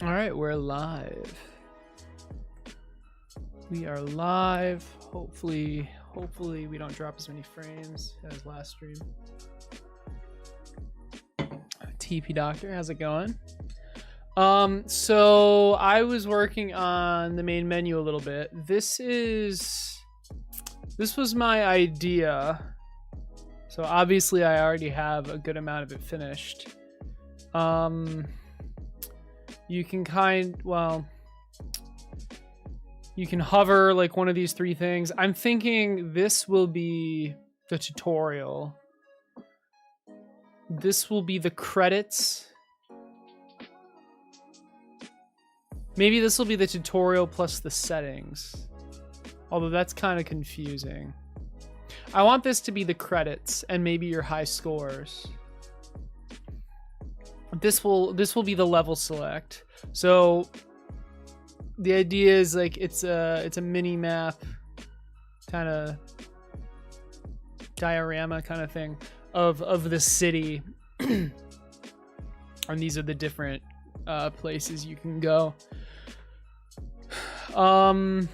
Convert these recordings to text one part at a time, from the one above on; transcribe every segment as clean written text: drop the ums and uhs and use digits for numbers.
All right, we're live. We are live. Hopefully we don't drop as many frames as last stream. TP Doctor, how's it going? So I was working on the main menu a little bit. This was my idea. So obviously I already have a good amount of it finished. You can you can hover like one of these three things. I'm thinking this will be the tutorial. This will be the credits. Maybe this will be the tutorial plus the settings. Although that's kind of confusing. I want this to be the credits and maybe your high scores. This will be the level select. So the idea is like it's a mini map kind of diorama kind of thing of the city. And these are the different places you can go. And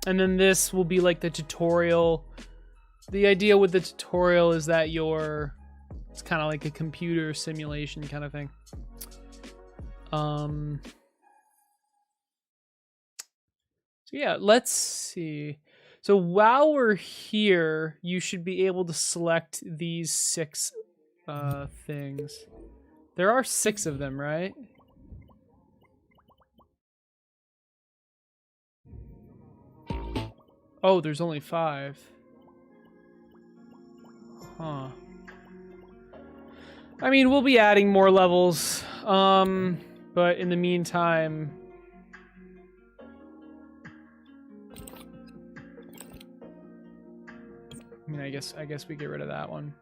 then this will be like the tutorial. The idea with the tutorial is that it's kind of like a computer simulation kind of thing. So yeah, let's see. So while we're here, you should be able to select these 6 things. There are 6 of them, right? Oh, there's only 5. Huh. I mean, we'll be adding more levels, but in the meantime, I mean, I guess we get rid of that one.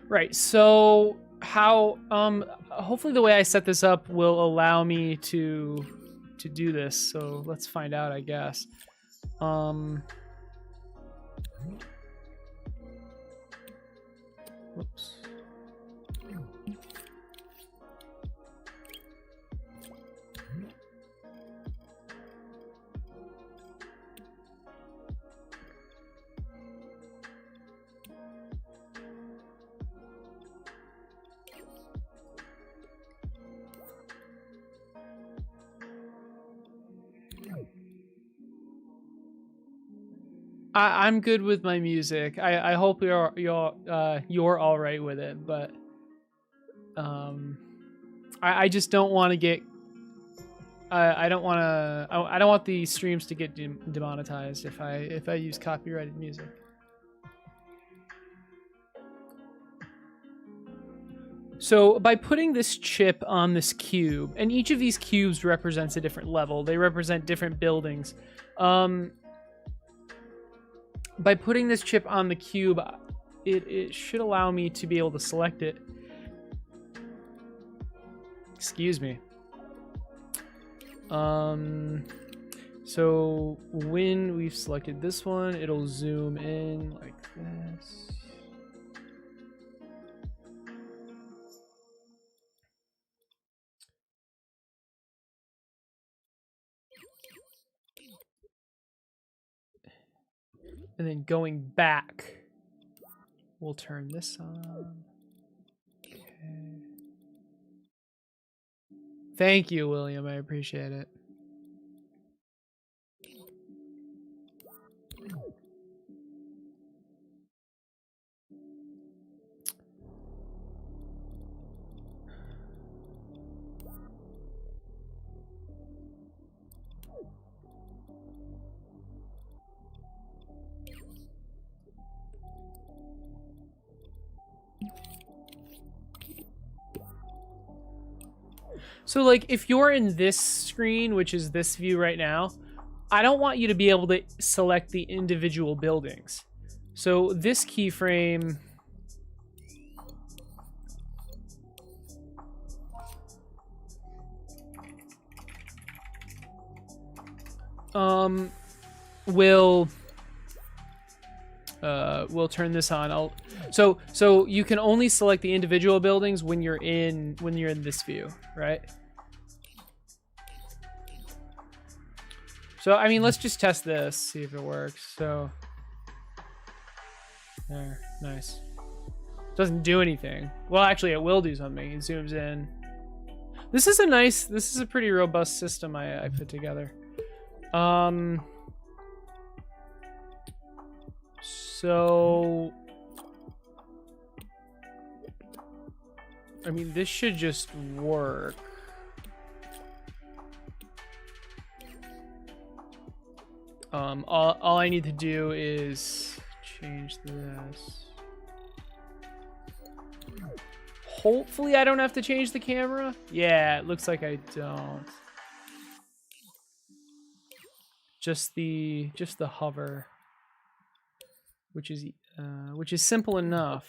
Right. So how? Hopefully, the way I set this up will allow me to do this. So let's find out, I guess. Whoops. I'm good with my music. I hope you're all right with it, but I just don't want to get I don't want the streams to get demonetized if I use copyrighted music. So by putting this chip on this cube, and each of these cubes represents a different level. They represent different buildings. By putting this chip on the cube, it should allow me to be able to select it. Excuse me. So when we've selected this one, it'll zoom in like this. And then going back, we'll turn this on. Okay. Thank you, William. I appreciate it. So like if you're in this screen, which is this view right now, I don't want you to be able to select the individual buildings. So this keyframe we'll turn this on. So you can only select the individual buildings when you're in this view, right? So I mean, let's just test this, see if it works. So there, nice. Doesn't do anything. Well, actually, it will do something. It zooms in. This is a pretty robust system I put together. So I mean, this should just work. All I need to do is change this. Hopefully I don't have to change the camera. Yeah, it looks like I don't. Just the hover, which is simple enough.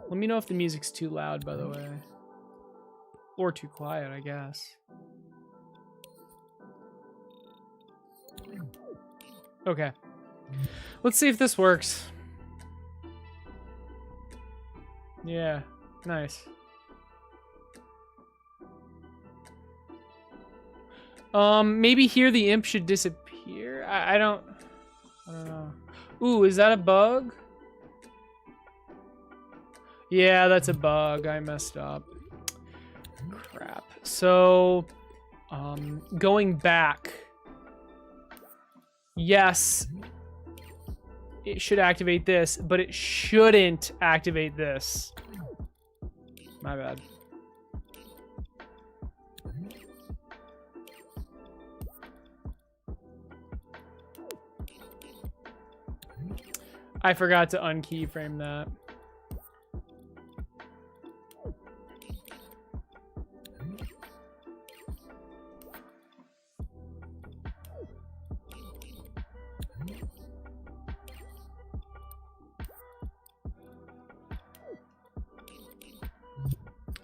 Let me know if the music's too loud, by the way. Or too quiet, I guess. Okay. Let's see if this works. Yeah, nice. Maybe here the imp should disappear. I don't know. Ooh, is that a bug? Yeah, that's a bug. I messed up. Crap. So, going back. Yes, it should activate this, but it shouldn't activate this. My bad. I forgot to unkeyframe that.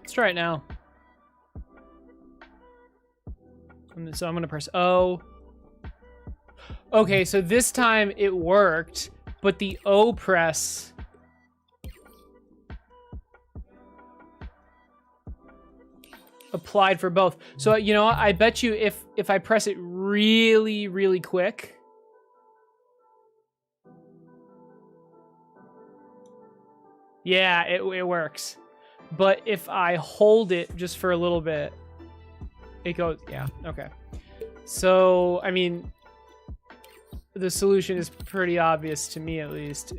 Let's try it now. So I'm gonna press O. Okay, so this time it worked, but the O press applied for both. So you know what? I bet you if I press it really, really quick. Yeah, it works. But if I hold it just for a little bit, it goes, yeah, okay. So, I mean, the solution is pretty obvious to me, at least.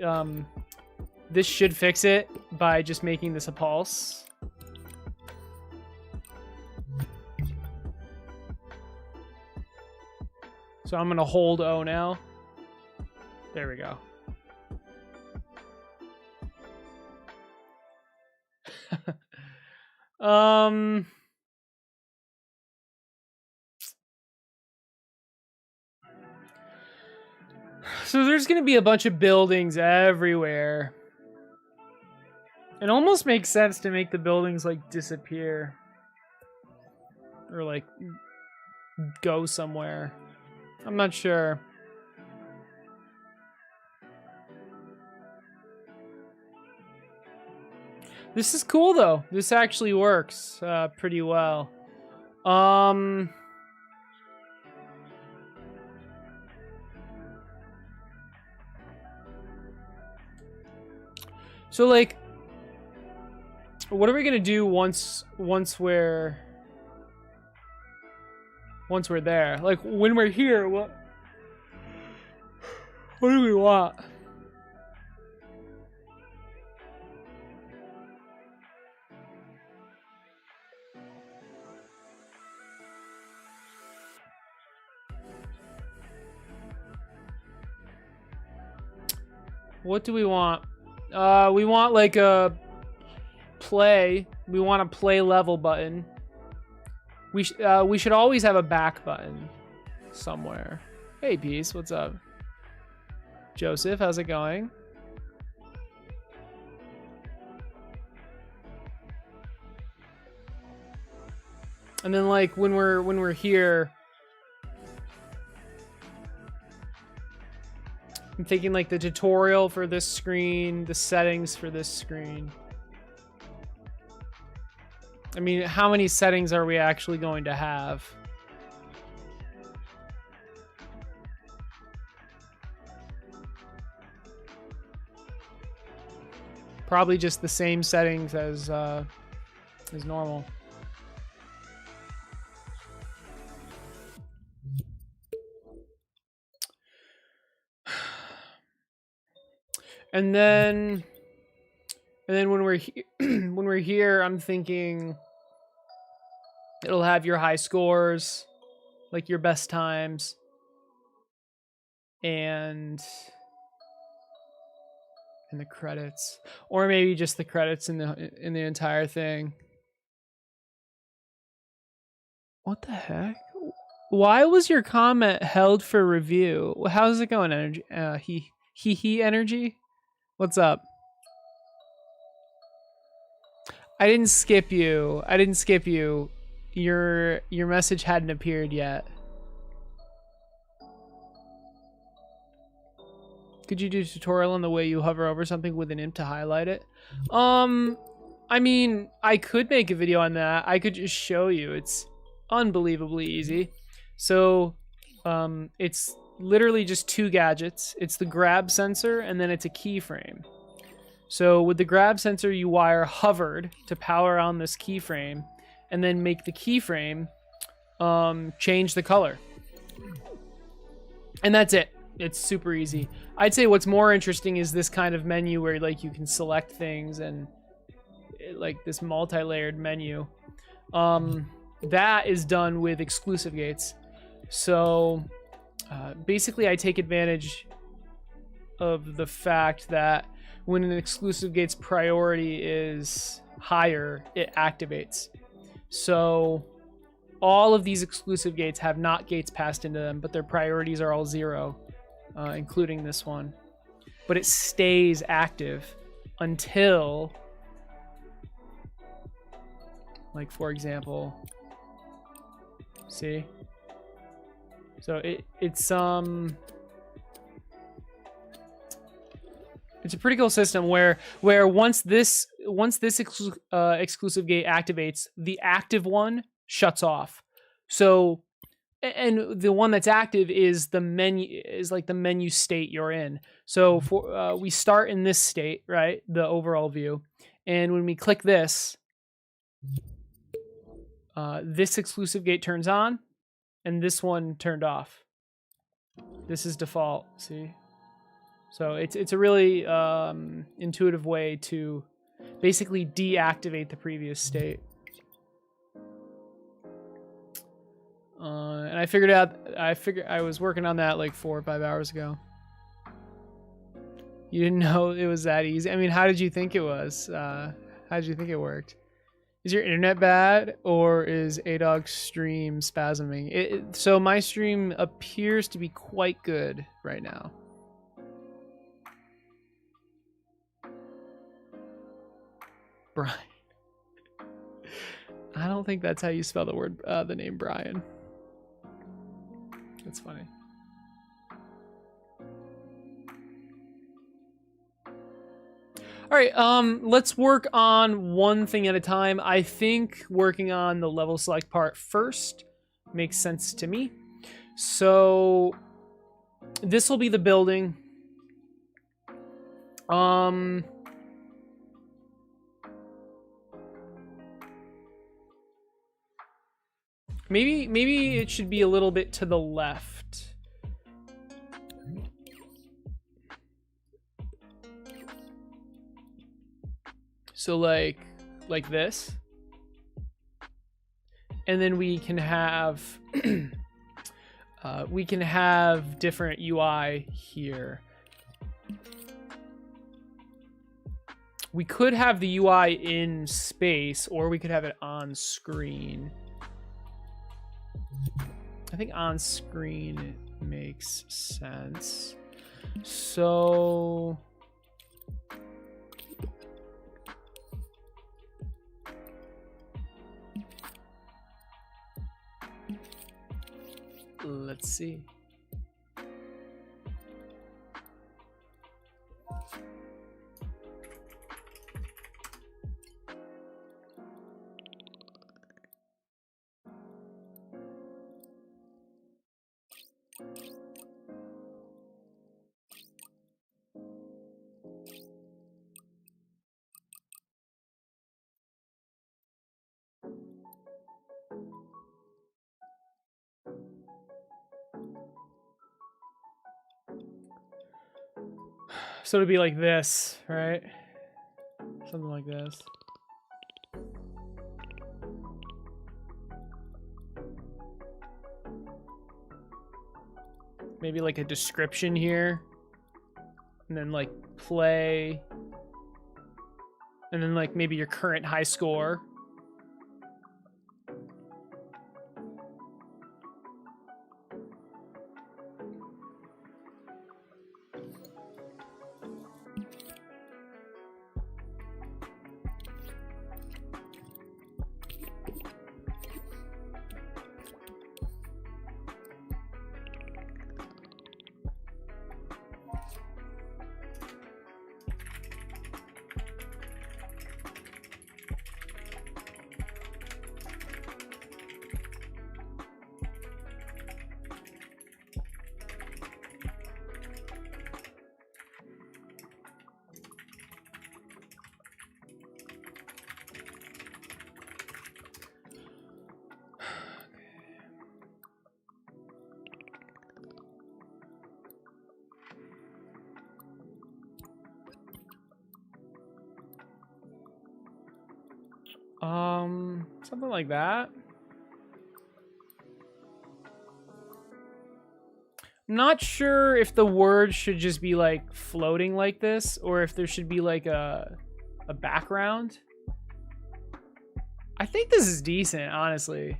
This should fix it by just making this a pulse. So I'm gonna hold O now. There we go. So there's gonna be a bunch of buildings everywhere. It almost makes sense to make the buildings like disappear. Or like go somewhere. I'm not sure. This is cool though. This actually works pretty well. So like, what are we gonna do once we're there? Like when we're here, what do we want? What do we want? We want like a play. We want a play level button. We should always have a back button somewhere. Hey, Peace, what's up? Joseph, how's it going? And then like when we're here, I'm thinking like the tutorial for this screen, the settings for this screen. I mean, how many settings are we actually going to have? Probably just the same settings as normal. And then when we're when we're here, I'm thinking it'll have your high scores, like your best times, and the credits, or maybe just the credits in the entire thing. What the heck? Why was your comment held for review? How's it going, energy? He energy. What's up? I didn't skip you. I didn't skip you. Your message hadn't appeared yet. Could you do a tutorial on the way you hover over something with an imp to highlight it? I mean, I could make a video on that. I could just show you. It's unbelievably easy. So, it's literally just two gadgets. It's the grab sensor, and then it's a keyframe. So with the grab sensor, you wire hovered to power on this keyframe, and then make the keyframe change the color. And that's it. It's super easy. I'd say what's more interesting is this kind of menu where like you can select things and like this multi-layered menu. That is done with exclusive gates. So basically I take advantage of the fact that when an exclusive gate's priority is higher, it activates. So all of these exclusive gates have not gates passed into them, but their priorities are all 0, including this one. But it stays active until, like for example, see? So it's a pretty cool system where once this exclusive gate activates, the active one shuts off. So, and the one that's active is the menu, is like the menu state you're in. So for we start in this state, right? The overall view. And when we click this, this exclusive gate turns on and this one turned off. This is default, see? So it's a really intuitive way to basically deactivate the previous state. And I was working on that like 4 or 5 hours ago. You didn't know it was that easy? I mean, how did you think it was? How did you think it worked? Is your internet bad, or is ADOG's stream spasming? So my stream appears to be quite good right now. Brian. I don't think that's how you spell the word, the name Brian. That's funny. All right, let's work on one thing at a time. I think working on the level select part first makes sense to me. So this will be the building. Maybe it should be a little bit to the left. So like this. And then we can have different UI here. We could have the UI in space, or we could have it on screen. I think on screen makes sense. So Let's see. So it'd be like this, right? Something like this. Maybe like a description here. And then like play. And then like maybe your current high score. Something like that. I'm not sure if the word should just be like floating like this, or if there should be like a background. I think this is decent, honestly.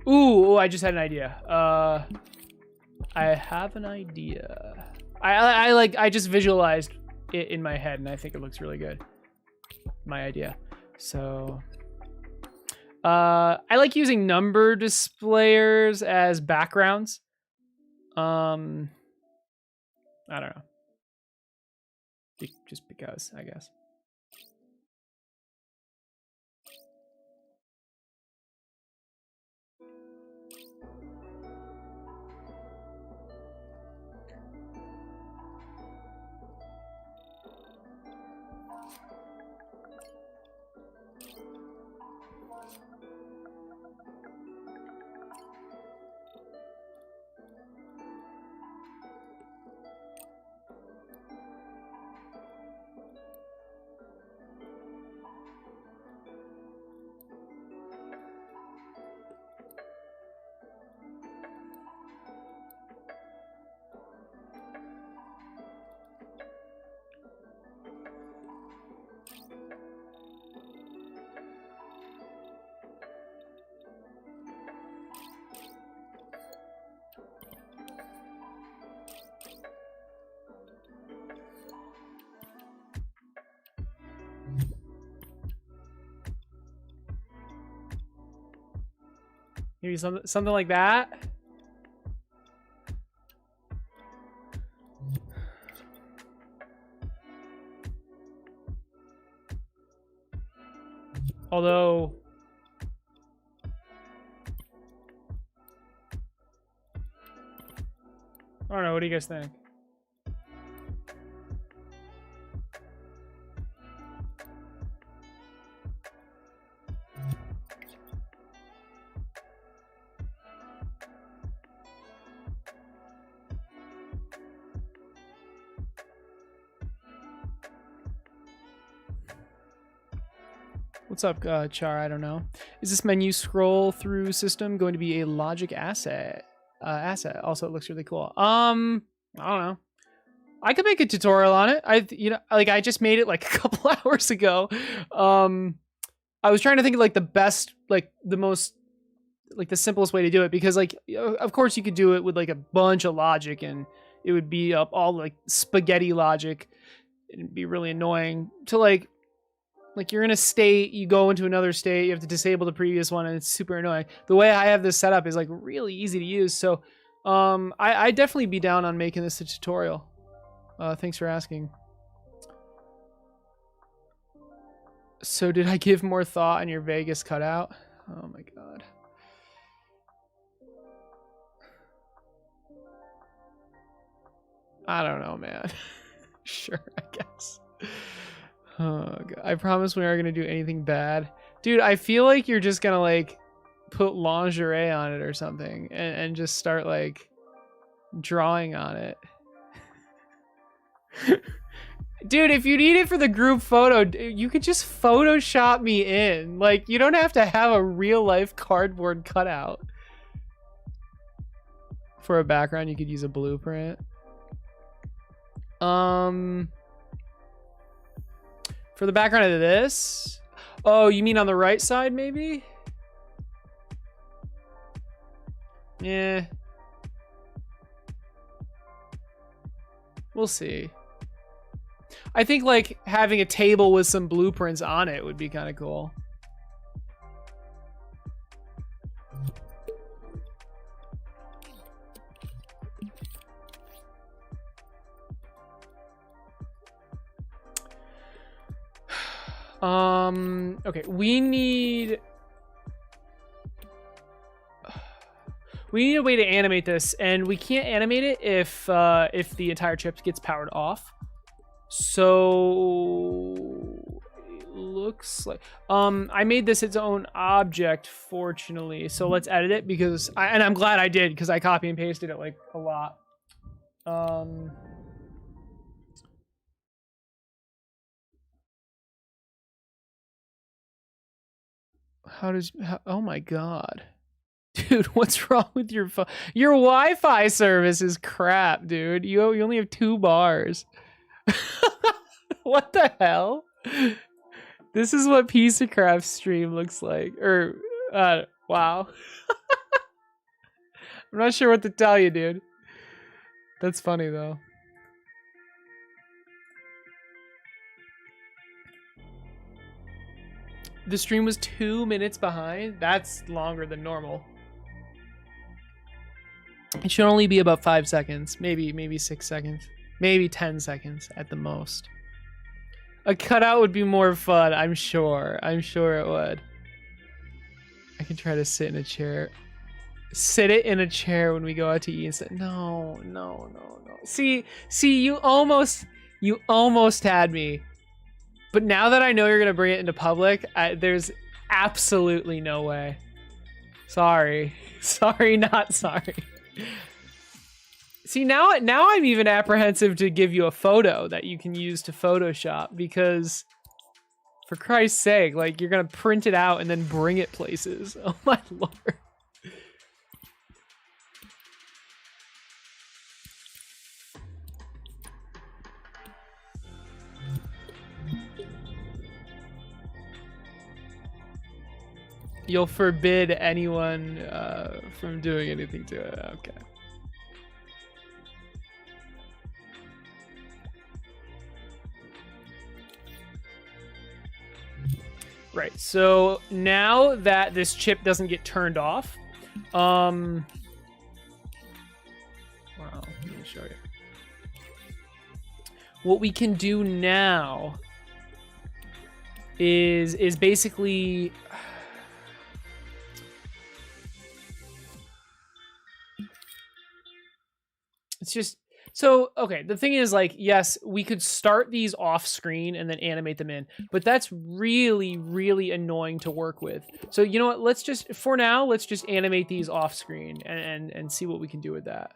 Ooh, I just had an idea. I have an idea. I just visualized it in my head, and I think it looks really good. My idea. So I like using number displayers as backgrounds. I don't know. Just because, I guess. Maybe something like that. Although I don't know, what do you guys think? What's up, Char? I don't know. Is this menu scroll through system going to be a logic asset? Also, it looks really cool. I don't know. I could make a tutorial on it. I just made it like a couple hours ago. I was trying to think of like the best, like the most, like the simplest way to do it, because like, of course you could do it with like a bunch of logic and it would be up all like spaghetti logic. It'd be really annoying to like Like you're in a state, you go into another state, you have to disable the previous one, and it's super annoying. The way I have this set up is like really easy to use. So I'd definitely be down on making this a tutorial. Thanks for asking. So did I give more thought on your Vegas cutout? Oh my god. I don't know, man. Sure, I guess. Oh god. I promise we aren't gonna do anything bad. Dude, I feel like you're just gonna like put lingerie on it or something and just start like drawing on it. Dude, if you need it for the group photo, you could just Photoshop me in. Like, you don't have to have a real life cardboard cutout. For a background, you could use a blueprint. For the background of this? Oh, you mean on the right side, maybe? Yeah. We'll see. I think like having a table with some blueprints on it would be kind of cool. Okay, we need a way to animate this, and we can't animate it if the entire chip gets powered off. So it looks like I made this its own object, fortunately. So let's edit it because and I'm glad I did because I copy and pasted it like a lot. Oh my god. Dude, what's wrong with your phone? Your Wi-Fi service is crap, dude. You only have 2 bars. What the hell? This is what Piece of Craft stream looks like. Or, wow. I'm not sure what to tell you, dude. That's funny, though. The stream was 2 minutes behind? That's longer than normal. It should only be about 5 seconds. Maybe 6 seconds. Maybe 10 seconds at the most. A cutout would be more fun, I'm sure. I'm sure it would. I can try to sit in a chair. Sit it in a chair when we go out to eat instead. No. See, you almost had me. But now that I know you're gonna bring it into public, there's absolutely no way. Sorry. Sorry, not sorry. See, now I'm even apprehensive to give you a photo that you can use to Photoshop because, for Christ's sake, like, you're gonna print it out and then bring it places. Oh my lord. You'll forbid anyone from doing anything to it. Okay. Right, so now that this chip doesn't get turned off, wow, let me show you. What we can do now is basically it's just so okay. The thing is, like, yes, we could start these off screen and then animate them in, but that's really, really annoying to work with. So you know what? Let's just for now, let's just animate these off screen and see what we can do with that.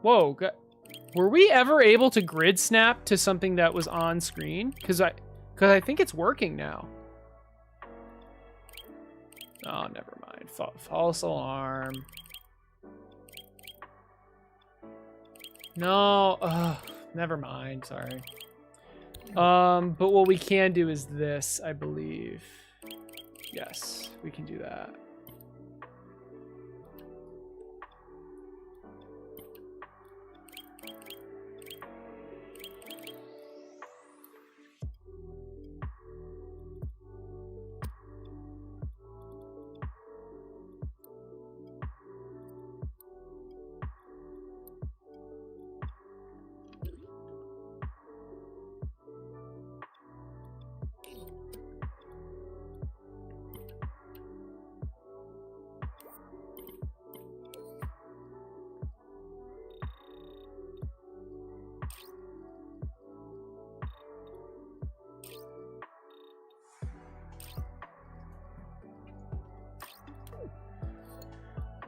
Whoa, were we ever able to grid snap to something that was on screen? Because I think it's working now. Oh, never mind. False alarm. No. Ugh, never mind. Sorry. But what we can do is this, I believe. Yes, we can do that.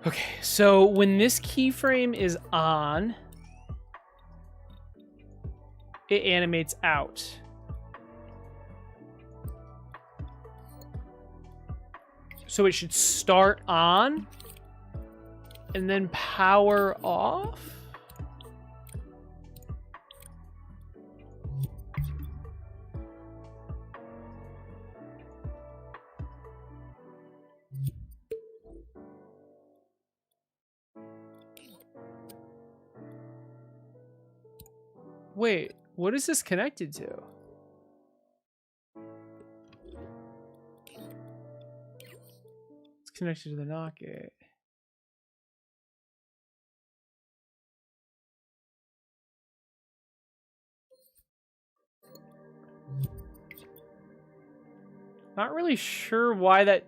Okay, so when this keyframe is on, it animates out. So it should start on and then power off. Wait, what is this connected to? It's connected to the NOT gate. Not really sure why that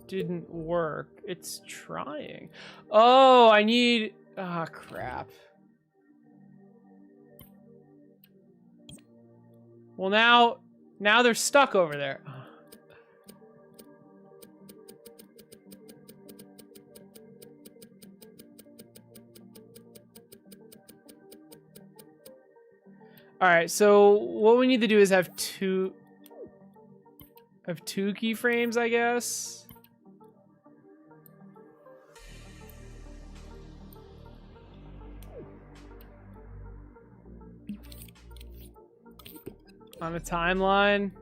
didn't work. It's trying. Oh, I need... Ah, crap. Well, now they're stuck over there. All right, so what we need to do is have two keyframes, I guess. On a timeline.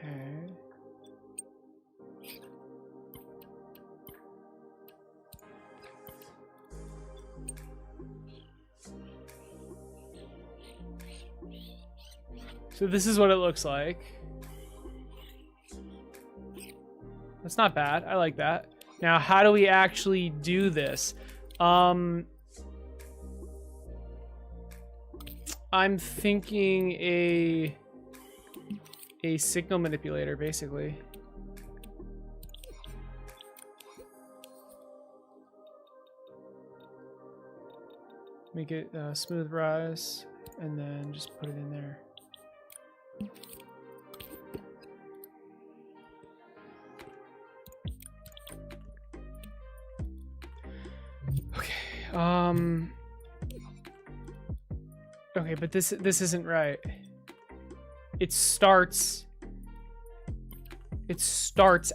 Okay. So this is what it looks like. That's not bad. I like that. Now, how do we actually do this? I'm thinking a signal manipulator, basically. Make it smooth rise, and then just put it in there. Okay. Okay, but this isn't right. It starts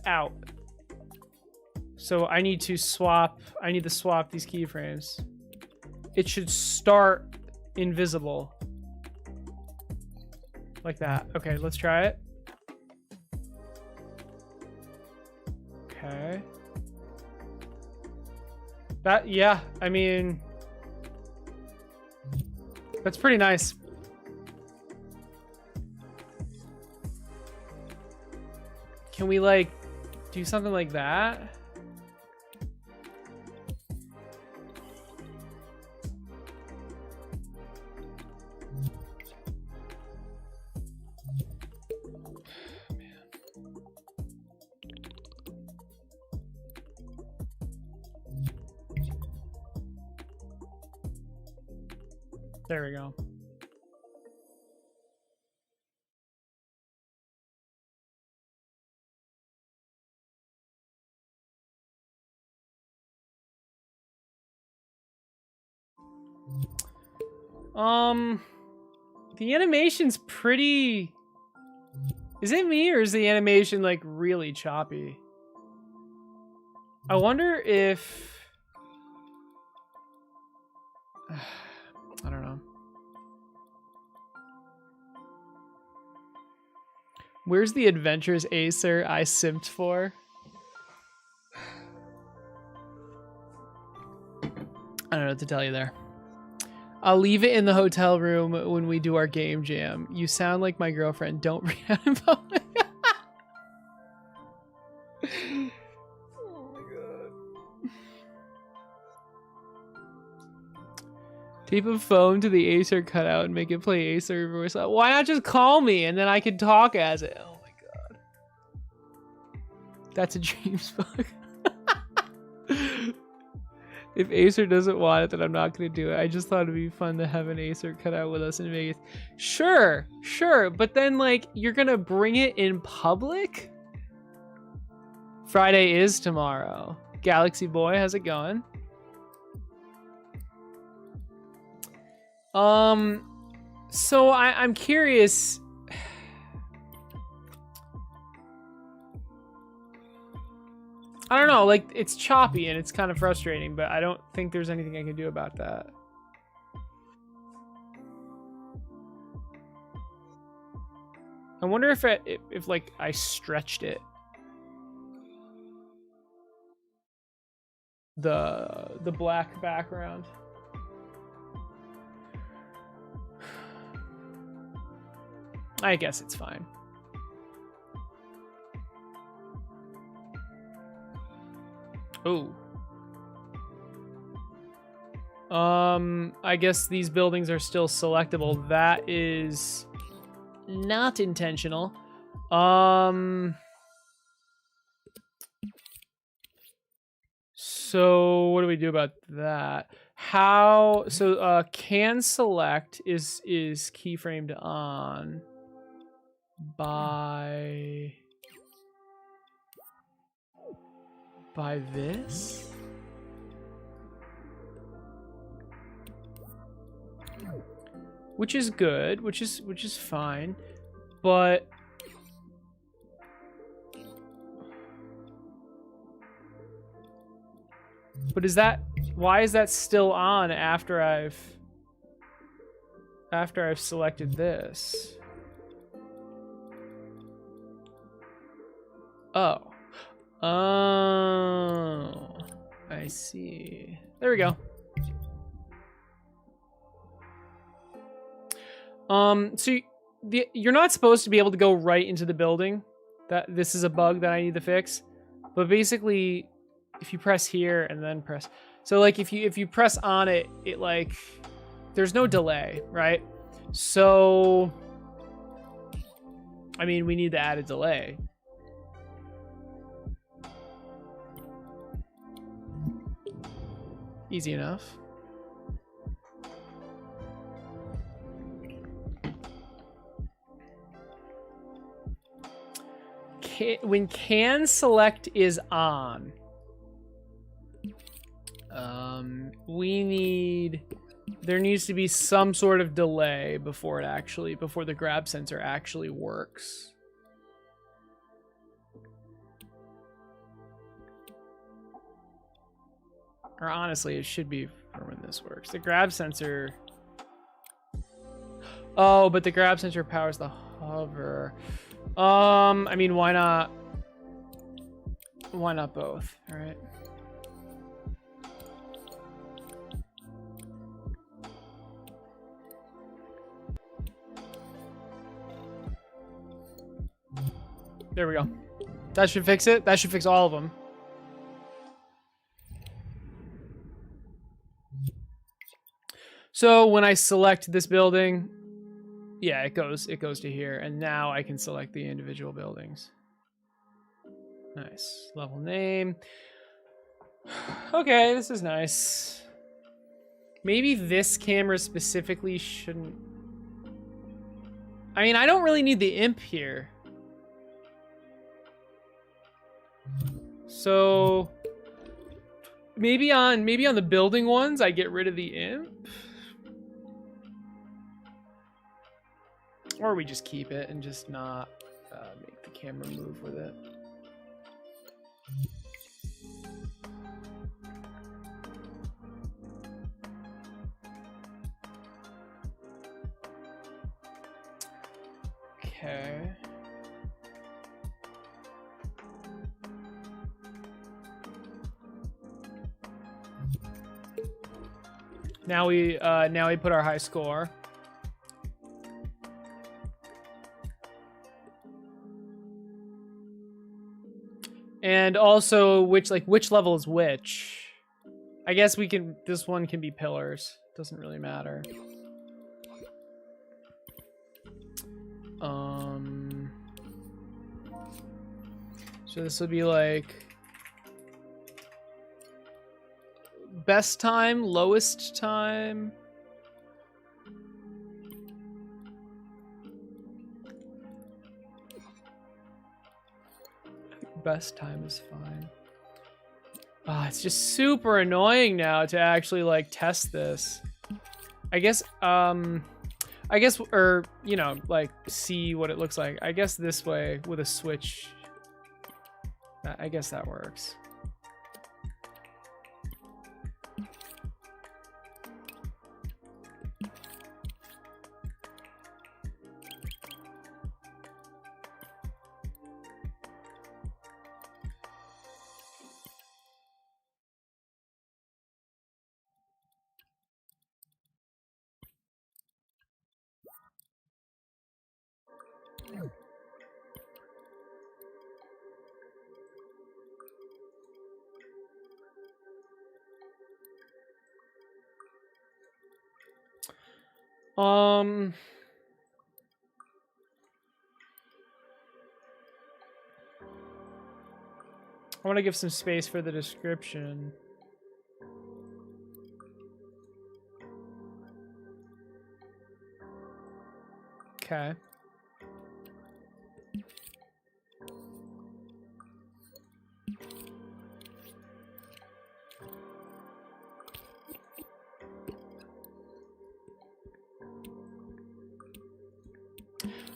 out. So I need to swap these keyframes. It should start invisible. Like that. Okay, let's try it. Okay. Yeah, I mean, that's pretty nice. Can we like do something like that? There we go. The animation's pretty... Is it me, or is the animation, like, really choppy? I wonder if... I don't know. Where's the adventures Acer I simped for? I don't know what to tell you there. I'll leave it in the hotel room when we do our game jam. You sound like my girlfriend. Don't read out in public. Oh my god. Tape a phone to the Acer cutout and make it play Acer voice. Why not just call me and then I can talk as it? Oh my god. That's a James bug. If Acer doesn't want it, then I'm not going to do it. I just thought it'd be fun to have an Acer cut out with us in Vegas. Sure, sure. But then, like, you're going to bring it in public? Friday is tomorrow. Galaxy Boy, how's it going? So I'm curious... I don't know, like, it's choppy and it's kind of frustrating, but I don't think there's anything I can do about that. I wonder if like, I stretched it. The black background. I guess it's fine. Oh. I guess these buildings are still selectable. That is not intentional. So what do we do about that? How, so can select is keyframed on by this? Which is good, which is fine, but is that, why is that still on after I've selected this? Oh. Oh, I see. There we go. So you're not supposed to be able to go right into the building. This is a bug that I need to fix. But basically, if you press here and then press, so like if you press on it, it like, there's no delay, right? So, I mean, we need to add a delay. Easy enough. When can select is on, there needs to be some sort of delay before the grab sensor actually works. Or honestly, it should be for when this works. The grab sensor. Oh, but the grab sensor powers the hover. I mean, why not? Why not both? All right. There we go. That should fix it. That should fix all of them. So when I select this building, yeah, it goes to here, and now I can select the individual buildings. Nice. Level name. Okay, this is nice. Maybe this camera specifically shouldn't... I mean, I don't really need the imp here. So maybe on the building ones I get rid of the imp. Or we just keep it and just not make the camera move with it. Okay. Now we put our high score. And also which level is which. I guess this one can be pillars. Doesn't really matter. So this would be like best time, lowest time. Best time is fine. It's just super annoying now to actually like test this. I guess, or you know, like see what it looks like. I guess this way with a switch. I guess that works. I want to give some space for the description. Okay.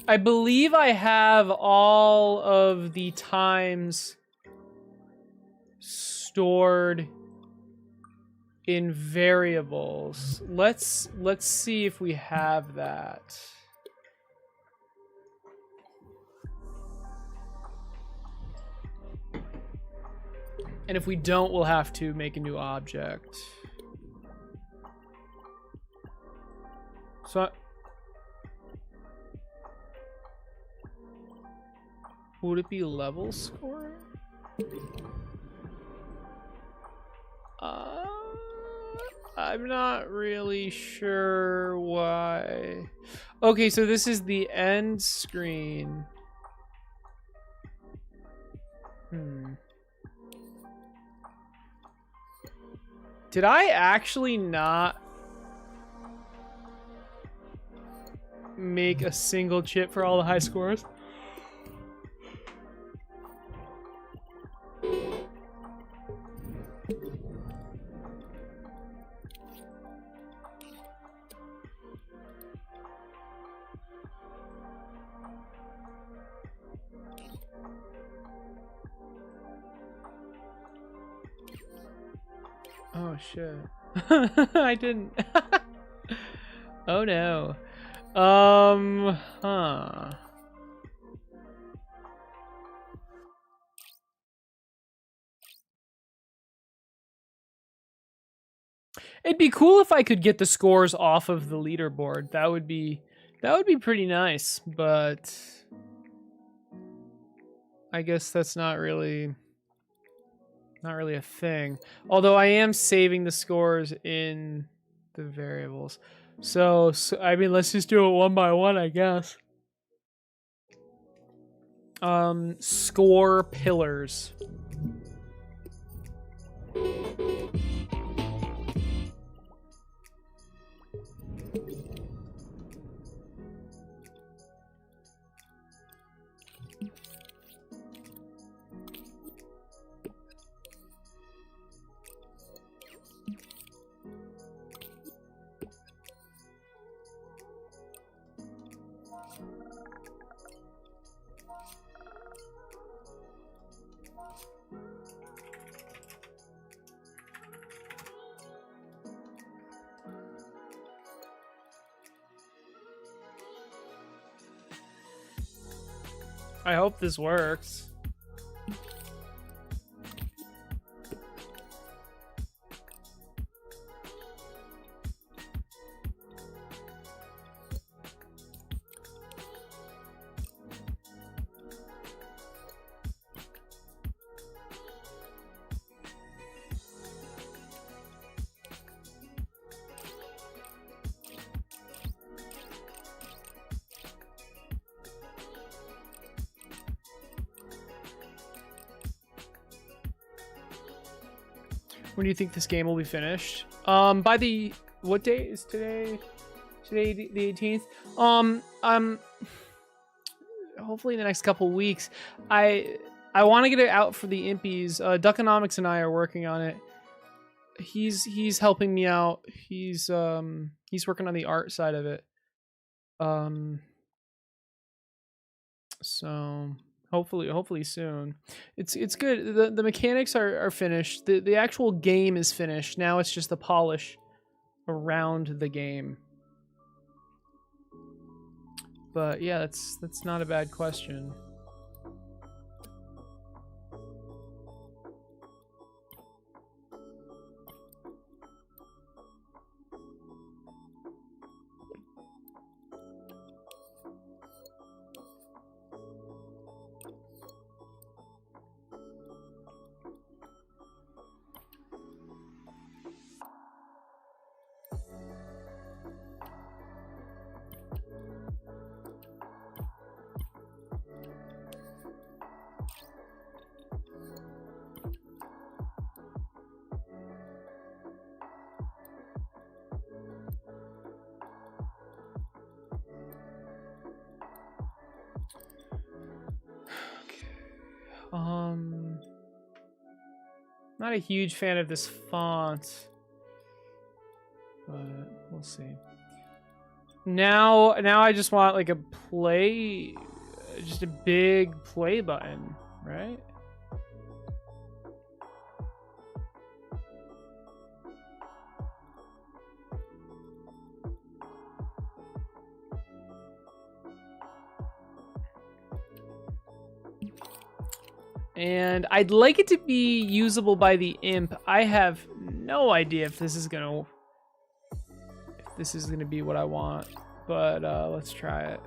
I believe I have all of the times stored in variables. Let's see if we have that. And if we don't, we'll have to make a new object. So would it be level score? I'm not really sure why. Okay, so this is the end screen. Did I actually not make a single chip for all the high scores? Oh shit. I didn't. Oh no. It'd be cool if I could get the scores off of the leaderboard. That would be pretty nice, but I guess that's not really a thing. Although I am saving the scores in the variables. So I mean, let's just do it one by one, I guess. Score pillars. I hope this works. When do you think this game will be finished? By the, what day is today? Today the 18th. Hopefully in the next couple weeks. I want to get it out for the impies. Duckonomics and I are working on it. He's helping me out. He's working on the art side of it. So hopefully soon. It's good. The mechanics are finished. The actual game is finished. Now it's just the polish around the game. But yeah, that's not a bad question. Not a huge fan of this font, but we'll see. Now I just want like a play, just a big play button, right? And I'd like it to be usable by the imp. I have no idea if this is gonna be what I want, but let's try it.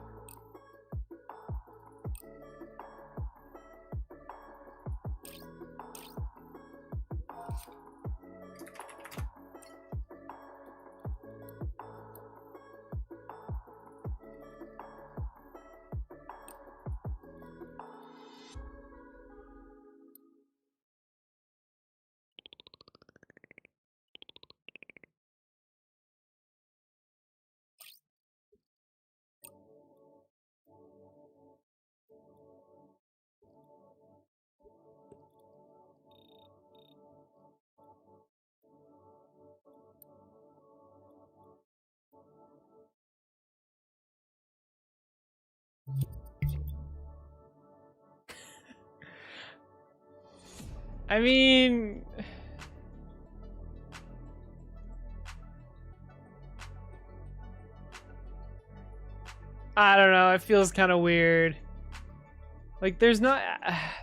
I mean, I don't know. It feels kind of weird. Like there's not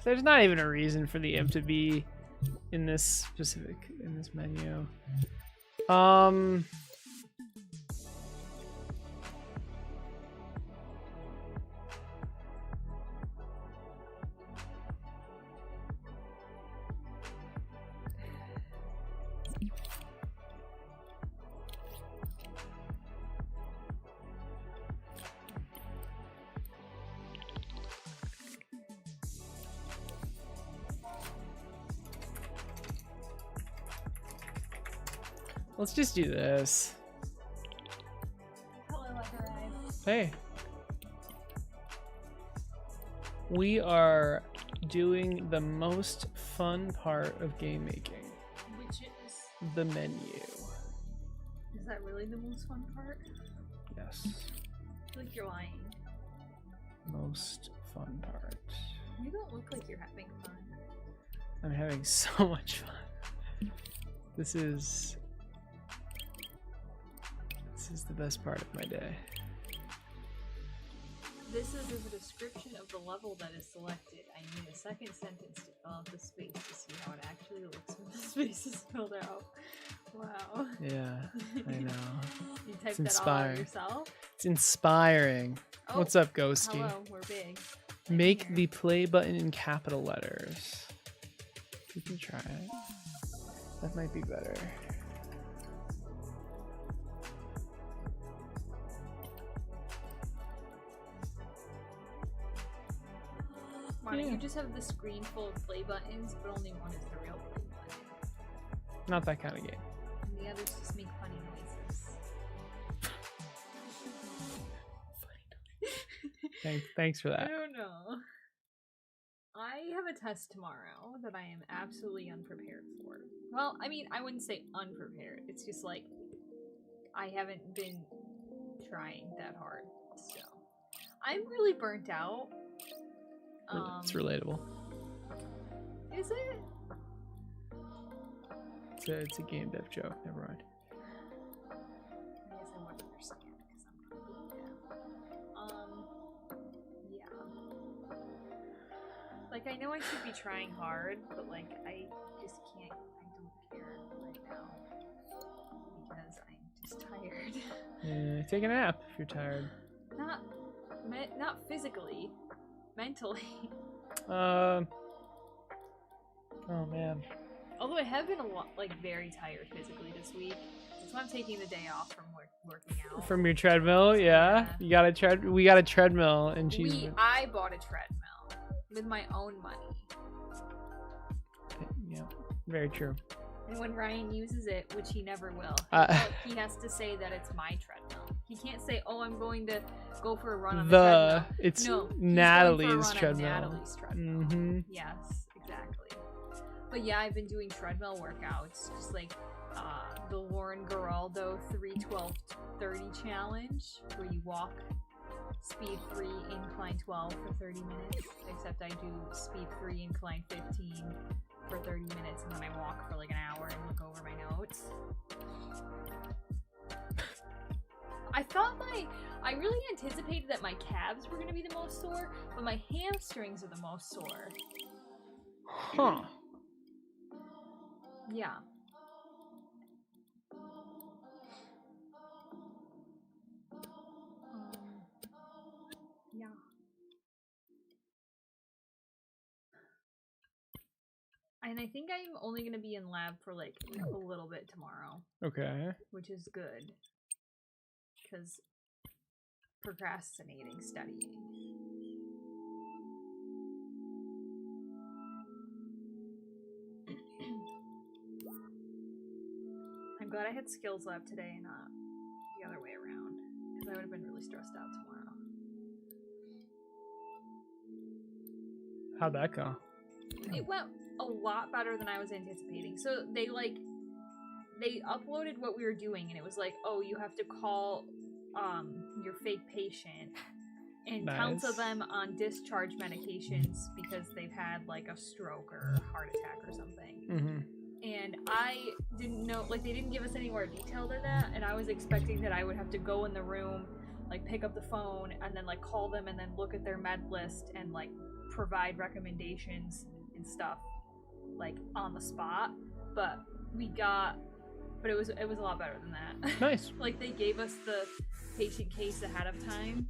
even a reason for the imp to be in this menu. Let's just do this. Hello, I've arrived. Hey. We are doing the most fun part of game making. Which is? The menu. Is that really the most fun part? Yes. I feel like you're lying. Most fun part. You don't look like you're having fun. I'm having so much fun. This is the best part of my day. This is a description of the level that is selected. I need a second sentence to fill out the space to see how it actually looks when the space is filled out. Wow. Yeah, I know. You typed that all out yourself? It's inspiring. Oh, what's up, Ghosty? Hello, we're big. Make the play button in capital letters. We can try it. That might be better. Why don't you just have the screen full of play buttons, but only one is the real play button? Not that kind of game. And the others just make funny noises. Thanks for I that. don't know. I have a test tomorrow that I am absolutely unprepared for. Well, I mean, I wouldn't say unprepared. It's just like, I haven't been trying that hard, so. I'm really burnt out. It's relatable. Is it? It's a game dev joke. Never mind. I guess I would understand because I'm yeah. Like, I know I should be trying hard, but like, I just can't. I don't care right now because I'm just tired. Yeah, take a nap if you're tired. Not physically, mentally. Oh man. Although I have been a lot, like, very tired physically this week. That's why I'm taking the day off from working out. From your treadmill, yeah. You got a we got a treadmill, and I bought a treadmill with my own money. Yeah, very true. And when Ryan uses it, which he never will, he has to say that it's my treadmill. He can't say, "Oh, I'm going to go for a run on the treadmill." It's no, Natalie's treadmill. Natalie's treadmill. Mm-hmm. Yes, exactly. But yeah, I've been doing treadmill workouts, just like the Lauren Geraldo 3-12-30 challenge, where you walk speed 3, incline 12 for 30 minutes, except I do speed 3, incline 15 for 30 minutes, and then I walk for like an hour and look over my notes. I really anticipated that my calves were going to be the most sore, but my hamstrings are the most sore. Huh. Yeah. Yeah. And I think I'm only going to be in lab for like a little bit tomorrow. Okay. Which is good. Because procrastinating studying. I'm glad I had skills lab today and not the other way around. Because I would have been really stressed out tomorrow. How'd that go? It went a lot better than I was anticipating. So they uploaded what we were doing, and it was like, oh, you have to call your fake patient and counsel them on discharge medications because they've had like a stroke or a heart attack or something. Mm-hmm. And I didn't know, like, they didn't give us any more detail than that, and I was expecting that I would have to go in the room, like, pick up the phone, and then, like, call them and then look at their med list and, like, provide recommendations and stuff, like, on the spot. But it was a lot better than that. Nice. Like, they gave us the patient case ahead of time,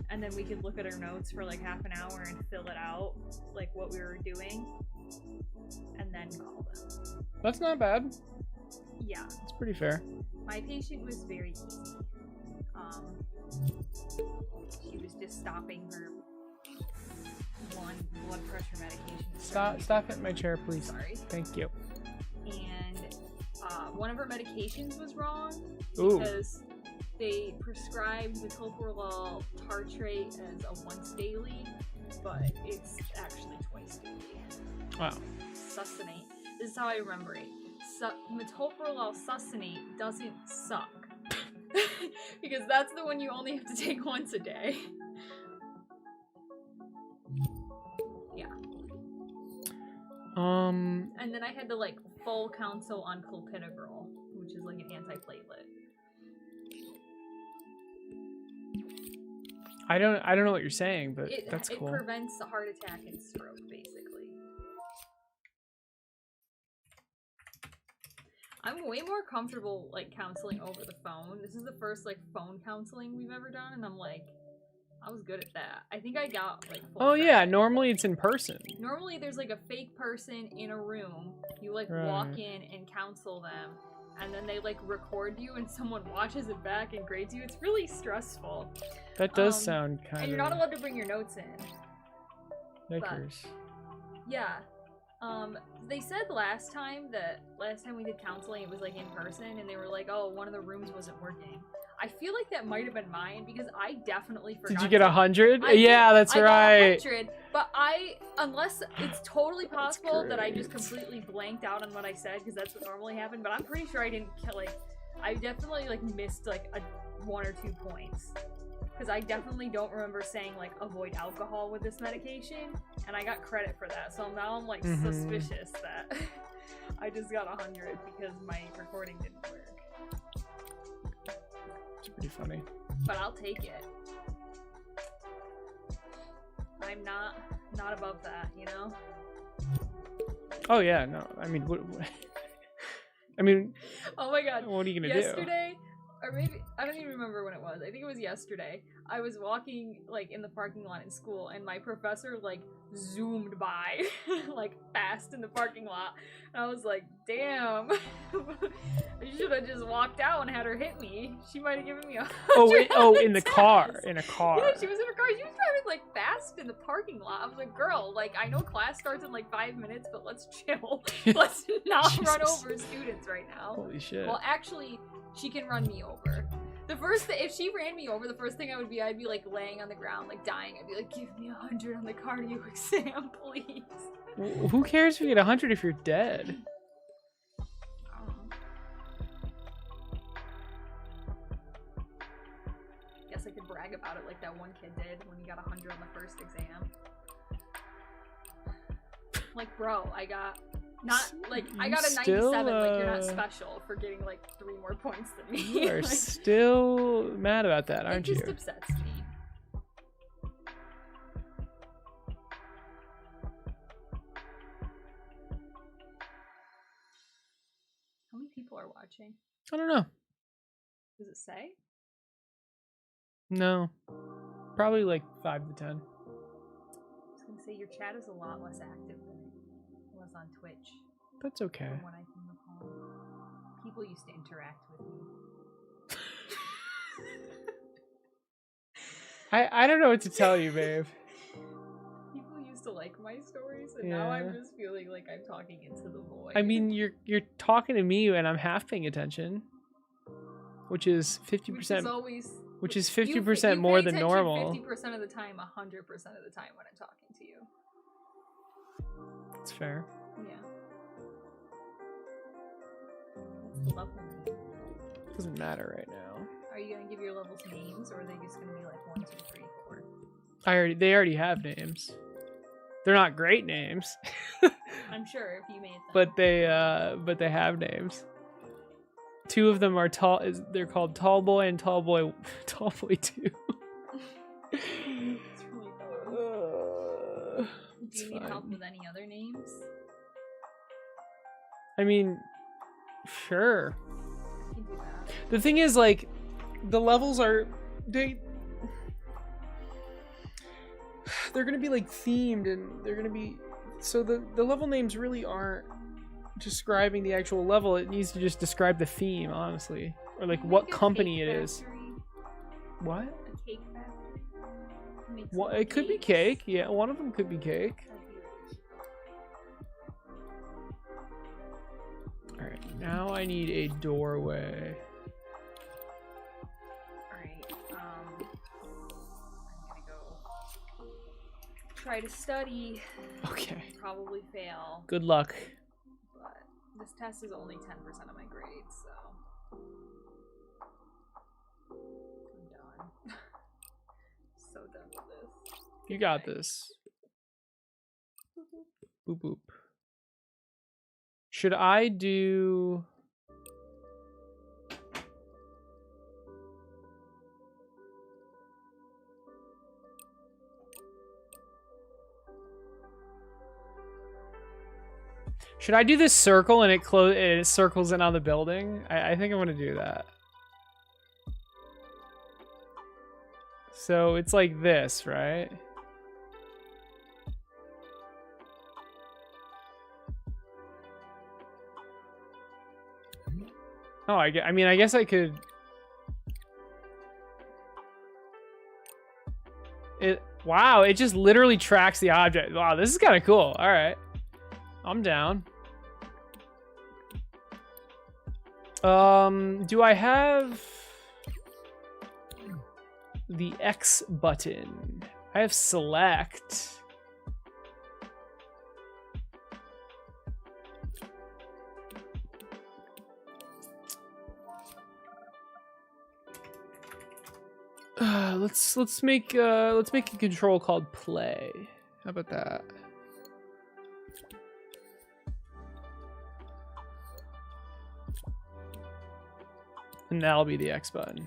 and then we could look at our notes for, like, half an hour and fill it out, like, what we were doing, and then call them. That's not bad. Yeah. It's pretty fair. My patient was very easy. She was just stopping her one blood pressure medication. Stop hitting my chair, please. Sorry. Thank you. And one of her medications was wrong. Ooh. Because they prescribed metoprolol tartrate as a once daily, but it's actually twice daily. Wow. Succinate. This is how I remember it. Metoprolol succinate doesn't suck. Because that's the one you only have to take once a day. Yeah. And then I had to, like, full counsel on clopidogrel, which is like an antiplatelet. I don't know what you're saying, but that's It cool. prevents a heart attack and stroke, basically. I'm way more comfortable like counseling over the phone. This is the first like phone counseling we've ever done, and I'm like, I was good at that. I think I got like full Oh yeah, credit. normally it's in person. Normally there's like a fake person in a room. You like walk in and counsel them, and then they like record you and someone watches it back and grades you. It's really stressful. That does sound kind of... And you're not allowed to bring your notes in. Yikers. Yeah. They said last time we did counseling, it was like in person, and they were like, oh, one of the rooms wasn't working. I feel like that might have been mine because I definitely forgot. Did you get 100? Yeah, that's I right. got 100, but unless it's totally possible that I just completely blanked out on what I said because that's what normally happened, but I'm pretty sure I didn't I definitely like missed like 1 or 2 points. Because I definitely don't remember saying, like, avoid alcohol with this medication, and I got credit for that, so now I'm, like, suspicious that I just got 100 because my recording didn't work. It's pretty funny. But I'll take it. I'm not above that, you know? Oh, yeah, no, I mean, what I mean... Oh my god. What are you gonna Yesterday, or maybe, I don't even remember when it was. I think it was yesterday. I was walking, like, in the parking lot in school, and my professor, like, zoomed by, like, fast in the parking lot. And I was like, damn. I should have just walked out and had her hit me. She might have given me a in the car. In a car. Yeah, she was in her car. She was driving, like, fast in the parking lot. I was like, girl, like, I know class starts in, like, 5 minutes, but let's chill. Let's not run over students right now. Holy shit. Well, actually, she can run me over. If she ran me over, the first thing I'd be like laying on the ground, like dying. I'd be like, give me 100 on the cardio exam, please. Who cares if you get 100 if you're dead? I don't know. Guess I could brag about it like that one kid did when he got 100 on the first exam. Like, bro, I got a 97, like, you're not special for getting, like, 3 more points than me. You are like, still mad about that, aren't you? It just upsets me. How many people are watching? I don't know. Does it say? No. Probably, like, 5 to 10. I was gonna say, your chat is a lot less active than it was on Twitch. That's okay. From what I can recall. People used to interact with me. I don't know what to tell you, babe. People used to like my stories, and now I'm just feeling like I'm talking into the void. I mean, you're talking to me, and I'm half paying attention, which is 50%. Which is 50% more than normal. 50% of the time, 100% of the time when I'm talking to you. That's fair. Yeah. What's the level name? Doesn't matter right now. Are you gonna give your levels names, or are they just gonna be like 1, 2, 3, 4? They already have names. They're not great names. I'm sure if you made them. But they have names. 2 of them are tall. They're called Tall Boy and Tall Boy 2. It's really dumb. Do you need help with any other names? I mean, sure. I can do that. The thing is, like, the levels are they're gonna be like themed, and they're gonna be so the level names really aren't describing the actual level. It needs to just describe the theme, honestly, or like what company it is. What? A cake factory. Well, it could be cake. Yeah, one of them could be cake. All right, now I need a doorway. All right. I'm gonna go try to study. Okay. Probably fail. Good luck. But this test is only 10% of my grades, so I'm done. So done with this. You got this. Boop boop. Should I do... Should I do this circle and it circles in on the building? I think I'm gonna do that. So it's like this, right? Oh, I mean, I guess I could. Wow, it just literally tracks the object. Wow, this is kind of cool. All right, I'm down. Do I have the X button? I have select. Let's make a control called play. How about that? And that'll be the X button.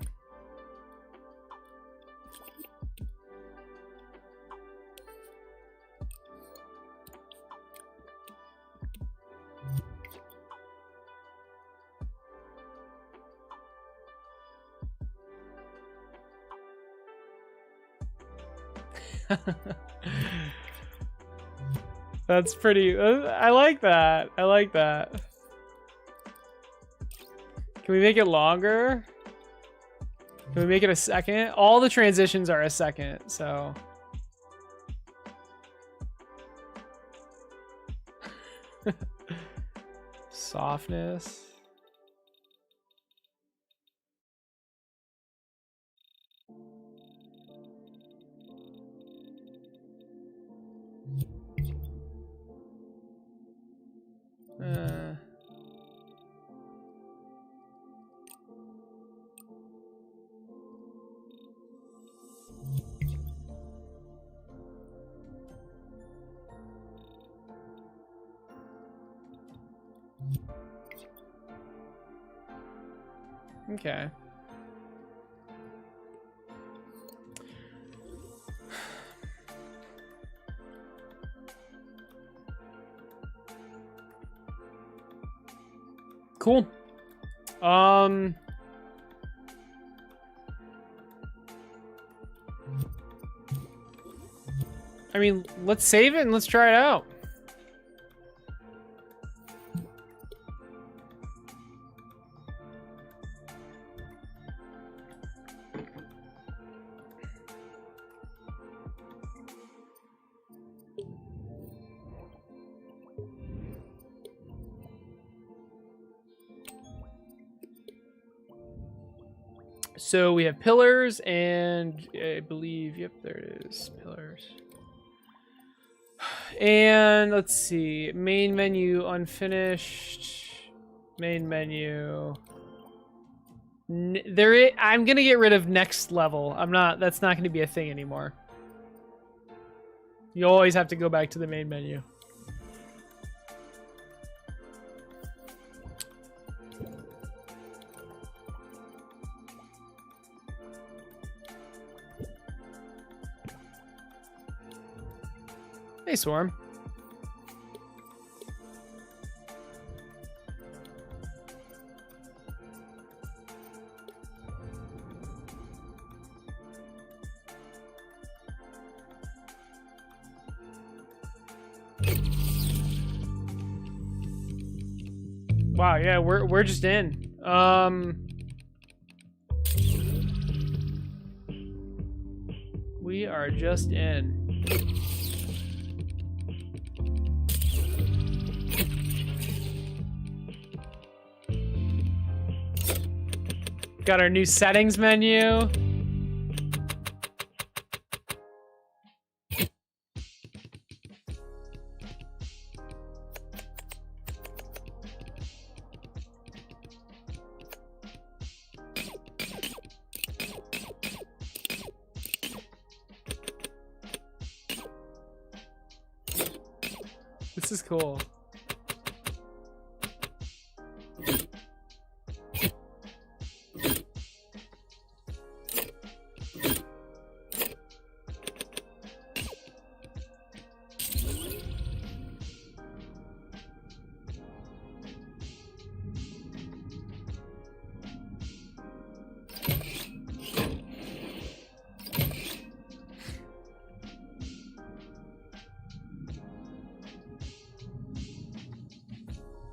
That's pretty. I like that. I like that. Can we make it longer? Can we make it a second? All the transitions are a second, so. Softness. Okay. Cool. I mean, let's save it and let's try it out. So we have pillars and I believe, yep, there it is, pillars. And let's see, main menu, unfinished, main menu. I'm gonna get rid of next level. That's not gonna be a thing anymore. You always have to go back to the main menu. Hey, Swarm. Wow, yeah, we're just in. We are just in. Got our new settings menu. This is cool.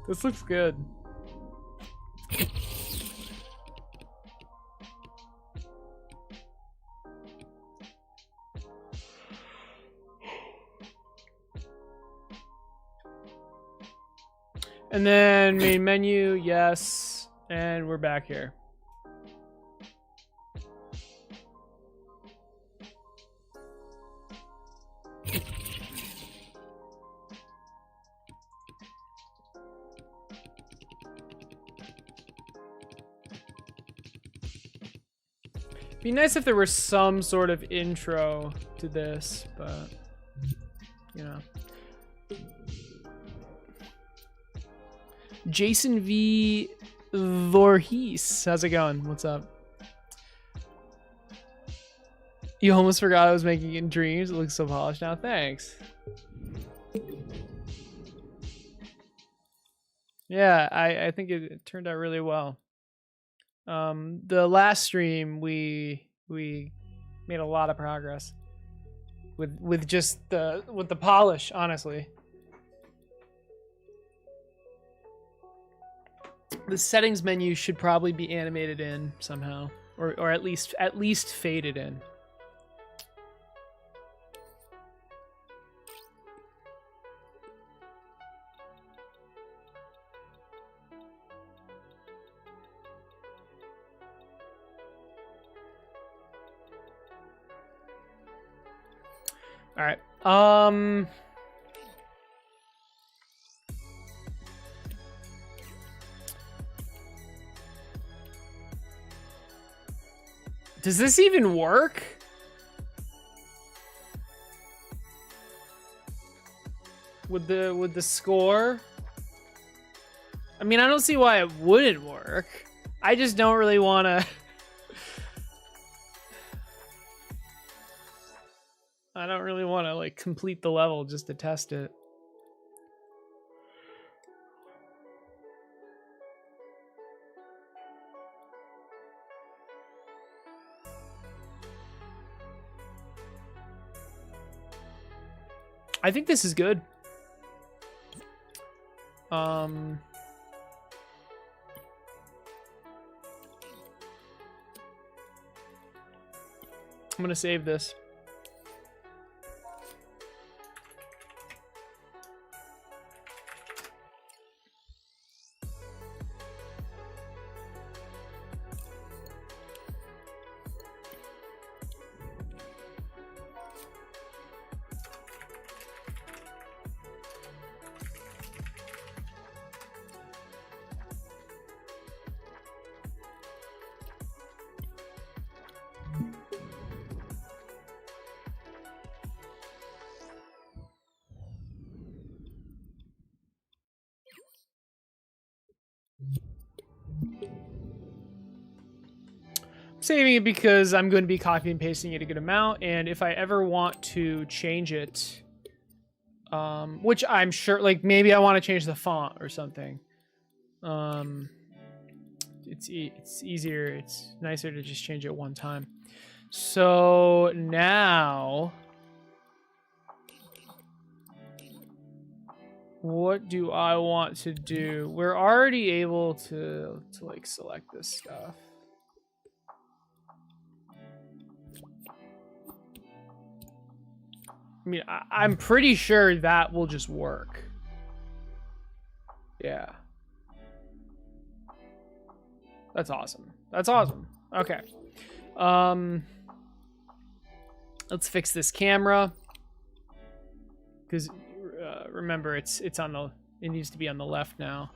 This looks good. And then main menu, yes. And we're back here. Be nice if there were some sort of intro to this, but you know. Jason V. Voorhees, how's it going? What's up? You almost forgot I was making it in dreams. It looks so polished now. Thanks. Yeah, I think it turned out really well. The last stream we made a lot of progress with just the polish, honestly. The settings menu should probably be animated in somehow, or at least faded in. All right. Does this even work? With the score? I mean, I don't see why it wouldn't work. I just don't really want to. I don't really want to like complete the level just to test it. I think this is good. I'm gonna save this. Saving it because I'm going to be copying and pasting it a good amount, and if I ever want to change it, which I'm sure, like maybe I want to change the font or something, it's easier, it's nicer to just change it one time. So now, what do I want to do? We're already able to like select this stuff. I mean, I'm pretty sure that will just work. Yeah. That's awesome. That's awesome. Okay. Let's fix this camera. Because remember, it's on the, it needs to be on the left now.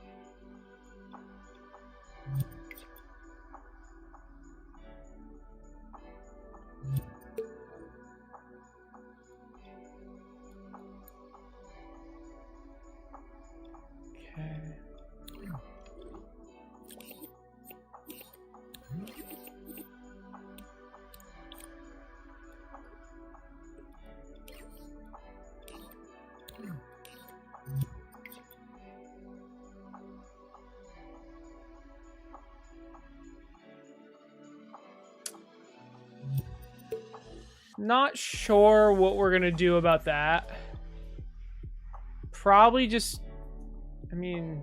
Not sure what we're gonna do about that. Probably just, I mean,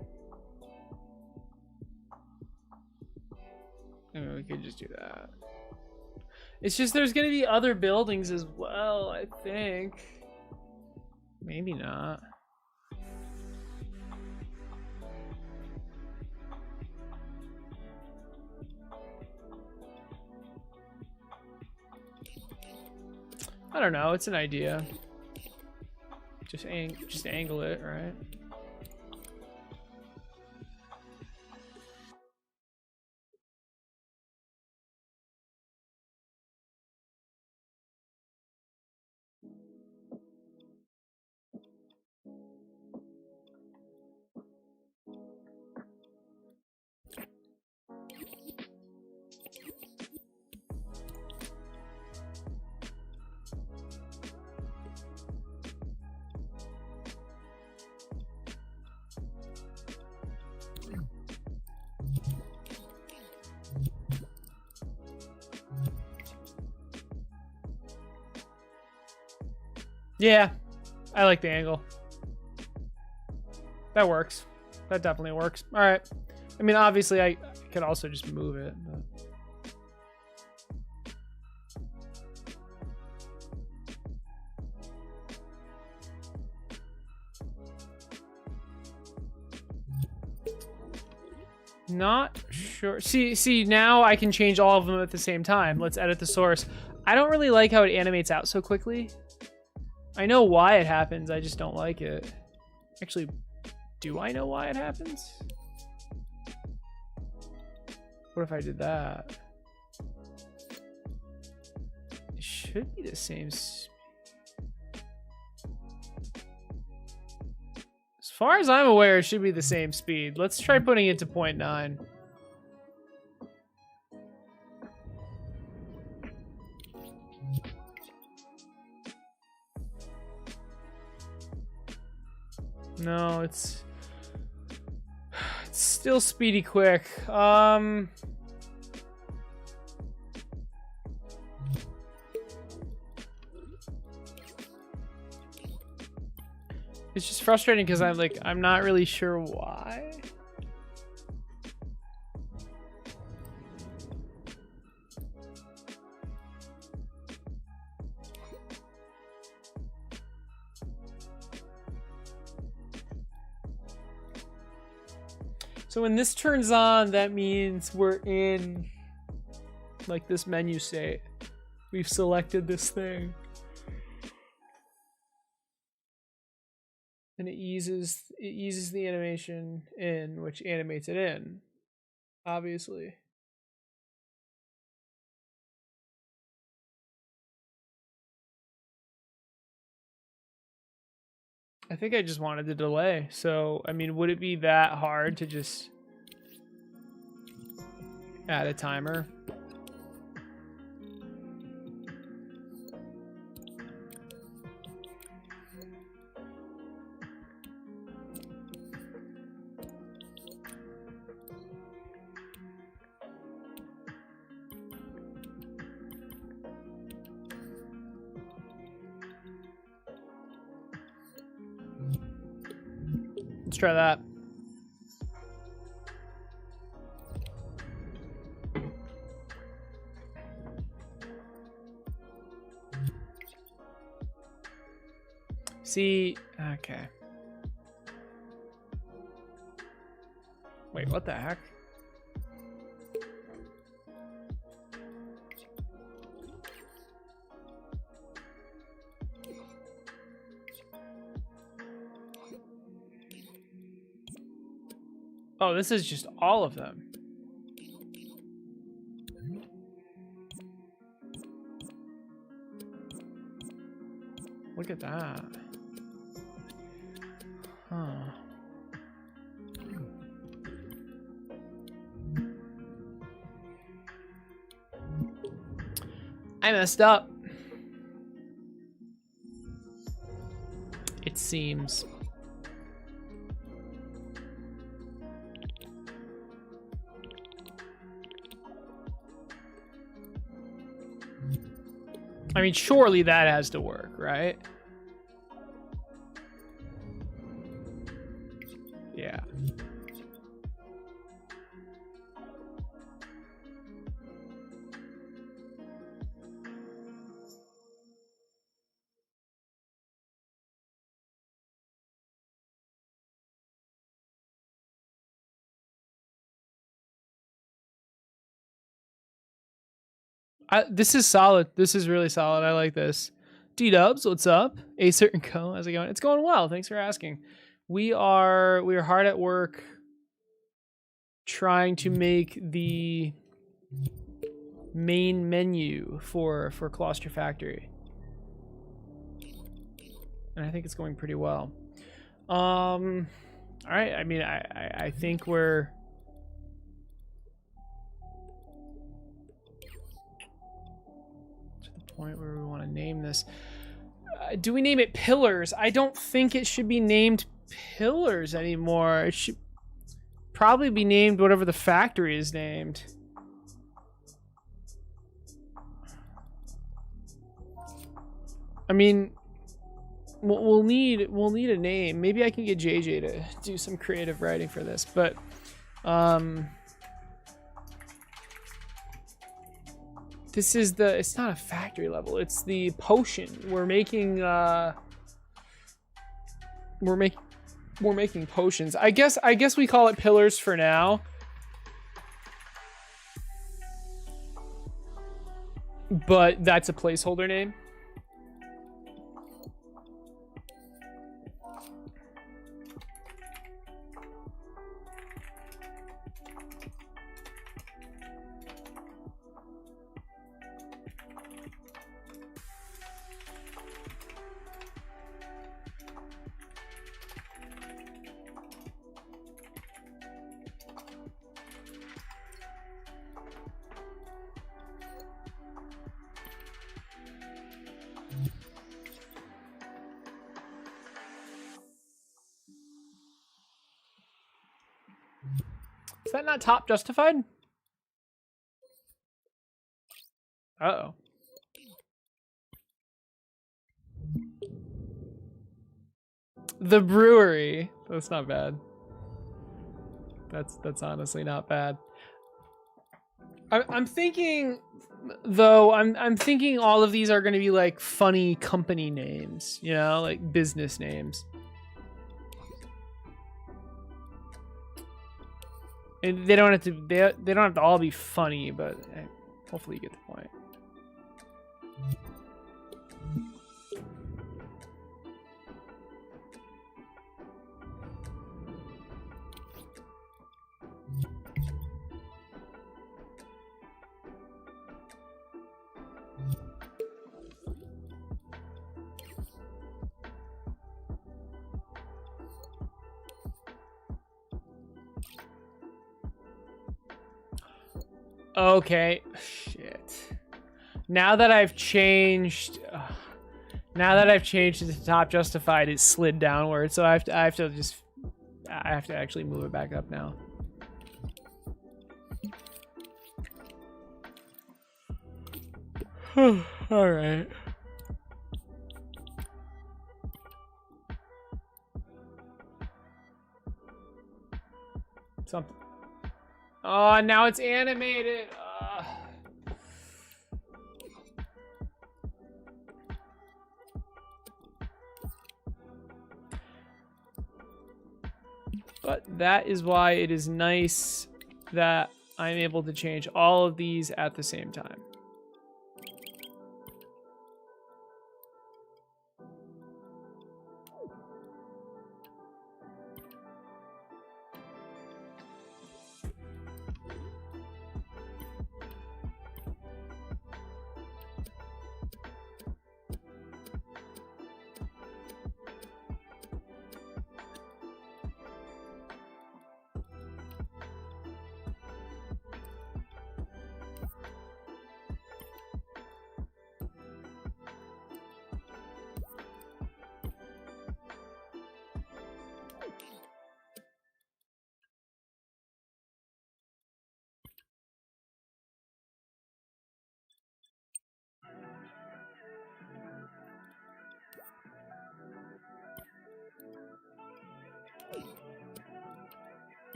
I mean, we could just do that. It's just there's gonna be other buildings as well, I think. Maybe not. I don't know, it's an idea. Just angle it, right? Yeah, I like the angle. That works. That definitely works. All right. I mean, obviously, I could also just move it. But... Not sure. See, now I can change all of them at the same time. Let's edit the source. I don't really like how it animates out so quickly. I know why it happens, I just don't like it. Actually, do I know why it happens? What if I did that? It should be the same speed. As far as I'm aware, it should be the same speed. Let's try putting it to 0.9. No, it's still speedy quick. It's just frustrating because I'm not really sure why. So when this turns on, that means we're in like this menu state. We've selected this thing. And it eases the animation in, which animates it in, obviously. I think I just wanted the delay. So, I mean, would it be that hard to just add a timer? Let's try that. See, okay. Wait, what the heck? Oh, this is just all of them. Look at that. Huh. I messed up. It seems. I mean, surely that has to work, right? Yeah. This is solid. This is really solid. I like this. D-Dubs, what's up? A certain co, how's it going? It's going well. Thanks for asking. We are hard at work trying to make the main menu for Claustrofactory. And I think it's going pretty well. All right. I mean, I think we're to the point where we want to name this. Do we name it Pillars? I don't think it should be named Pillars anymore. It should probably be named whatever the factory is named. I mean, we'll need a name. Maybe I can get JJ to do some creative writing for this, but this is it's not a factory level, it's the potion. We're making potions. I guess we call it Pillars for now. But that's a placeholder name. Is that not top justified? Uh-oh. The brewery. That's not bad. That's honestly not bad. I'm thinking, though, I'm thinking all of these are going to be like funny company names, you know, like business names. And they don't have to. They don't have to all be funny, but hopefully you get the point. Okay, shit. Now that I've changed it to top justified, it slid downward. So I have to actually move it back up now. All right. Something. Oh, now it's animated. But that is why it is nice that I'm able to change all of these at the same time.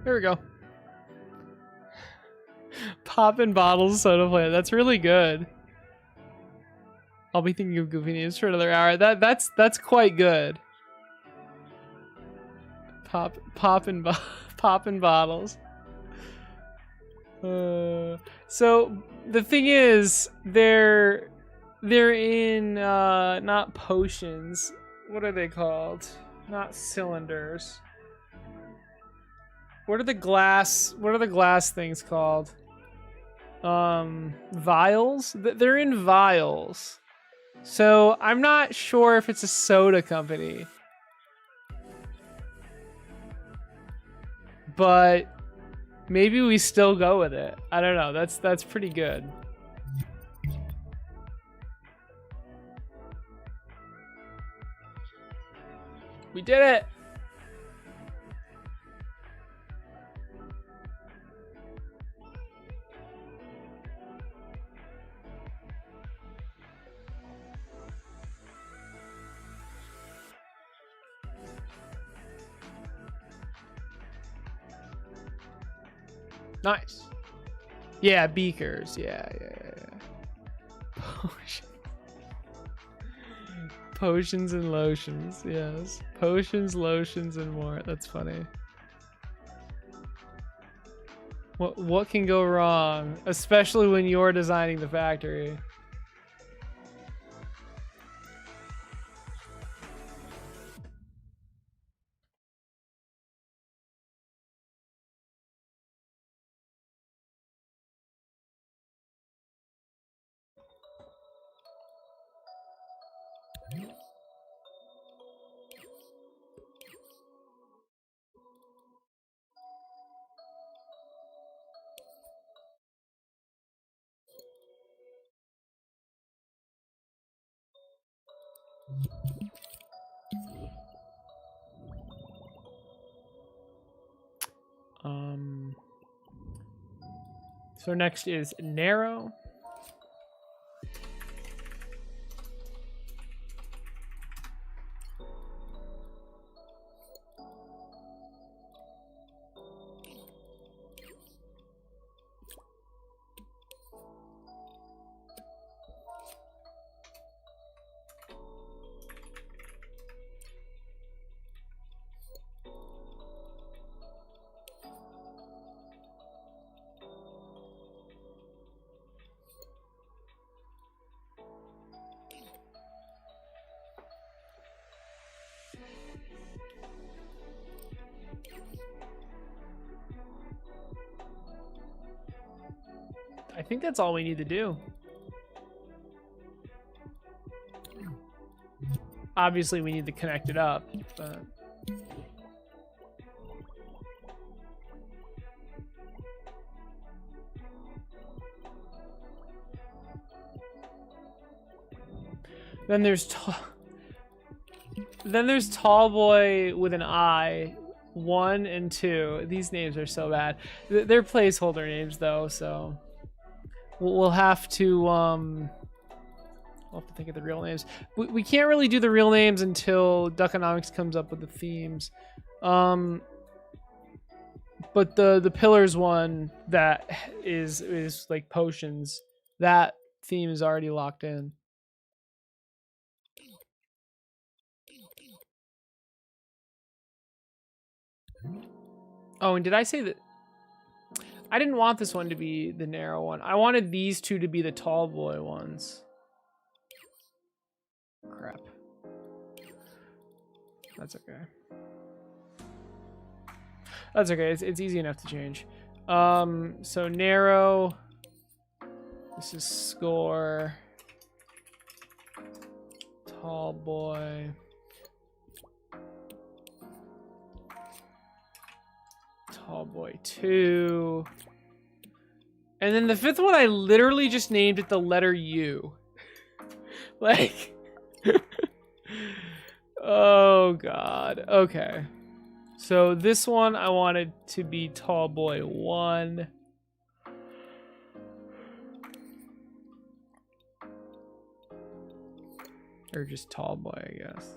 There we go. Poppin' bottles, soda plant. That's really good. I'll be thinking of goofy names for another hour. That's quite good. Popping bottles. So the thing is, they're in not potions. What are they called? Not cylinders. What are the glass things called? Vials? They're in vials. So I'm not sure if it's a soda company. But maybe we still go with it. I don't know. That's pretty good. We did it. Nice. Yeah, beakers. Yeah. Potions and lotions. Yes. Potions, lotions, and more. That's funny. What can go wrong? Especially when you're designing the factory. So next is narrow. I think that's all we need to do. Obviously, we need to connect it up, but... Then there's Tall Boy with an I, 1 and 2. These names are so bad. They're placeholder names though, so we'll have to think of the real names. We can't really do the real names until Duckonomics comes up with the themes. But the pillars one that is like potions, that theme is already locked in. Oh, and did I say that? I didn't want this one to be the narrow one. I wanted these two to be the tall boy ones. Crap. That's okay. That's okay. It's easy enough to change. So narrow. This is score. Tall boy. Tall boy 2. And then the 5th one, I literally just named it the letter U. Like, oh God. Okay. So this one I wanted to be Tall Boy 1. Or just Tall Boy, I guess.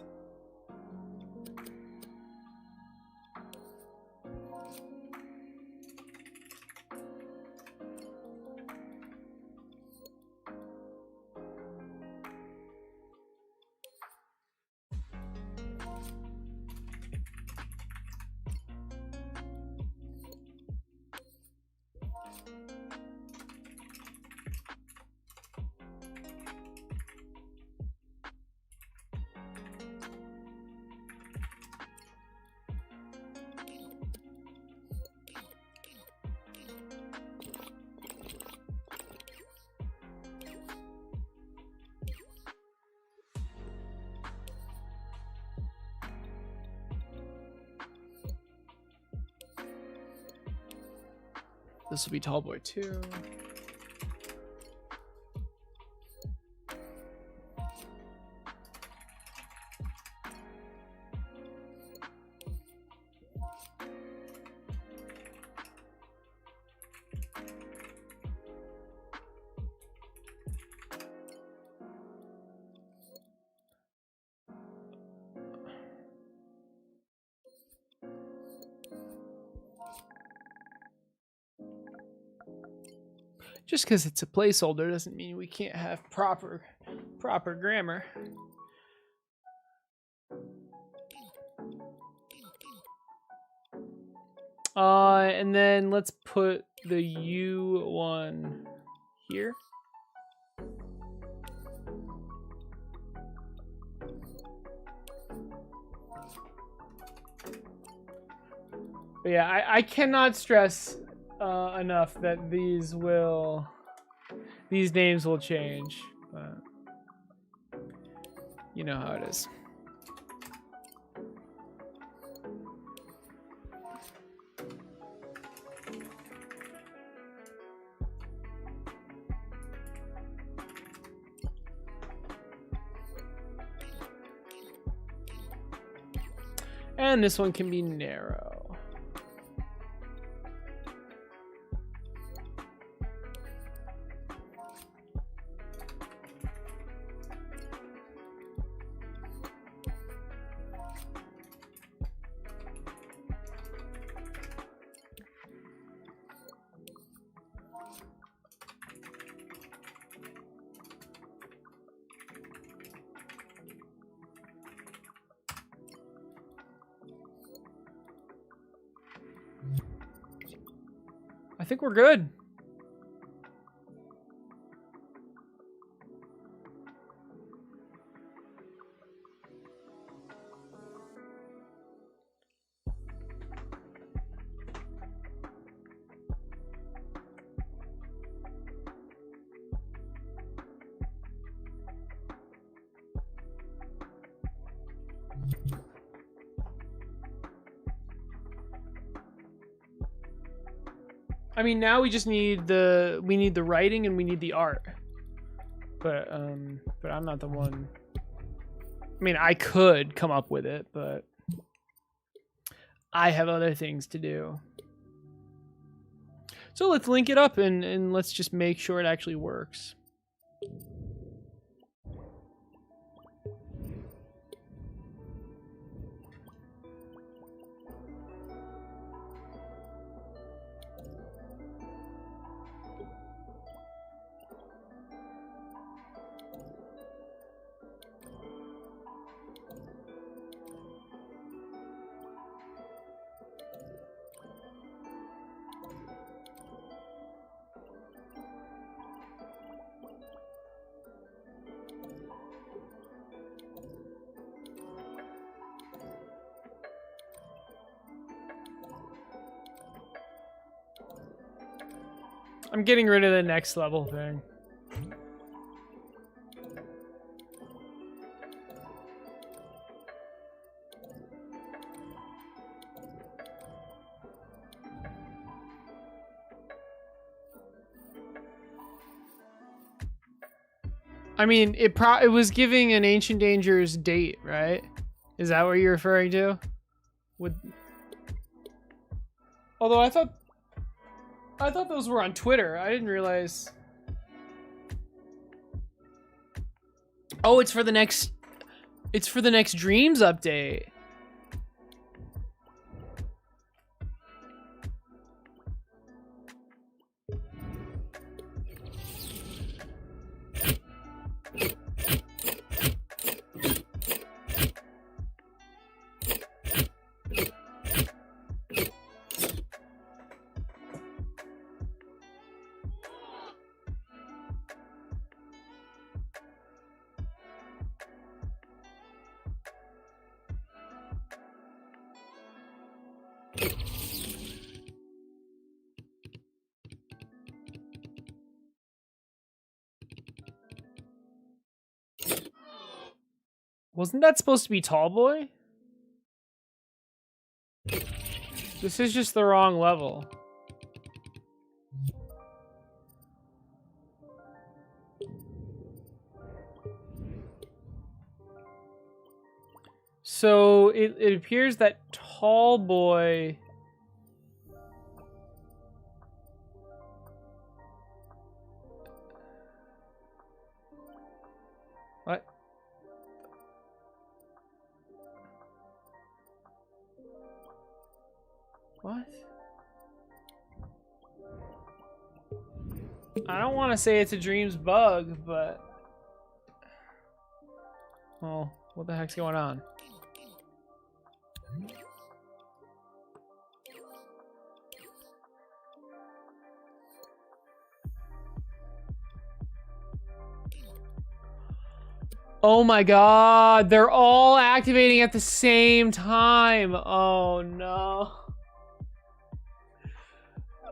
This will be tall boy 2. Just because it's a placeholder doesn't mean we can't have proper grammar. And then let's put the U one here. But yeah, I cannot stress enough that these names will change, but you know how it is. And this one can be narrow. I think we're good. I mean, now we just need the writing and we need the art. But I'm not the one. I mean, I could come up with it, but I have other things to do. So let's link it up and let's just make sure it actually works. I'm getting rid of the next level thing. I mean, it was giving an Ancient Dangers date, right? Is that what you're referring to? Although I thought those were on Twitter. I didn't realize. Oh, it's for the next Dreams update. Wasn't that supposed to be Tall Boy? This is just the wrong level. So it appears that tall boy. What? What? I don't want to say it's a dreams bug, but... Well, what the heck's going on? Oh my god, they're all activating at the same time. Oh no.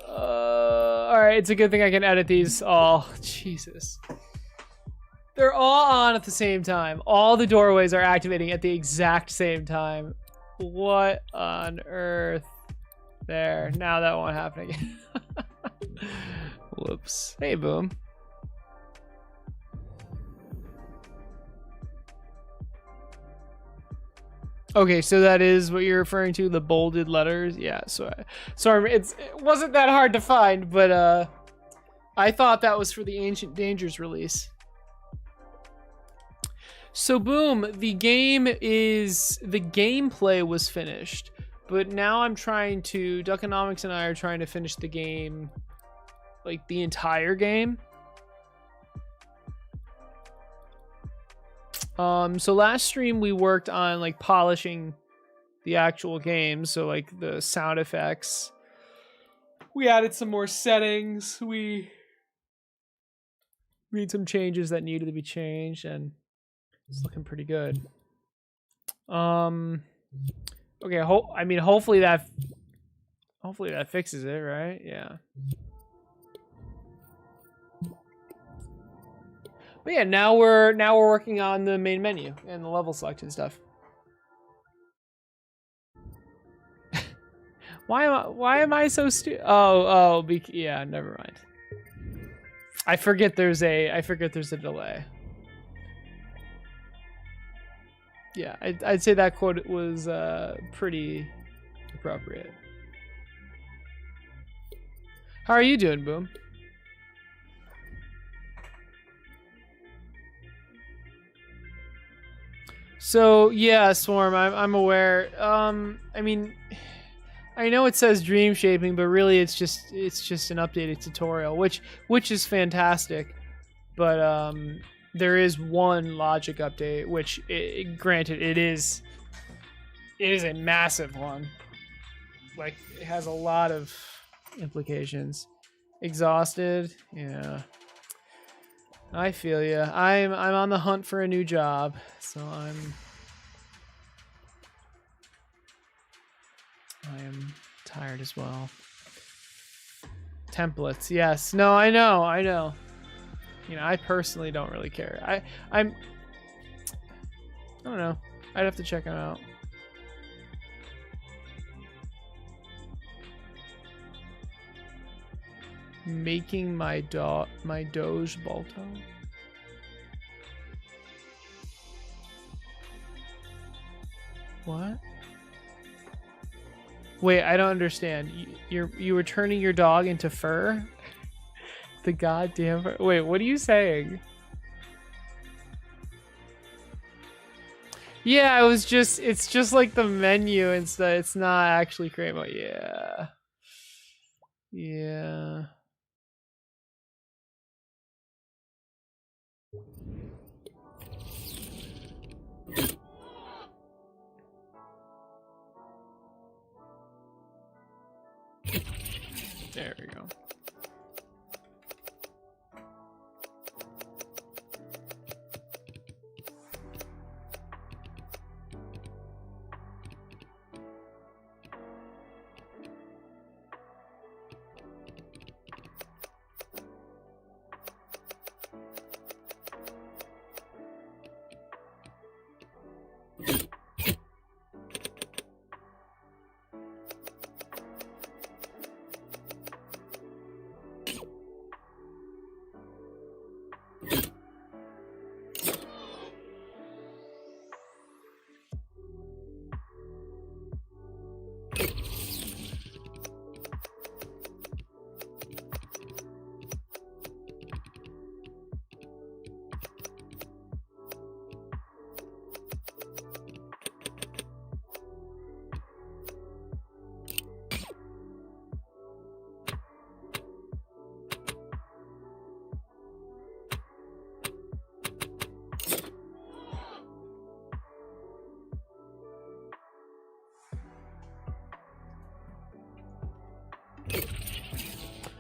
Alright, it's a good thing I can edit these. Oh, Jesus. They're all on at the same time. All the doorways are activating at the exact same time. What on earth? There, now that won't happen again. Whoops. Hey, Boom. Okay, so that is what you're referring to, the bolded letters? Yeah, so sorry, it wasn't that hard to find, but I thought that was for the Ancient Dangers release. So Boom, the gameplay was finished, but now Duckonomics and I are trying to finish the game, like the entire game. So last stream we worked on like polishing the actual game, so like the sound effects. We added some more settings. We made some changes that needed to be changed, and it's looking pretty good. Okay, I mean hopefully that fixes it, right? Yeah. But yeah, now we're working on the main menu and the level selection stuff. Why am I so stupid? Yeah, never mind. I forget there's a delay. Yeah, I'd say that quote was pretty appropriate. How are you doing, Boom? So yeah, Swarm, I'm aware. I mean, I know it says dream shaping, but really it's just an updated tutorial, which is fantastic. But there is one logic update, which granted it is a massive one. Like it has a lot of implications. Exhausted, yeah. I feel you. I'm on the hunt for a new job, so I am tired as well. Templates, yes. No, I know. You know, I personally don't really care. I don't know. I'd have to check them out. Making my Doge Balto. What? Wait, I don't understand. You were turning your dog into fur? The goddamn fur. Wait, what are you saying? Yeah, it's just like the menu and stuff. It's not actually create mode. Yeah. Yeah. There we go.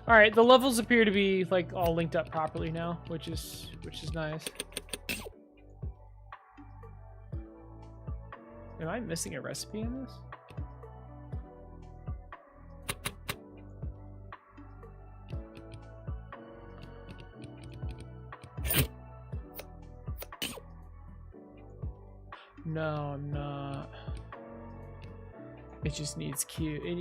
All right, the levels appear to be like all linked up properly now, which is nice. Am I missing a recipe in this? No, I'm not. It just needs it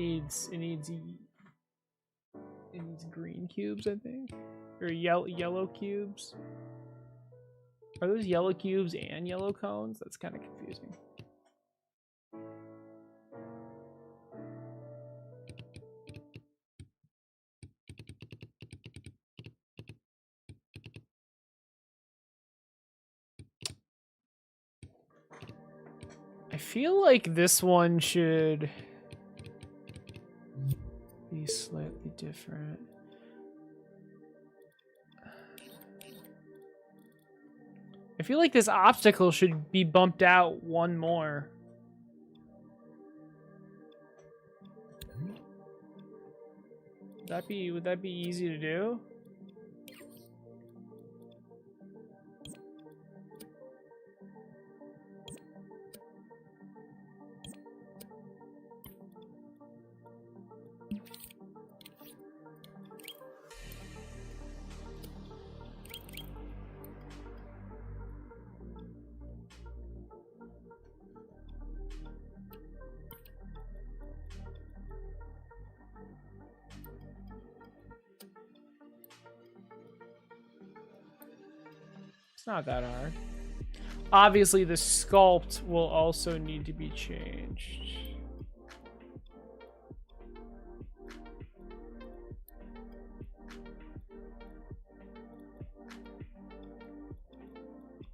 needs green cubes, I think, or yellow cubes. Are those yellow cubes and yellow cones? That's kind of confusing. I feel like this one should be slightly different. I feel like this obstacle should be bumped out one more. Would that be easy to do? Not that hard. Obviously, the sculpt will also need to be changed.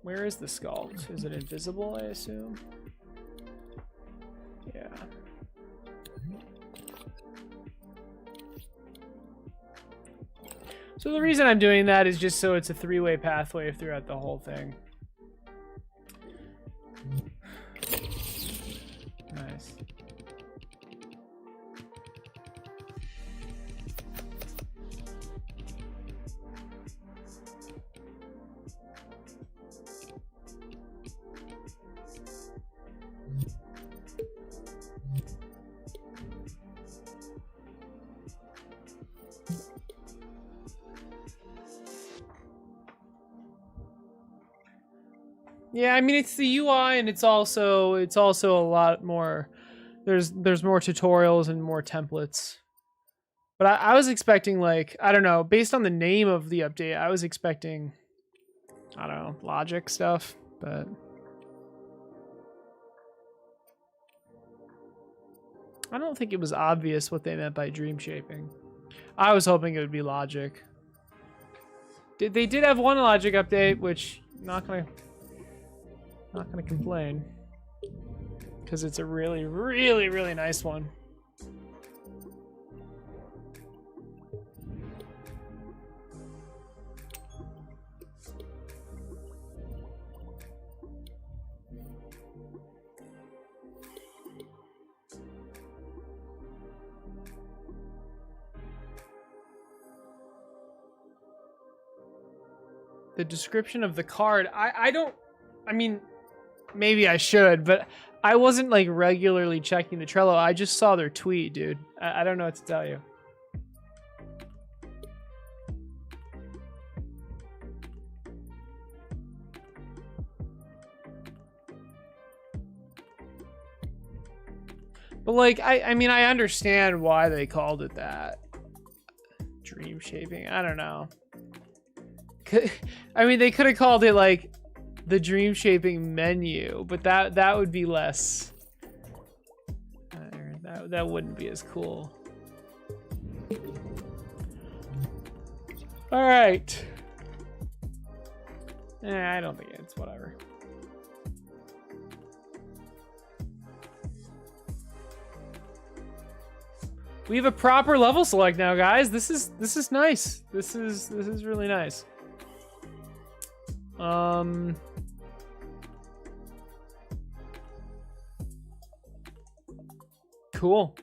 Where is the sculpt? Is it invisible, I assume? Yeah. So the reason I'm doing that is just so it's a three-way pathway throughout the whole thing. Nice. Yeah, I mean it's the UI, and it's also a lot more. There's more tutorials and more templates. But I was expecting, like, I don't know, based on the name of the update, I was expecting, I don't know, logic stuff, but I don't think it was obvious what they meant by dream shaping. I was hoping it would be logic. They did have one logic update, which not gonna complain, because it's a really, really, really nice one. The description of the card, I mean, maybe I should, but I wasn't like regularly checking the Trello. I just saw their tweet, dude. I don't know what to tell you. But like, I mean, I understand why they called it that. Dream shaping, I don't know. I mean, they could have called it like the dream shaping menu, but that would be less. That wouldn't be as cool. All right. I don't think it's whatever. We have a proper level select now, guys. This is nice. This is really nice. Cool.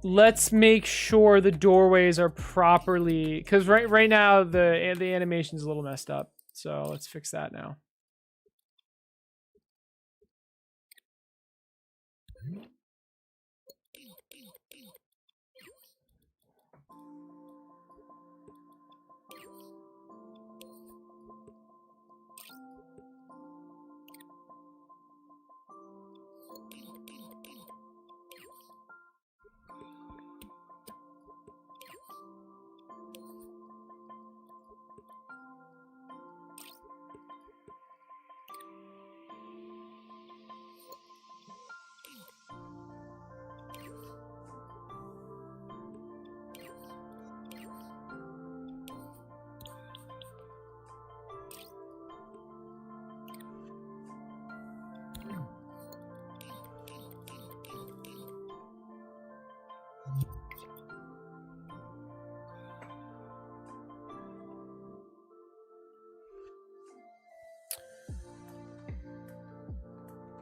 let's make sure the doorways are properly, because right now the animation's a little messed up. So let's fix that now.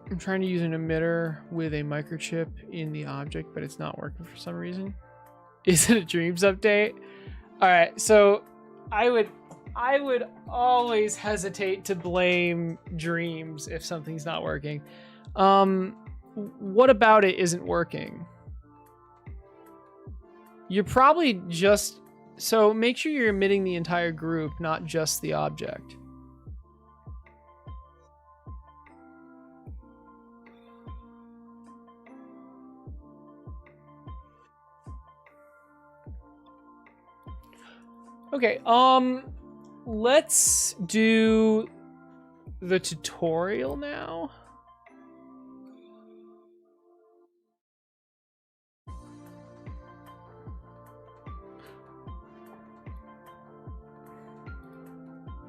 I'm trying to use an emitter with a microchip in the object, but it's not working for some reason. Is it a Dreams update? All right, so I would always hesitate to blame Dreams if something's not working. What about it isn't working? You're probably just, so make sure you're emitting the entire group, not just the object. Okay, let's do the tutorial now.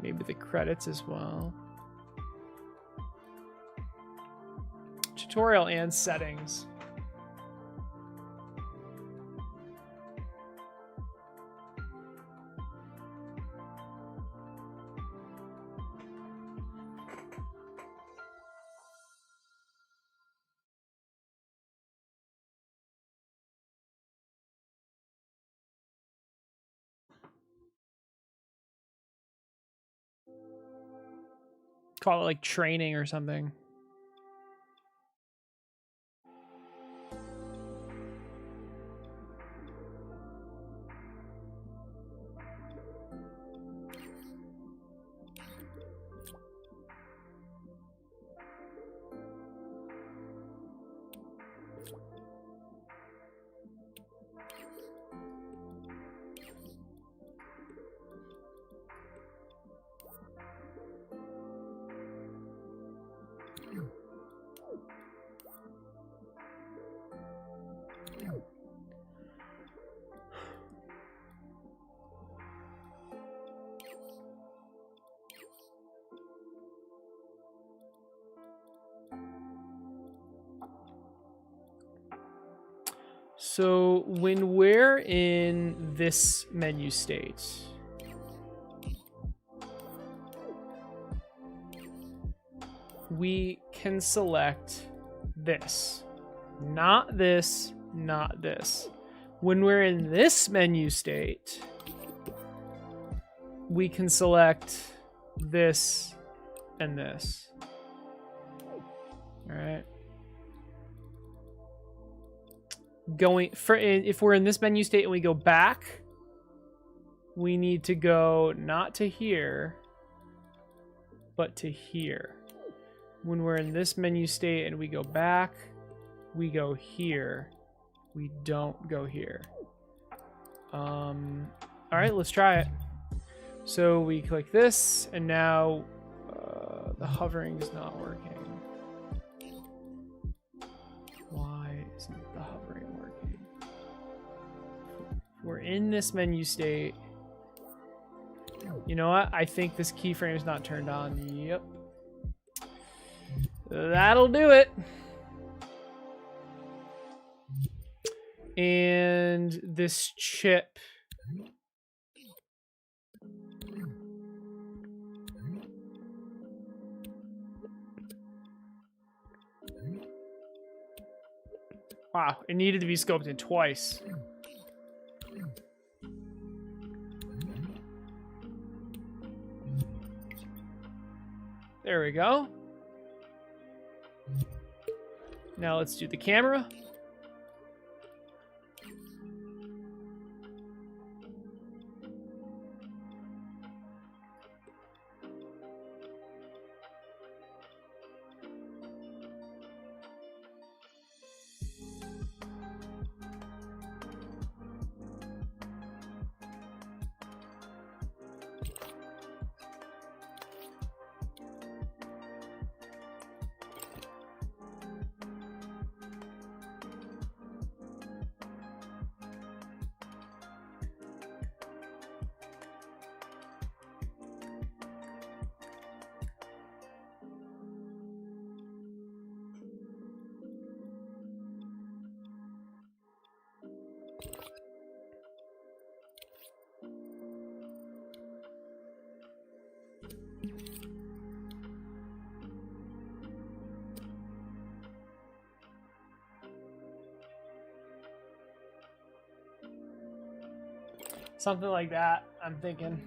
Maybe the credits as well. Tutorial and settings. Call it like training or something. So when we're in this menu state, we can select this, not this, not this. When we're in this menu state, we can select this and this. All right. If we're in this menu state and we go back, we need to go not to here, but to here. When we're in this menu state and we go back, we go here. We don't go here. All right, let's try it. So we click this, and now the hovering is not working. Why isn't the hovering working? We're in this menu state. You know what? I think this keyframe is not turned on. Yep. That'll do it. And this chip. Wow, it needed to be scoped in twice. There we go. Now let's do the camera. Something like that, I'm thinking.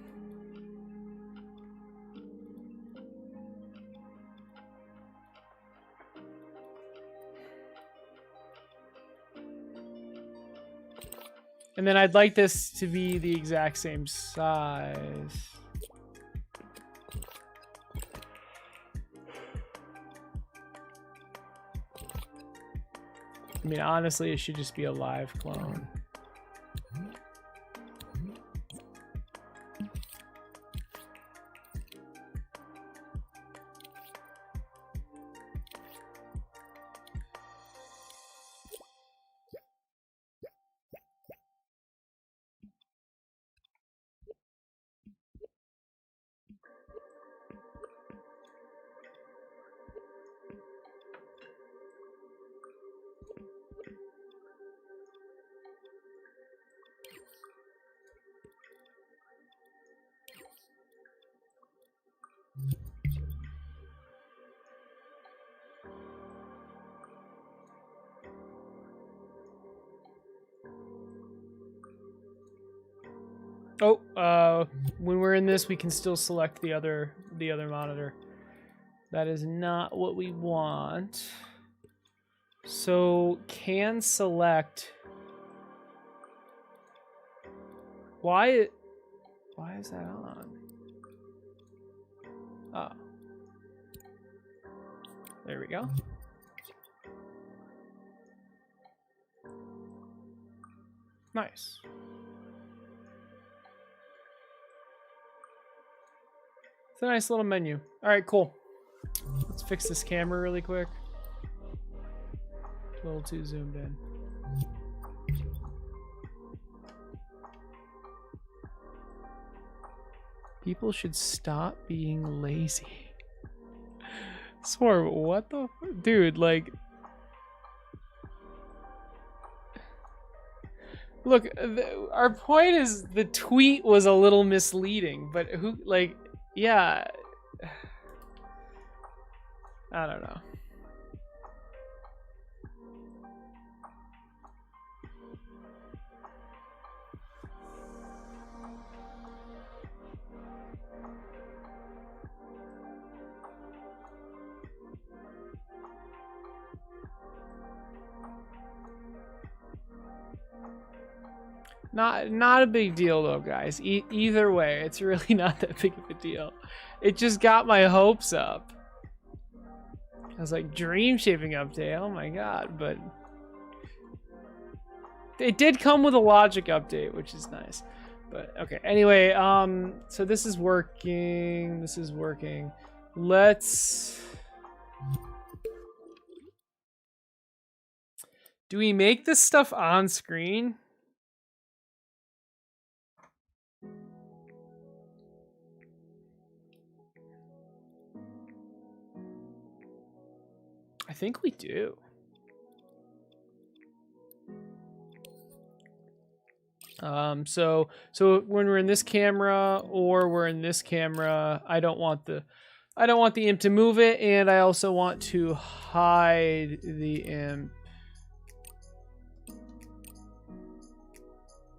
And then I'd like this to be the exact same size. I mean, honestly, it should just be a live clone. Oh, when we're in this, we can still select the other monitor. That is not what we want. So can select. Why is that on? Oh. There we go. Nice. It's a nice little menu. All right, cool. Let's fix this camera really quick. A little too zoomed in. People should stop being lazy. Swarm, what the dude, like look, our point is the tweet was a little misleading, but who, like, yeah, I don't know. Not a big deal though, guys. Either way, it's really not that big of a deal. It just got my hopes up. I was like, dream shaping update, oh my god, but it did come with a logic update, which is nice. But okay, anyway, so this is working. This is working. Let's. Do we make this stuff on screen? I think we do. So when we're in this camera or we're in this camera, I don't want the imp to move it, and I also want to hide the imp.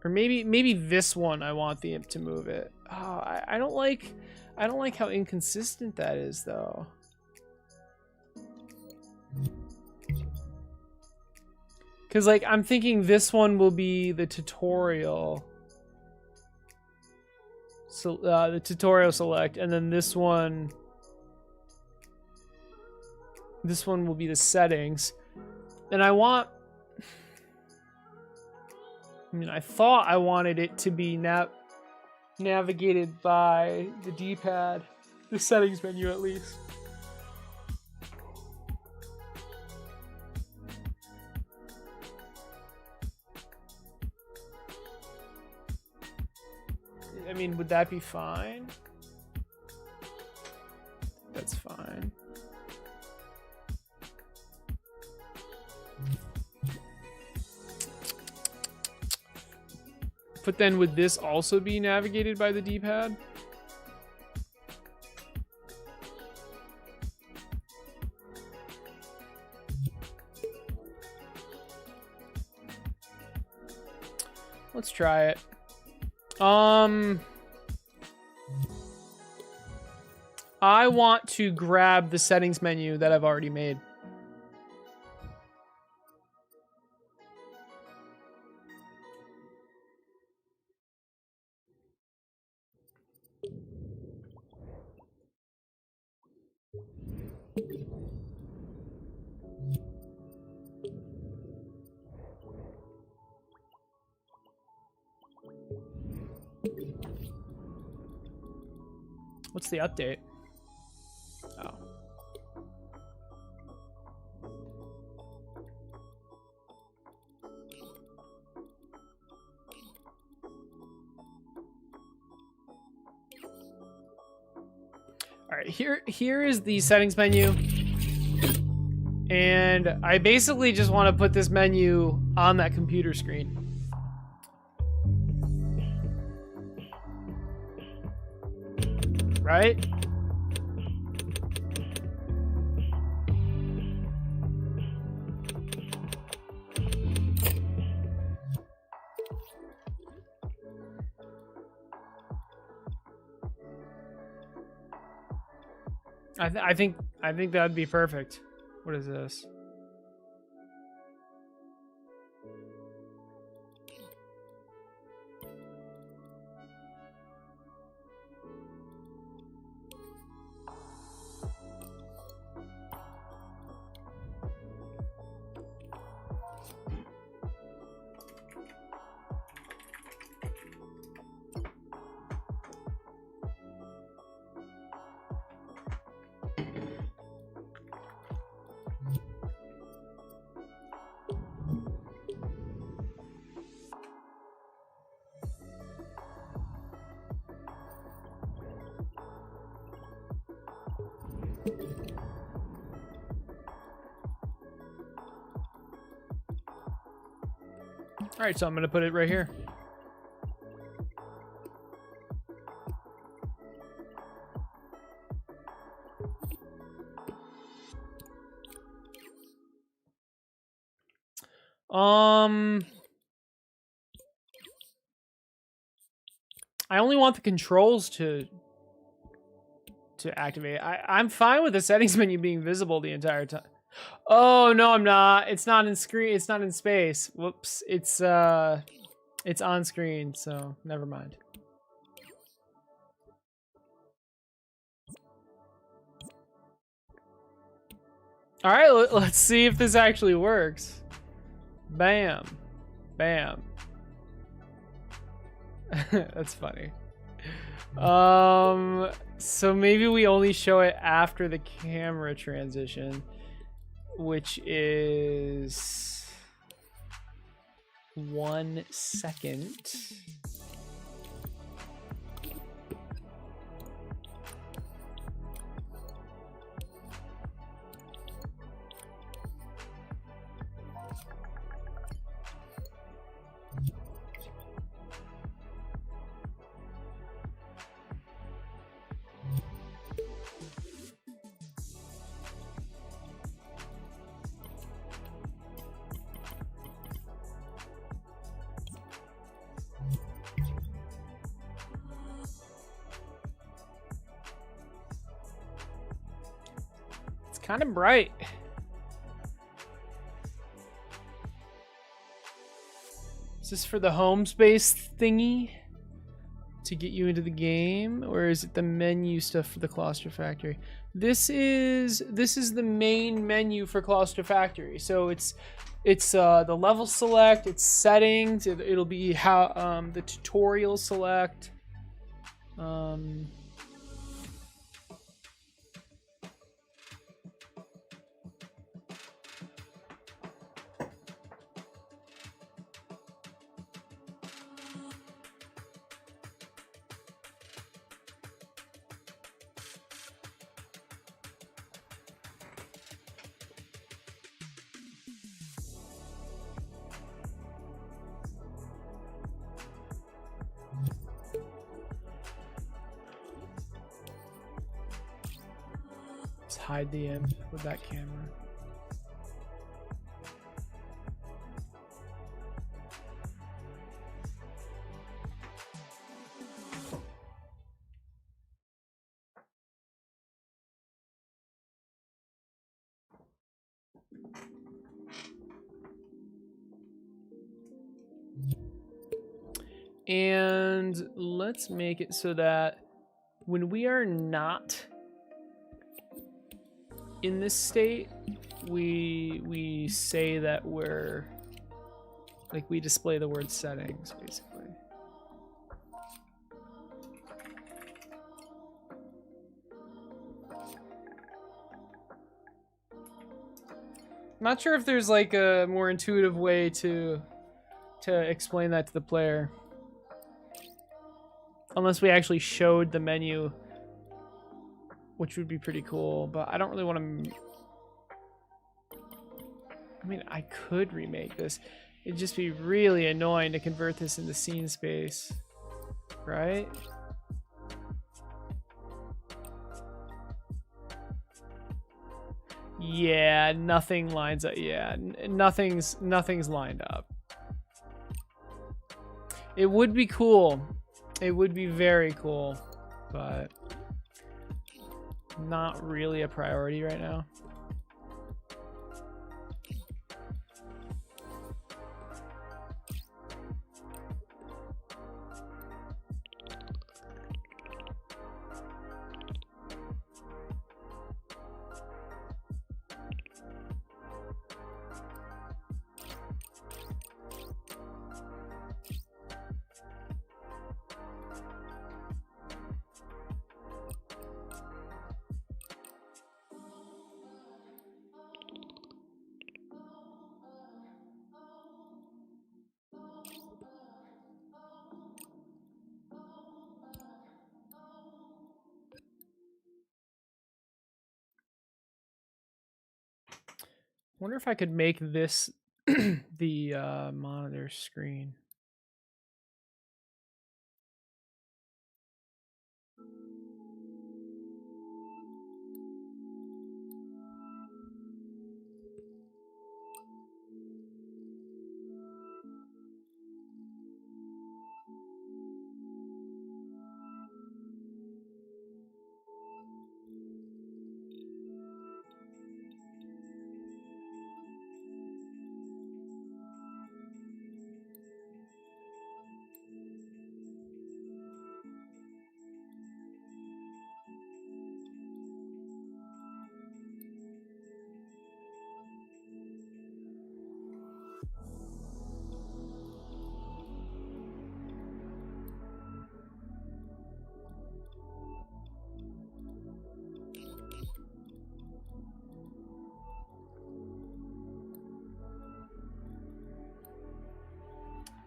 Or maybe this one I want the imp to move it. Oh, I don't like how inconsistent that is though. Cause like I'm thinking this one will be the tutorial. So the tutorial select, and then this one will be the settings. And I thought I wanted it to be navigated by the D-pad, the settings menu at least. I mean, would that be fine? That's fine. But then would this also be navigated by the D-pad? Let's try it. I want to grab the settings menu that I've already made. What's the update? Oh. All right, here is the settings menu. And I basically just want to put this menu on that computer screen. Right? I think that'd be perfect. What is this? All right, so I'm gonna put it right here. I only want the controls to activate. I'm fine with the settings menu being visible the entire time. Oh no, I'm not. It's not in screen. It's not in space. Whoops. It's on screen. So never mind. All right, let's see if this actually works. Bam, bam. That's funny. So maybe we only show it after the camera transition, which is 1 second. kind of bright. Is this for the home space thingy to get you into the game, or is it the menu stuff for the Claustrofactory? This is the main menu for Claustrofactory. So it's the level select, it's settings, it'll be how the tutorial select. Let's hide the imp with that camera. And let's make it so that when we are not in this state, we say that we're like, we display the word settings basically. I'm not sure if there's like a more intuitive way to explain that to the player. Unless we actually showed the menu, which would be pretty cool, but I don't really want to... I mean, I could remake this. It'd just be really annoying to convert this into scene space, right? Yeah, nothing lines up. Yeah, nothing's lined up. It would be cool. It would be very cool, but not really a priority right now. Wonder if I could make this the monitor screen.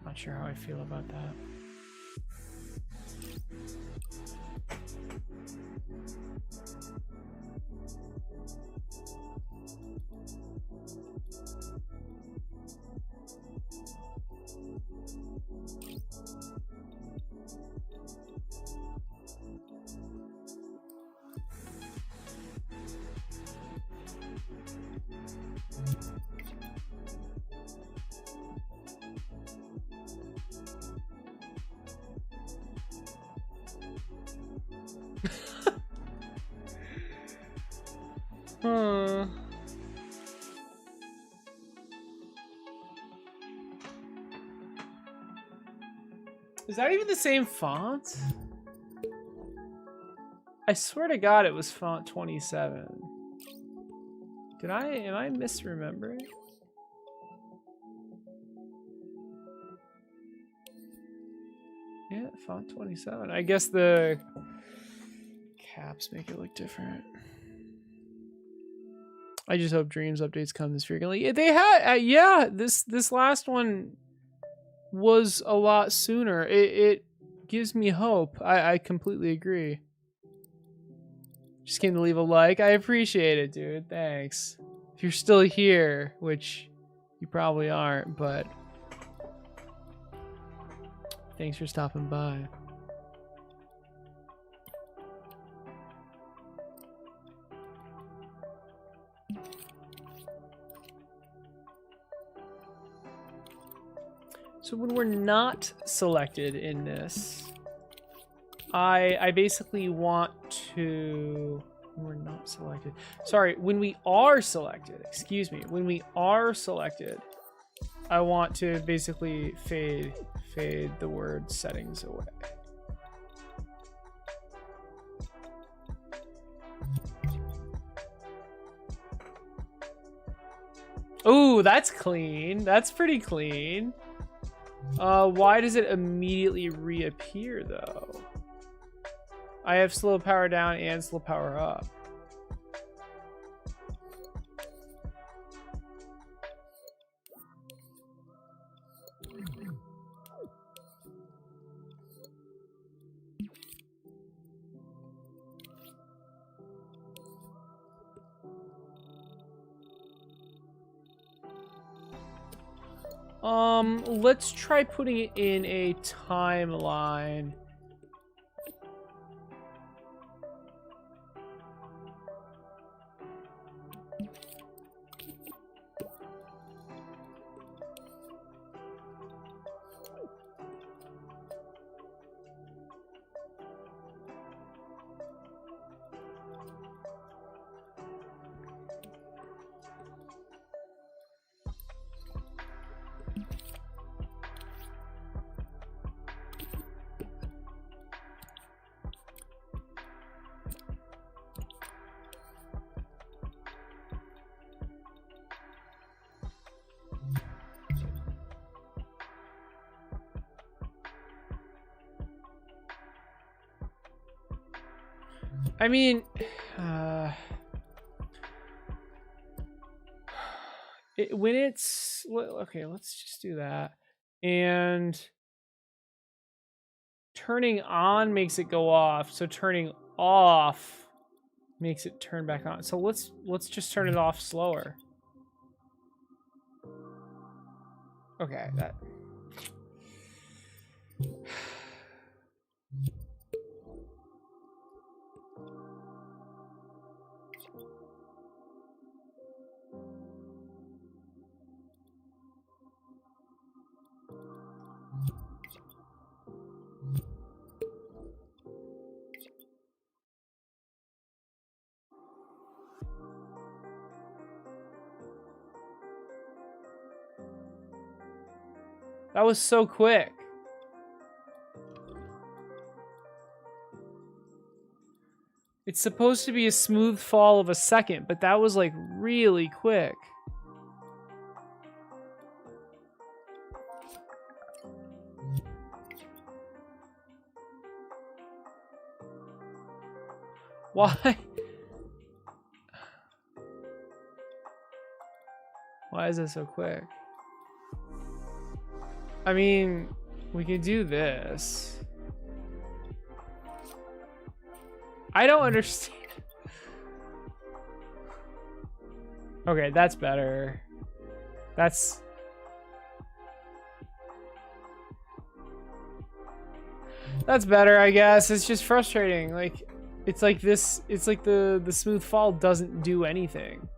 Not sure how I feel about that. Is that even the same font? I swear to God it was font 27. Am I misremembering? Yeah, font 27. I guess the caps make it look different. I just hope Dreams updates come this frequently. They had, yeah, this last one was a lot sooner. It gives me hope. I completely agree. Just came to leave a like. I appreciate it, dude. Thanks. If you're still here, which you probably aren't, but thanks for stopping by. So when we're not selected in this, I basically want to, when we're not selected, sorry, when we are selected, excuse me, when we are selected, I want to basically fade the word settings away. Ooh, that's clean. That's pretty clean. Why does it immediately reappear though? I have slow power down and slow power up. Let's try putting it in a timeline. I mean, when it's, okay, let's just do that. And turning on makes it go off. So turning off makes it turn back on. So let's just turn it off slower. Okay, that. That was so quick. It's supposed to be a smooth fall of a second, but that was like really quick. Why? Why is it so quick? I mean, we could do this. I don't understand. Okay, that's better. That's better, I guess. It's just frustrating. Like, it's like this. It's like the smooth fall doesn't do anything.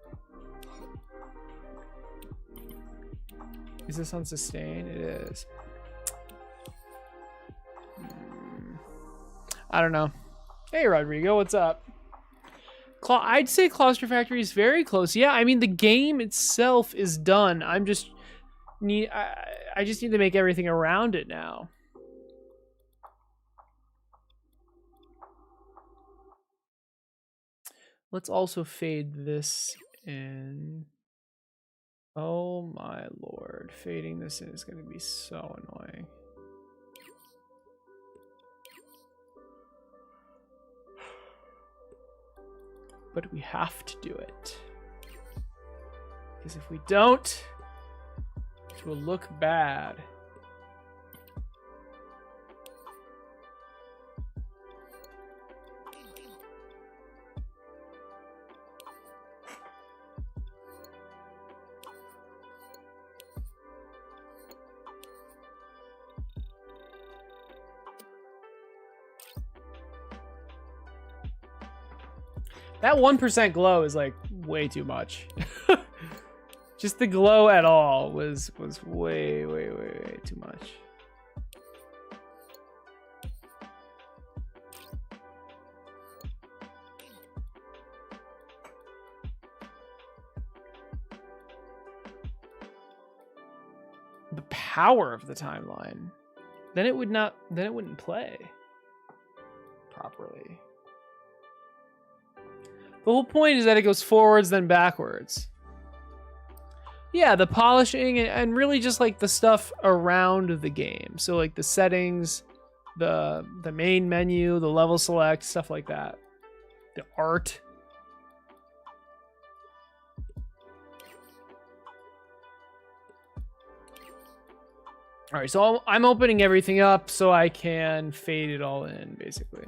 Is this on sustain? It is. I don't know. Hey, Rodrigo, what's up? I'd say Claustrofactory is very close. Yeah, I mean, the game itself is done. I just need to make everything around it now. Let's also fade this in. Oh my lord. Fading this in is going to be so annoying. But we have to do it. Because if we don't, it will look bad. That 1% glow is like way too much. Just the glow at all was way too much. The power of the timeline. Then it wouldn't play properly. The whole point is that it goes forwards then backwards. Yeah, the polishing and really just like the stuff around the game. So like the settings, the main menu, the level select, stuff like that. The art. All right, so I'm opening everything up so I can fade it all in, basically.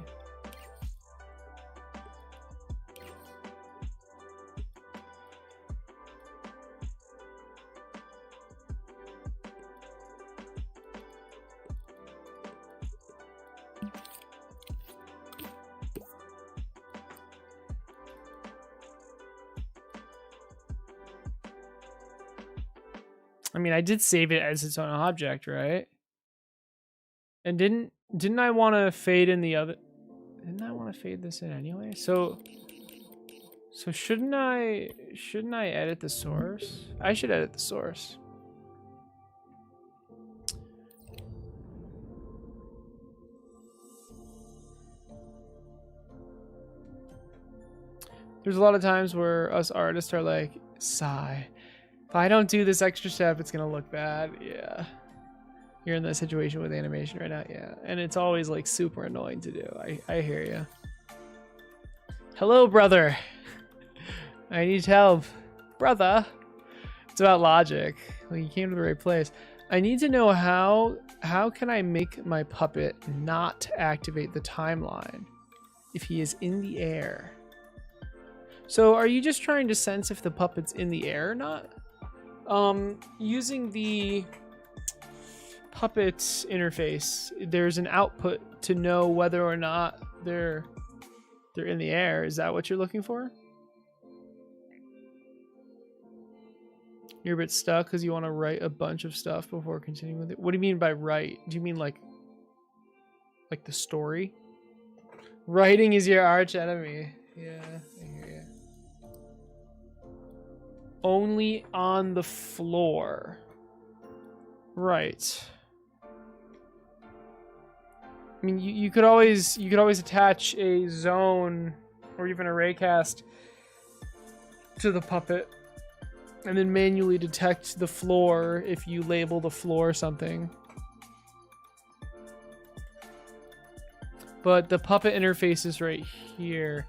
I mean, I did save it as its own object, right? And didn't I want to fade in the other? Didn't I want to fade this in anyway? So shouldn't I edit the source? I should edit the source. There's a lot of times where us artists are like, sigh. If I don't do this extra step, it's gonna look bad. Yeah. You're in that situation with animation right now. Yeah. And it's always like super annoying to do. I hear you. Hello, brother. I need help. Brother. It's about logic. Well, you came to the right place. I need to know how can I make my puppet not activate the timeline if he is in the air? So are you just trying to sense if the puppet's in the air or not? Using the puppet interface, there's an output to know whether or not they're in the air. Is that what you're looking for? You're a bit stuck because you want to write a bunch of stuff before continuing with it. What do you mean by write? Do you mean like the story? Writing is your arch enemy. Yeah, I hear you. Only on the floor. Right. I mean, you could always attach a zone or even a raycast to the puppet and then manually detect the floor if you label the floor something. But the puppet interface is right here.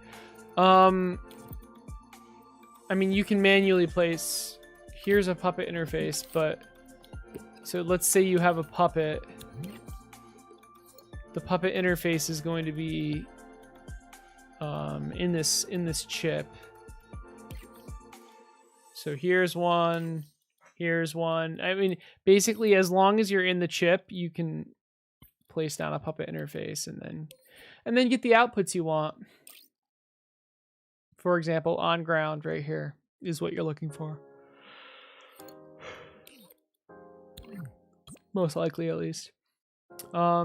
I mean, you can manually place, here's a puppet interface, but so let's say you have a puppet. The puppet interface is going to be in this chip. So here's one, here's one. I mean, basically, as long as you're in the chip, you can place down a puppet interface and then get the outputs you want. For example, on ground right here is what you're looking for. Most likely, at least. All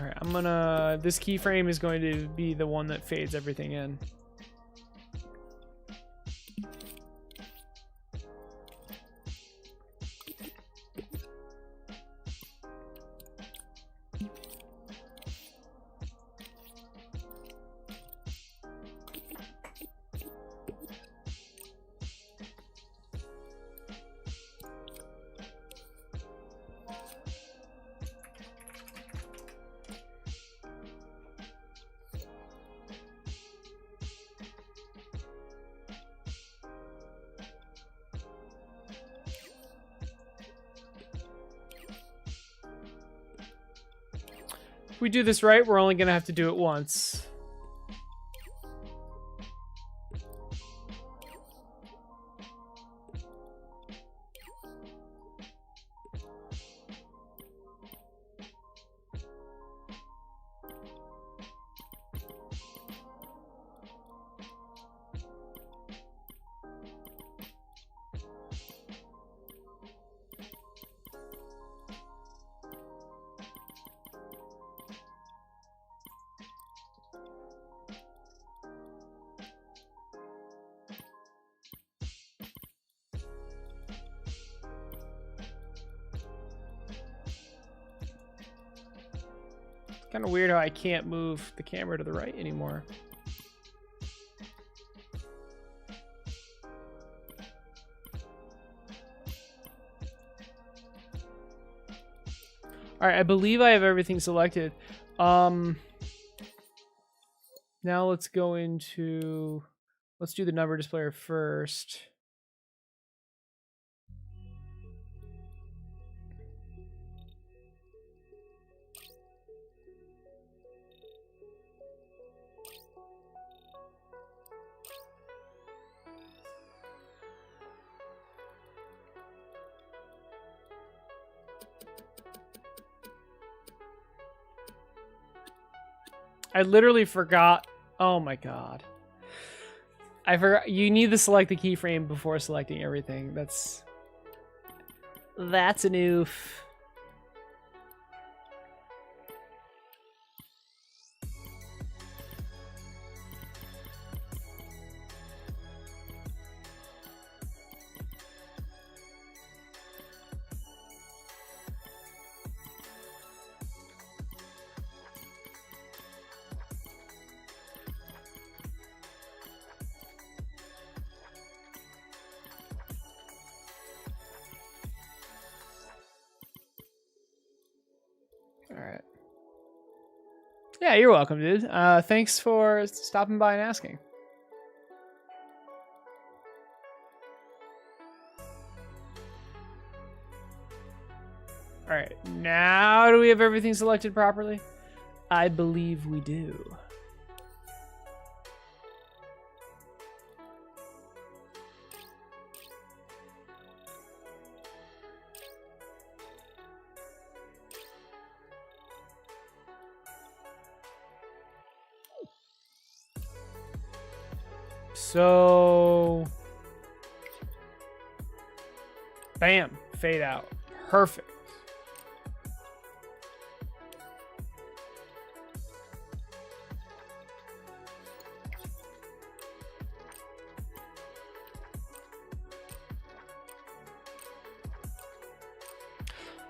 right, this keyframe is going to be the one that fades everything in. we do this right, we're only going to have to do it once. Kind of weird how I can't move the camera to the right anymore. All right, I believe I have everything selected. Now let's go into, let's do the number displayer first. I literally forgot. Oh my god. I forgot. You need to select the keyframe before selecting everything. That's an oof. All right. Yeah, you're welcome, dude. Thanks for stopping by and asking. All right, now do we have everything selected properly? I believe we do. So, bam, fade out. Perfect.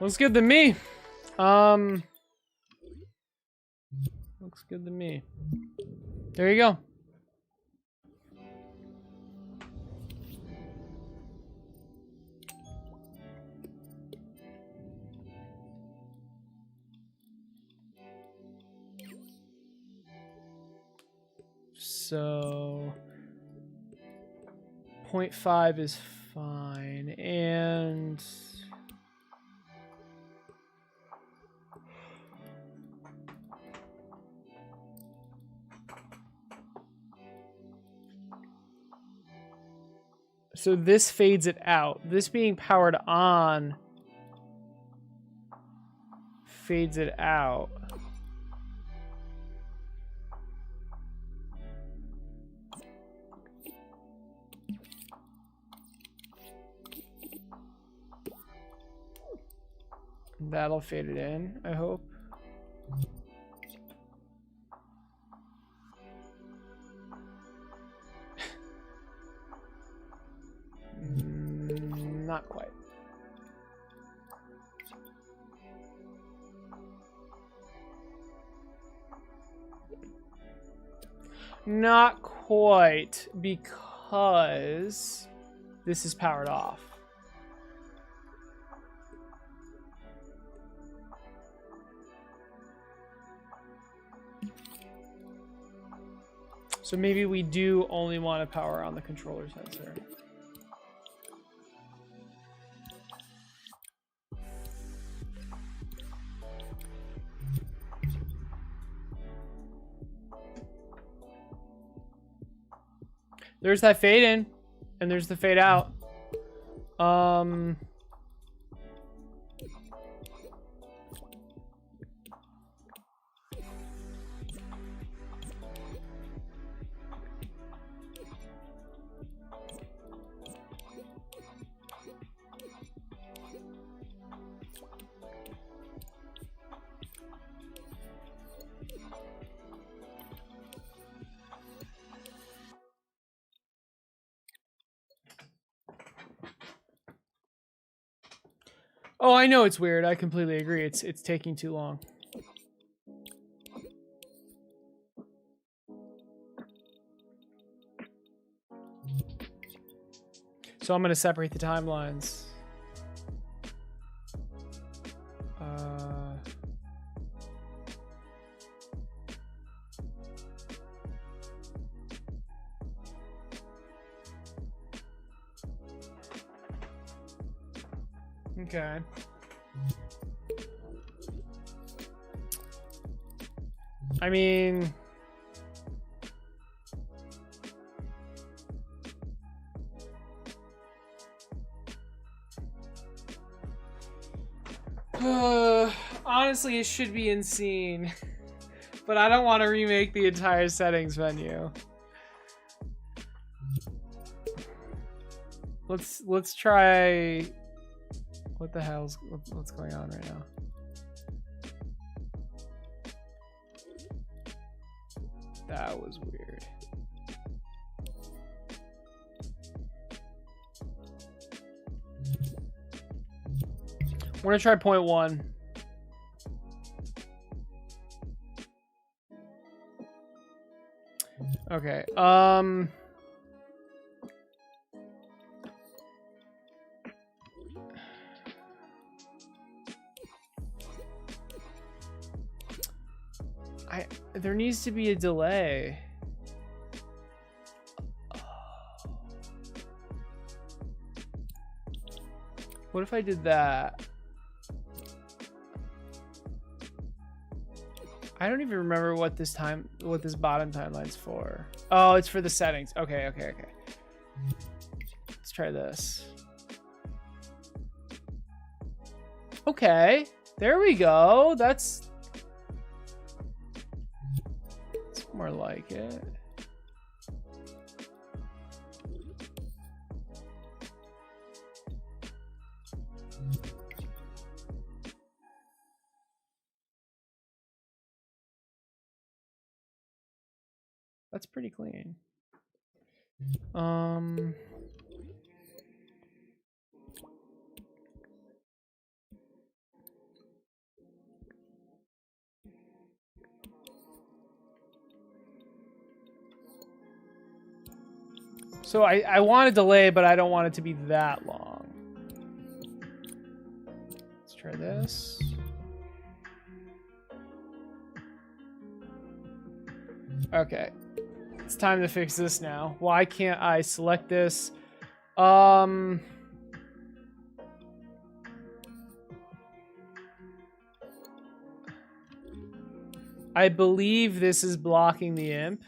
Looks good to me. Looks good to me. There you go. So 0.5 is fine, and so this fades it out. This being powered on fades it out. That'll fade it in, I hope. Not quite. Not quite, because this is powered off. So maybe we do only want to power on the controller sensor. There's that fade in, and there's the fade out. Oh, I know it's weird. I completely agree. It's taking too long. So I'm going to separate the timelines. Okay. I mean, honestly, it should be in scene, but I don't want to remake the entire settings menu. Let's try. What the hell's what's going on right now? That was weird. We're gonna try 0.1. Okay. There needs to be a delay. What if I did that? I don't even remember what this bottom timeline's for. Oh, it's for the settings. Okay. Let's try this. Okay, there we go. That's more like it. That's pretty clean. So I want a delay, but I don't want it to be that long. Let's try this. Okay. It's time to fix this now. Why can't I select this? I believe this is blocking the imp.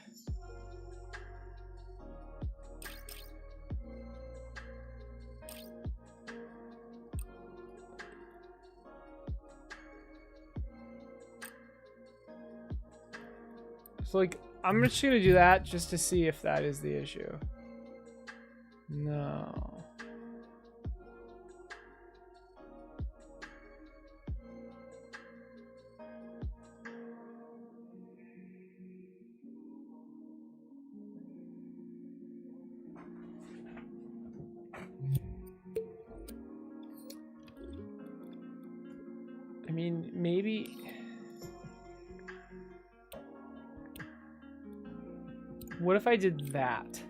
So like, I'm just gonna do that just to see if that is the issue. No. I mean, maybe. What if I did that?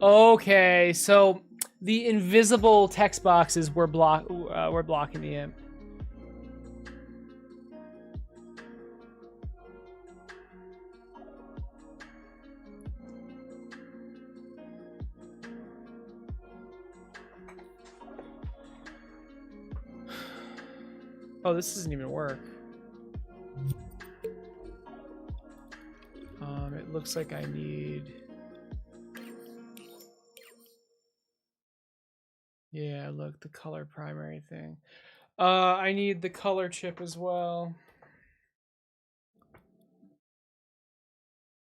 Okay, so the invisible text boxes were blocking the imp. Oh, this doesn't even work. looks like I need... Yeah, look, the color primary thing. I need the color chip as well.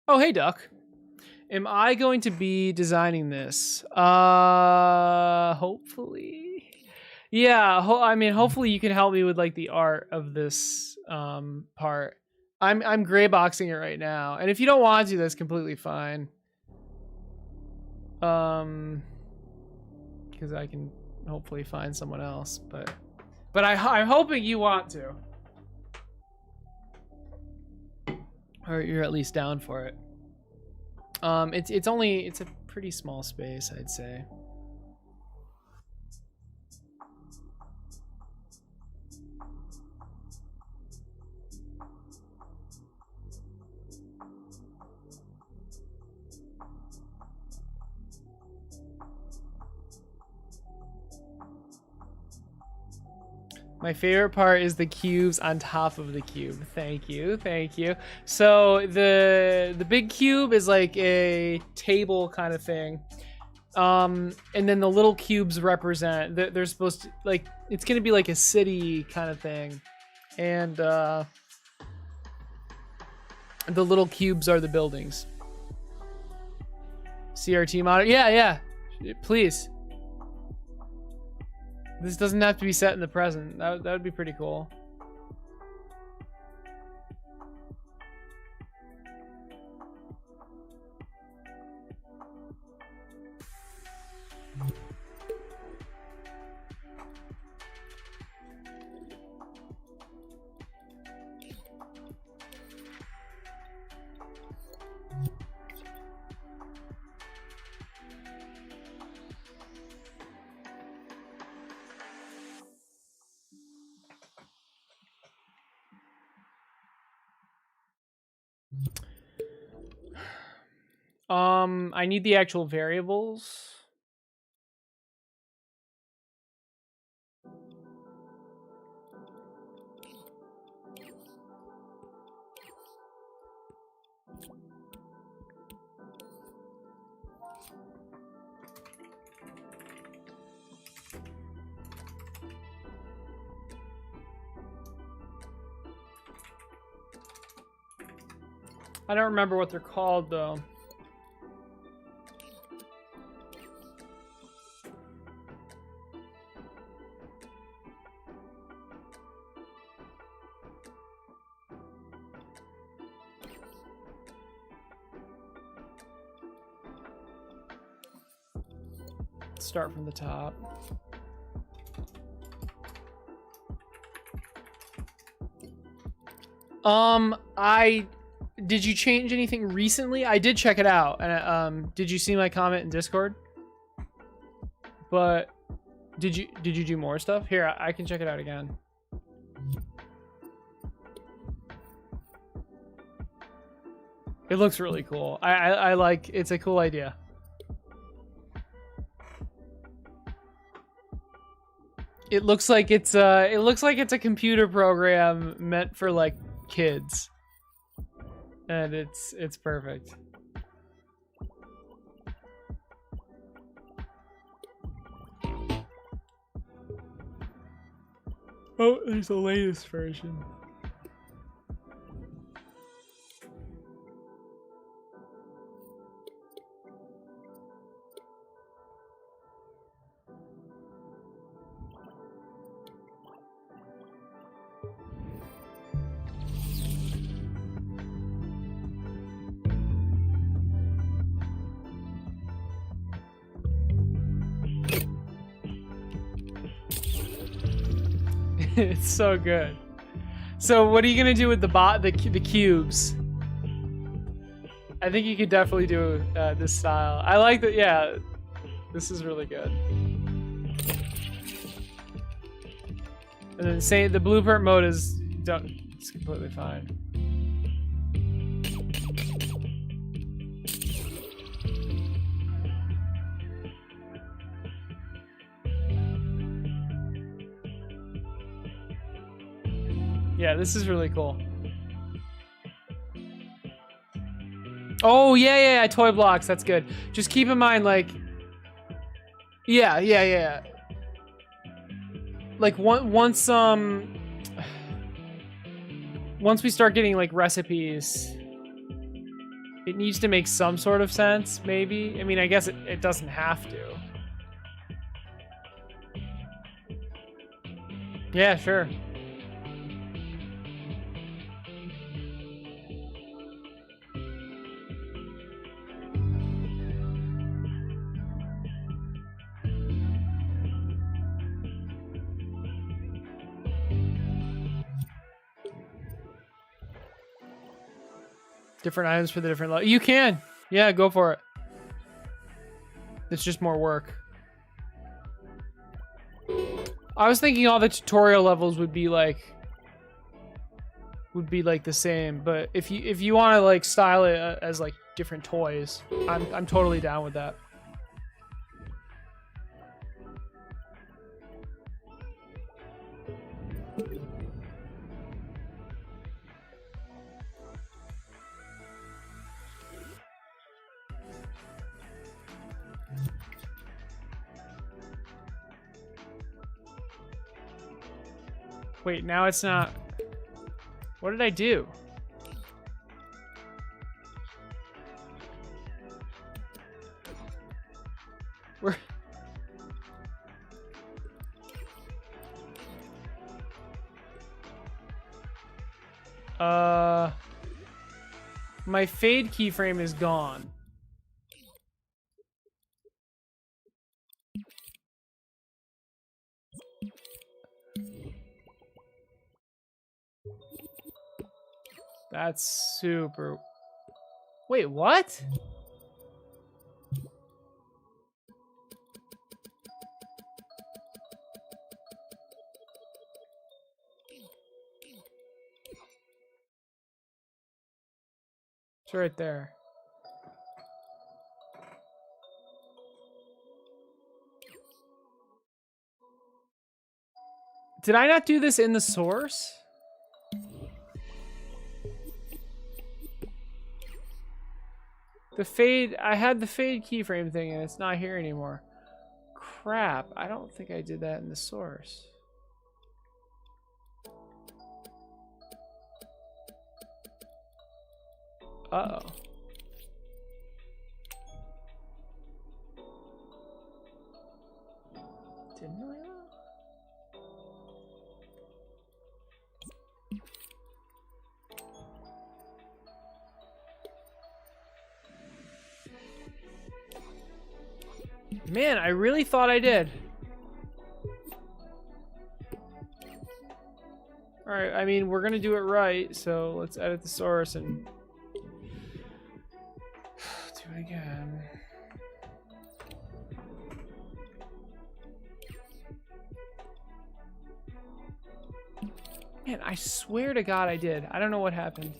Oh, hey, Duck. Am I going to be designing this? Hopefully. Yeah, I mean, hopefully you can help me with like the art of this part. I'm gray boxing it right now, and if you don't want to, that's completely fine. Because I can hopefully find someone else, but I'm hoping you want to, or you're at least down for it. It's a pretty small space, I'd say. My favorite part is the cubes on top of the cube. Thank you, thank you. So the big cube is like a table kind of thing. And then the little cubes represent, they're supposed to, like, it's gonna be like a city kind of thing. And the little cubes are the buildings. CRT monitor, yeah, please. This doesn't have to be set in the present. That would be pretty cool. I need the actual variables. I don't remember what they're called though. Start from the top. Did you change anything recently? I did check it out, and did you see my comment in Discord? But did you do more stuff? Here, I can check it out again. It looks really cool. I like, it's a cool idea. It looks like it's a computer program meant for like kids. And it's perfect. Oh, there's the latest version. It's so good. So what are you gonna do with the cubes? I think you could definitely do this style. I like that. Yeah, this is really good. And then say the blueprint mode is it's completely fine. Yeah, this is really cool. Oh, yeah, toy blocks. That's good. Just keep in mind, like... Yeah. Like, once we start getting, like, recipes, it needs to make some sort of sense, maybe. I mean, I guess it doesn't have to. Yeah, sure. Different items for the different level. You can. Yeah, go for it. It's just more work. I was thinking all the tutorial levels would be like the same, but if you want to like style it as like different toys, I'm totally down with that. Wait, now it's not. What did I do? Where? My fade keyframe is gone. That's super. Wait, what? It's right there. Did I not do this in the source? The fade, I had the fade keyframe thing and it's not here anymore. Crap, I don't think I did that in the source. Uh-oh. Didn't I? Man, I really thought I did. Alright, I mean, we're gonna do it right, so let's edit the source and do it again. Man, I swear to God I did. I don't know what happened.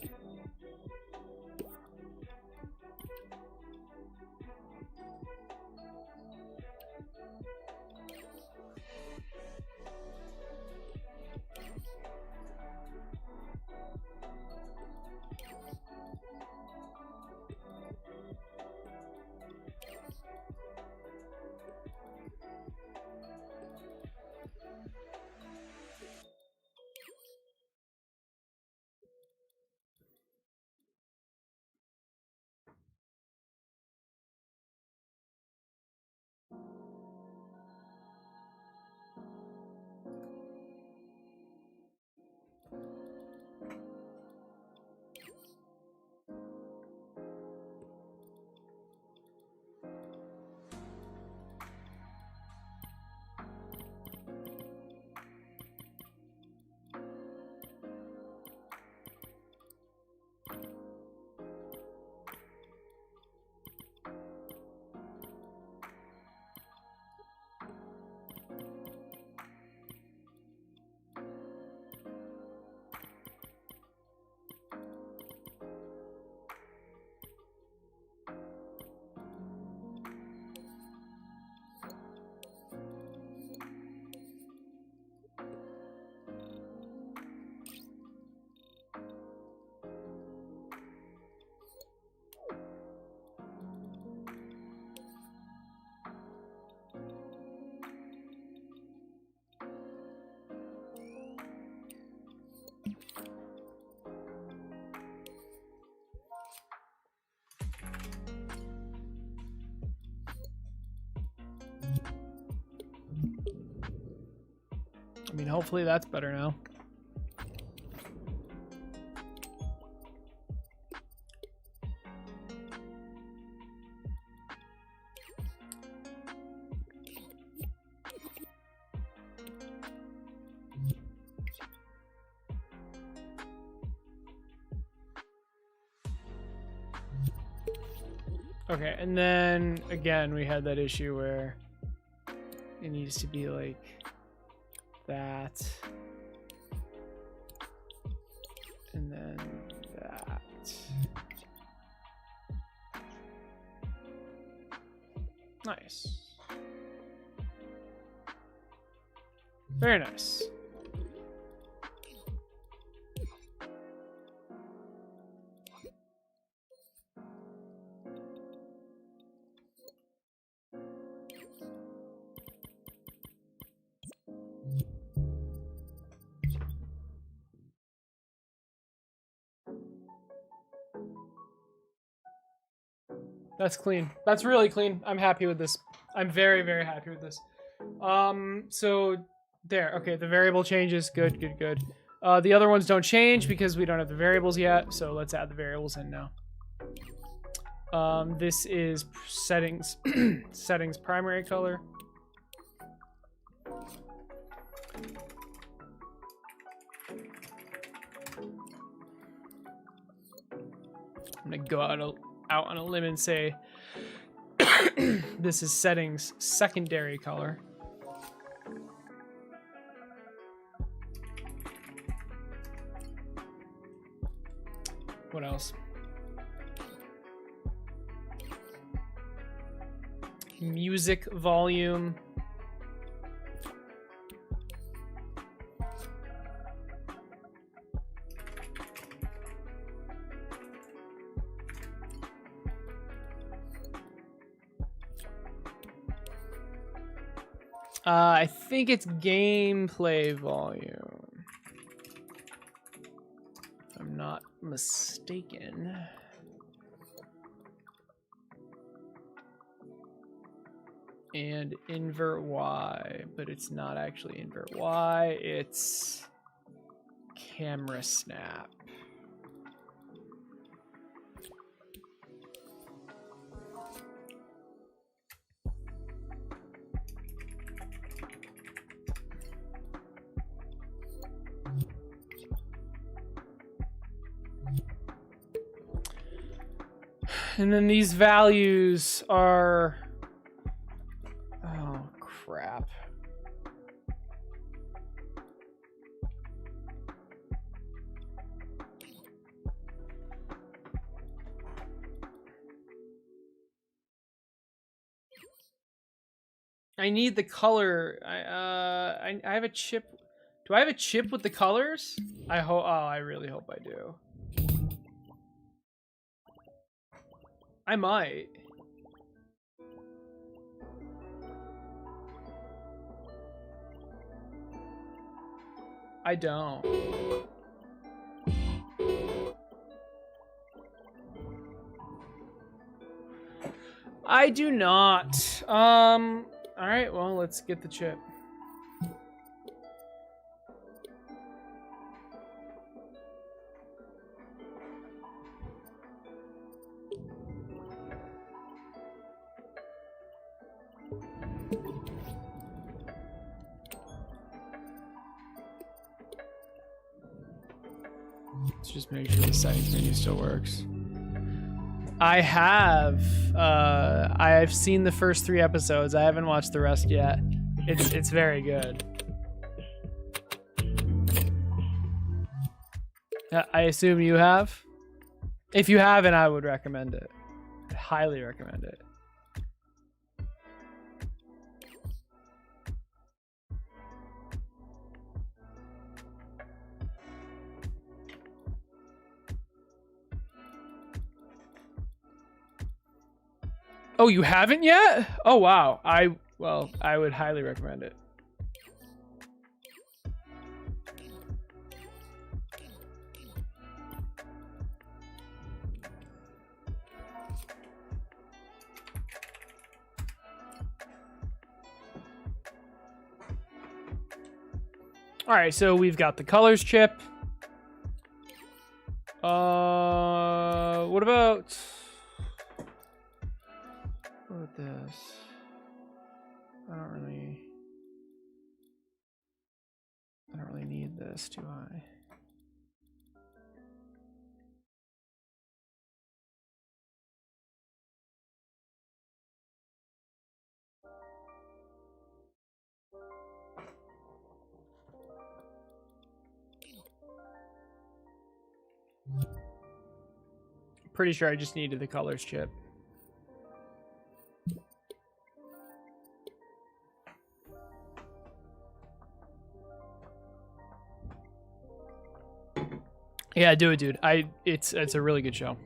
I mean, hopefully that's better now. Okay, and then again, we had that issue where it needs to be like that. And then that. Nice. Very nice. That's clean. That's really clean. I'm happy with this. I'm very, very happy with this. So there. Okay, the variable changes. Good, good, good. The other ones don't change because we don't have the variables yet. So let's add the variables in now. This is settings. Settings primary color. I'm gonna go out on a limb and say this is settings secondary color. What else? Music volume. I think it's gameplay volume, if I'm not mistaken. And invert Y, but it's not actually invert Y, it's camera snap. And then these values are, oh crap. I need the color. I have a chip. Do I have a chip with the colors? I hope. Oh, I really hope I do. I might. I don't. I do not. All right. Well, let's get the chip. Let's just make sure the settings menu still works. I have. I've seen the first 3 episodes. I haven't watched the rest yet. It's very good. I assume you have. If you haven't, I would recommend it. I highly recommend it. Oh, you haven't yet? Oh, wow. I would highly recommend it. All right, so we've got the colors chip. What about this? I don't really need this, do I? Pretty sure I just needed the colors chip. Yeah, do it, dude. It's a really good show.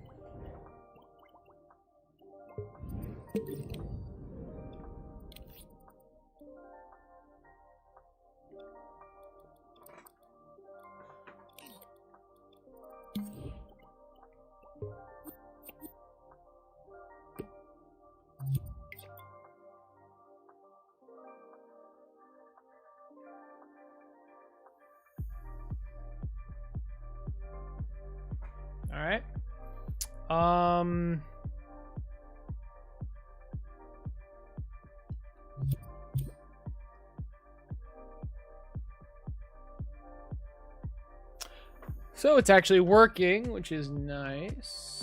All right. So it's actually working, which is nice.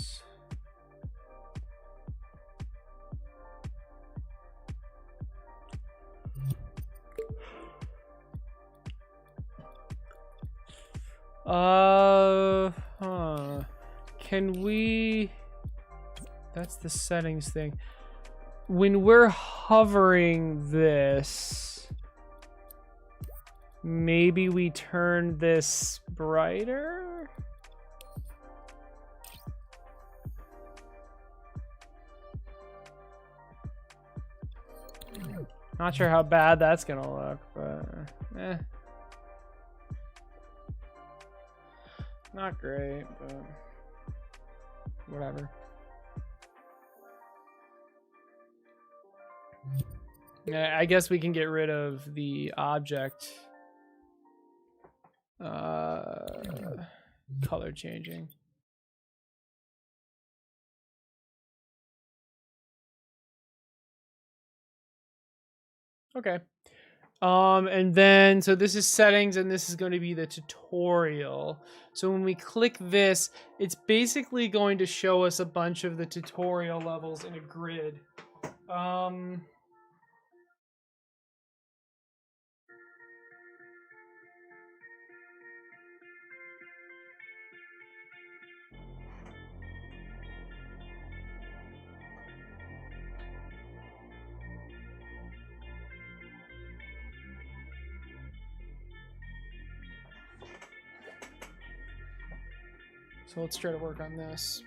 Can we... That's the settings thing. When we're hovering this, maybe we turn this brighter? Not sure how bad that's gonna look, but eh. Not great, but whatever. I guess we can get rid of the object color changing. Okay. And then, so this is settings, and this is going to be the tutorial. So when we click this, it's basically going to show us a bunch of the tutorial levels in a grid. So let's try to work on this.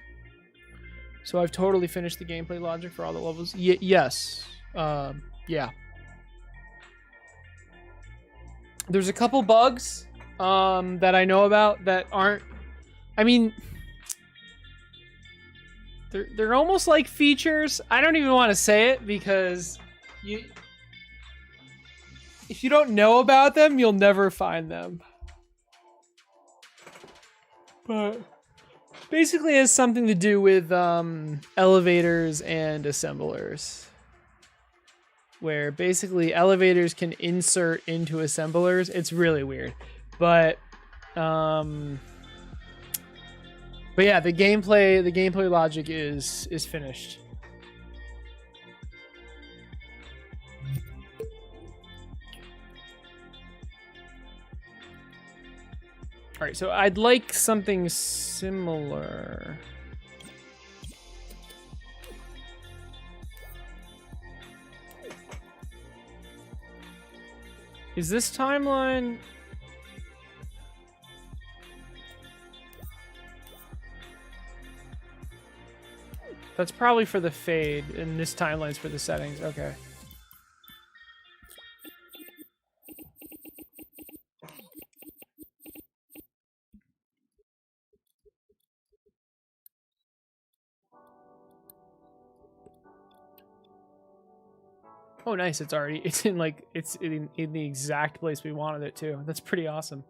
So I've totally finished the gameplay logic for all the levels. Yes. Yeah. There's a couple bugs that I know about that aren't... I mean... They're almost like features. I don't even want to say it because if you don't know about them, you'll never find them. But basically it has something to do with elevators and assemblers. Where basically elevators can insert into assemblers. It's really weird. But yeah, the gameplay logic is finished. All right, so I'd like something similar. Is this timeline? That's probably for the fade, and this timeline's for the settings. Okay. Oh, nice. It's already, it's in like, it's in the exact place we wanted it to. That's pretty awesome.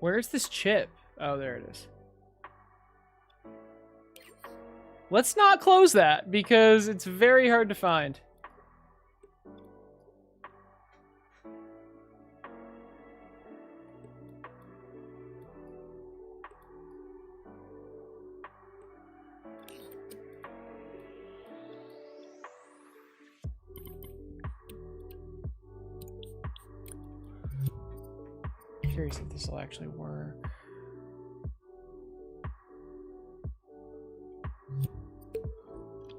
Where's this chip? Oh, there it is. Let's not close that because it's very hard to find. Curious if this will actually work.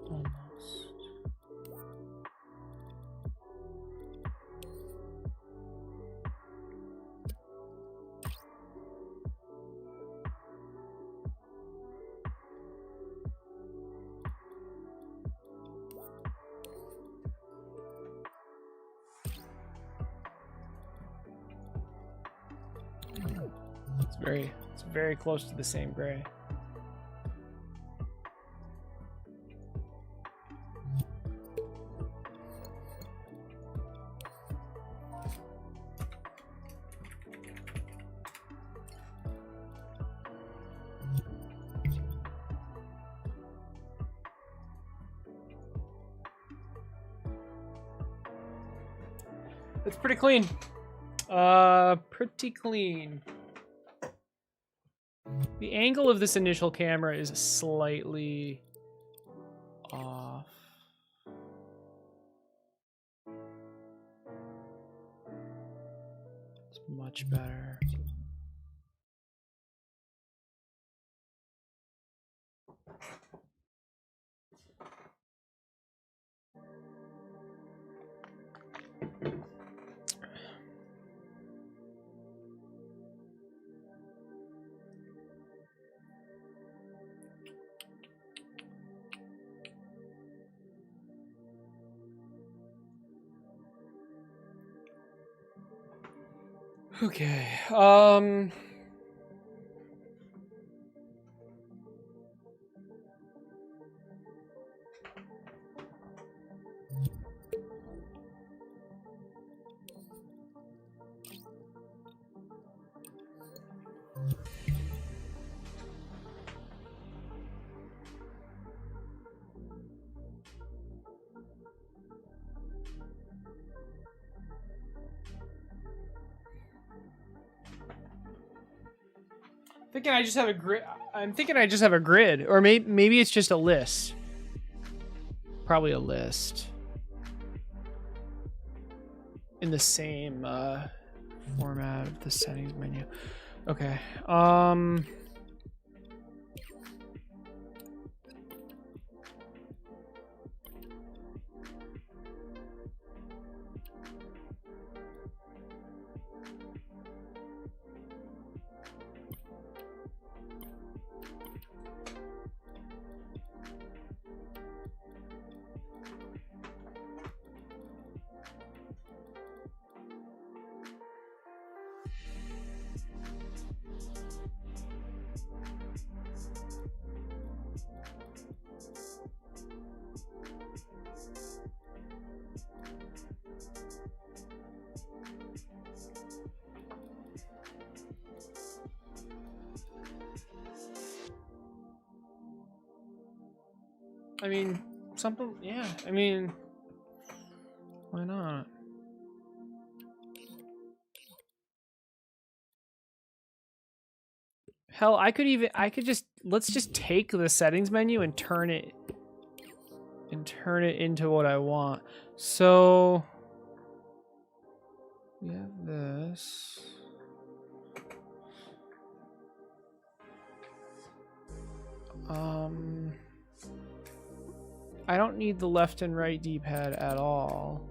Almost. It's very close to the same gray. It's pretty clean. Pretty clean. The angle of this initial camera is slightly off. It's much better. Okay. Thinking I just have a grid. I'm thinking I just have a grid, or maybe it's just a list. Probably a list in the same format of the settings menu. Okay. I mean, something, yeah. I mean, why not? Hell, I could just, let's just take the settings menu and turn it into what I want. So we have this. I don't need the left and right D-pad at all.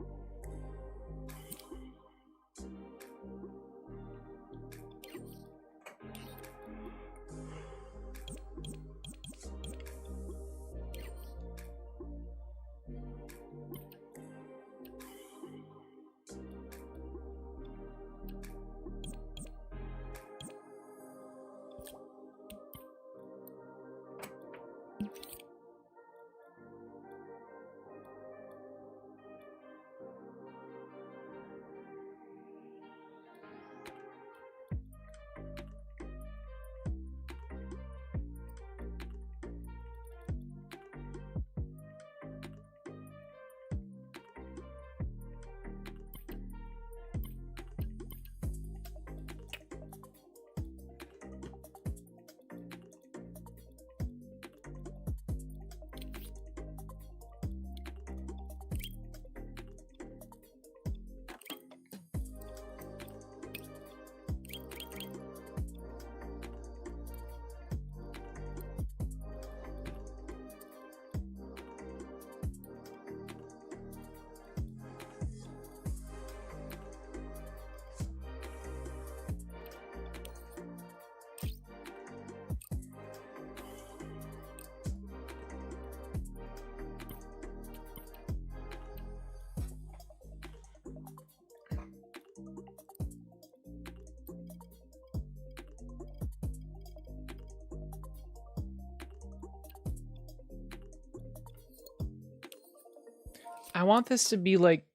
I want this to be like,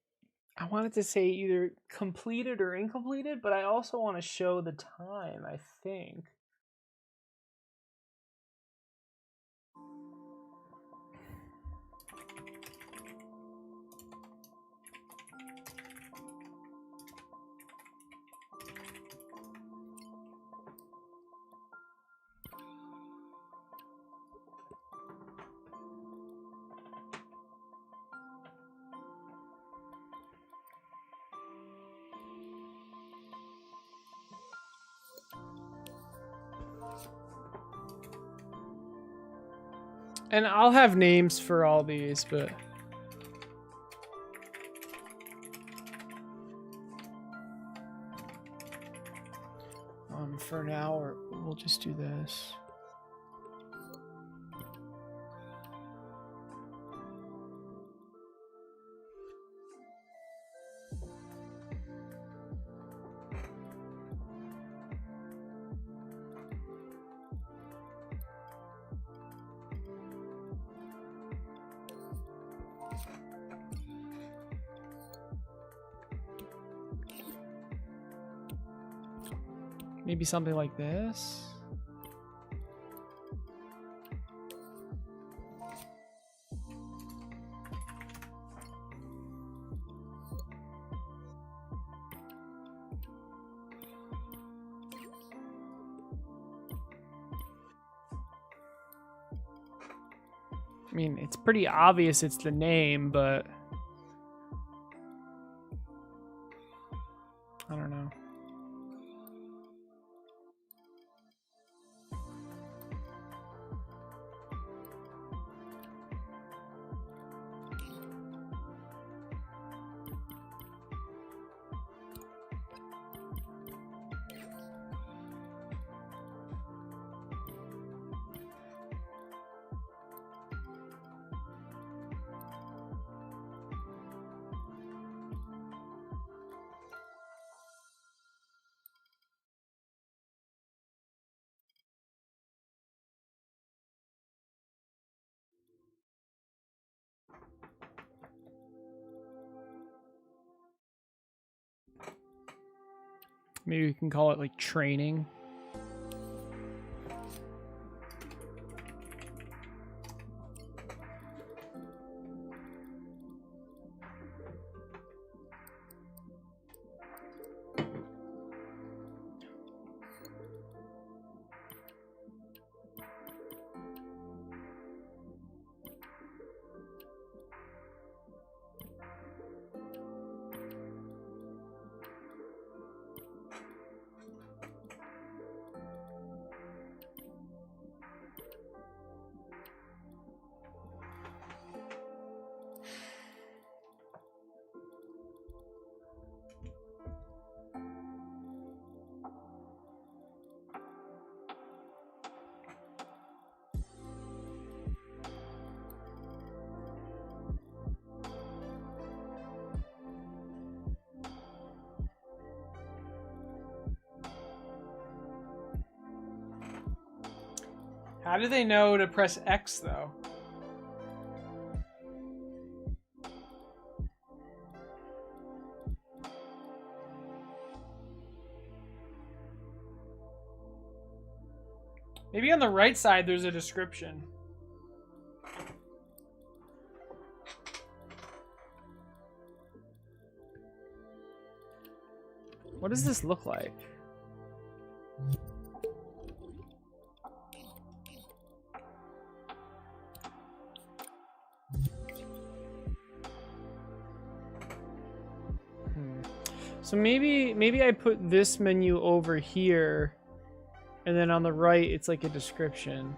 I want it to say either completed or incompleted, but I also want to show the time, I think. And I'll have names for all these, but for now, we'll just do this. Maybe something like this. I mean, it's pretty obvious it's the name, but I don't know. Maybe we can call it like training. How do they know to press X though? Maybe on the right side there's a description. What does this look like? So maybe I put this menu over here, and then on the right it's like a description.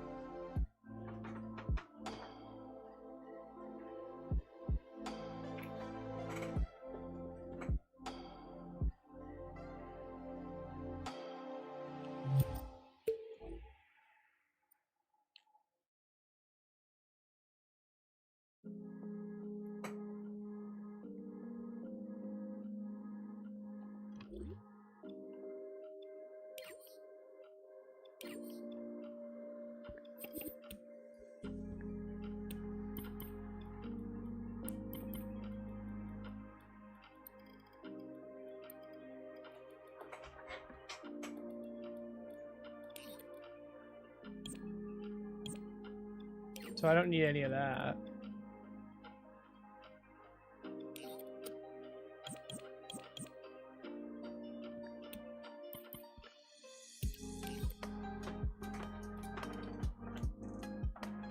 So I don't need any of that.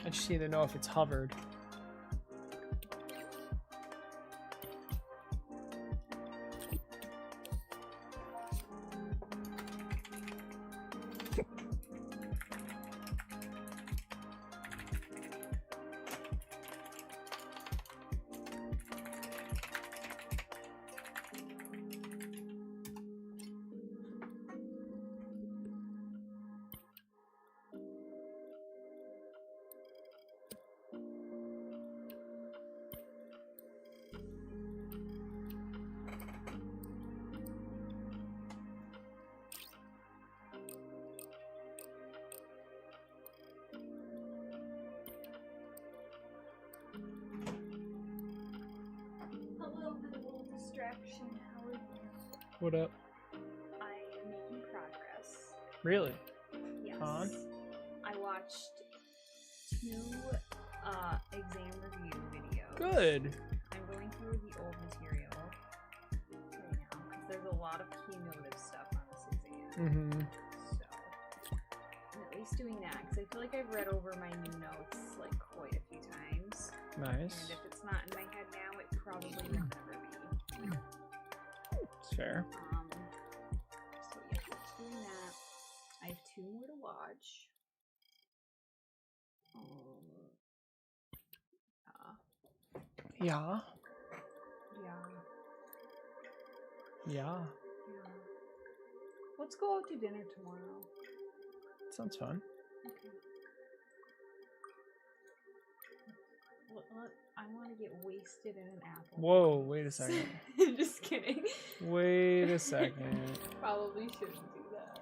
I just need to know if it's hovered. Distraction. How are you? What up? I am making progress. Really? Yes. On? I watched 2 exam review videos. Good. I'm going through the old material right now because there's a lot of cumulative stuff on this exam. Mm-hmm. So I'm at least doing that because I feel like I've read over my new notes like quite a few times. Nice. And if it's not in my head now, it probably will never be. It's fair. So yeah, just doing that. I have 2 more to watch. Yeah. Yeah. Yeah. Let's go out to dinner tomorrow. Sounds fun. Okay. I want to get wasted in an apple. Whoa, wait a second. Just kidding. Wait a second. Probably shouldn't do that.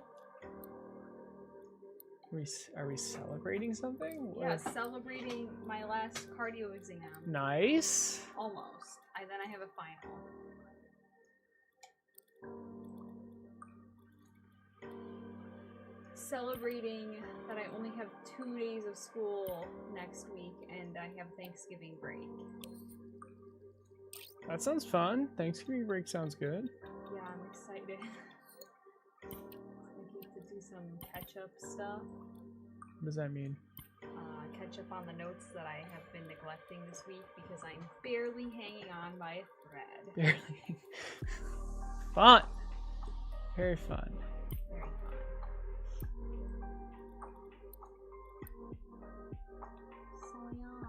Are we celebrating something? Yeah, celebrating my last cardio exam. Nice. Almost. Then I have a final. Celebrating that I only have 2 days of school next week and I have Thanksgiving break. That sounds fun. Thanksgiving break sounds good. Yeah, I'm excited. I get to do some catch-up stuff. What does that mean? Catch up on the notes that I have been neglecting this week because I'm barely hanging on by a thread. Barely. Fun. Very fun. Very fun. So yeah.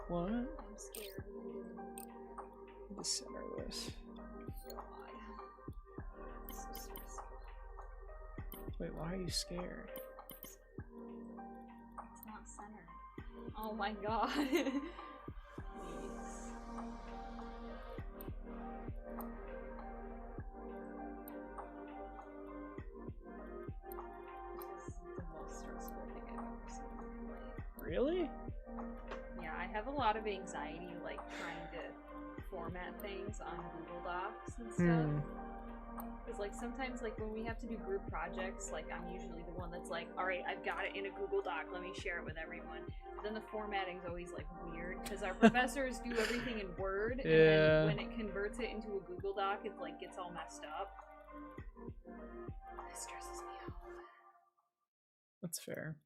What? I'm scared. The center of this. God. It's so stressful. Wait, why are you scared? It's not centered. Oh my god. Please. This is the most stressful thing I've ever seen in my life. Really? Yeah, I have a lot of anxiety, like, trying to format things on Google Docs and stuff. Because, like, sometimes, like, when we have to do group projects, like, I'm usually the one that's like, alright, I've got it in a Google Doc, let me share it with everyone. But then the formatting's always, like, weird, because our professors do everything in Word, and then when it converts it into a Google Doc, it, like, gets all messed up. It stresses me out. That's fair.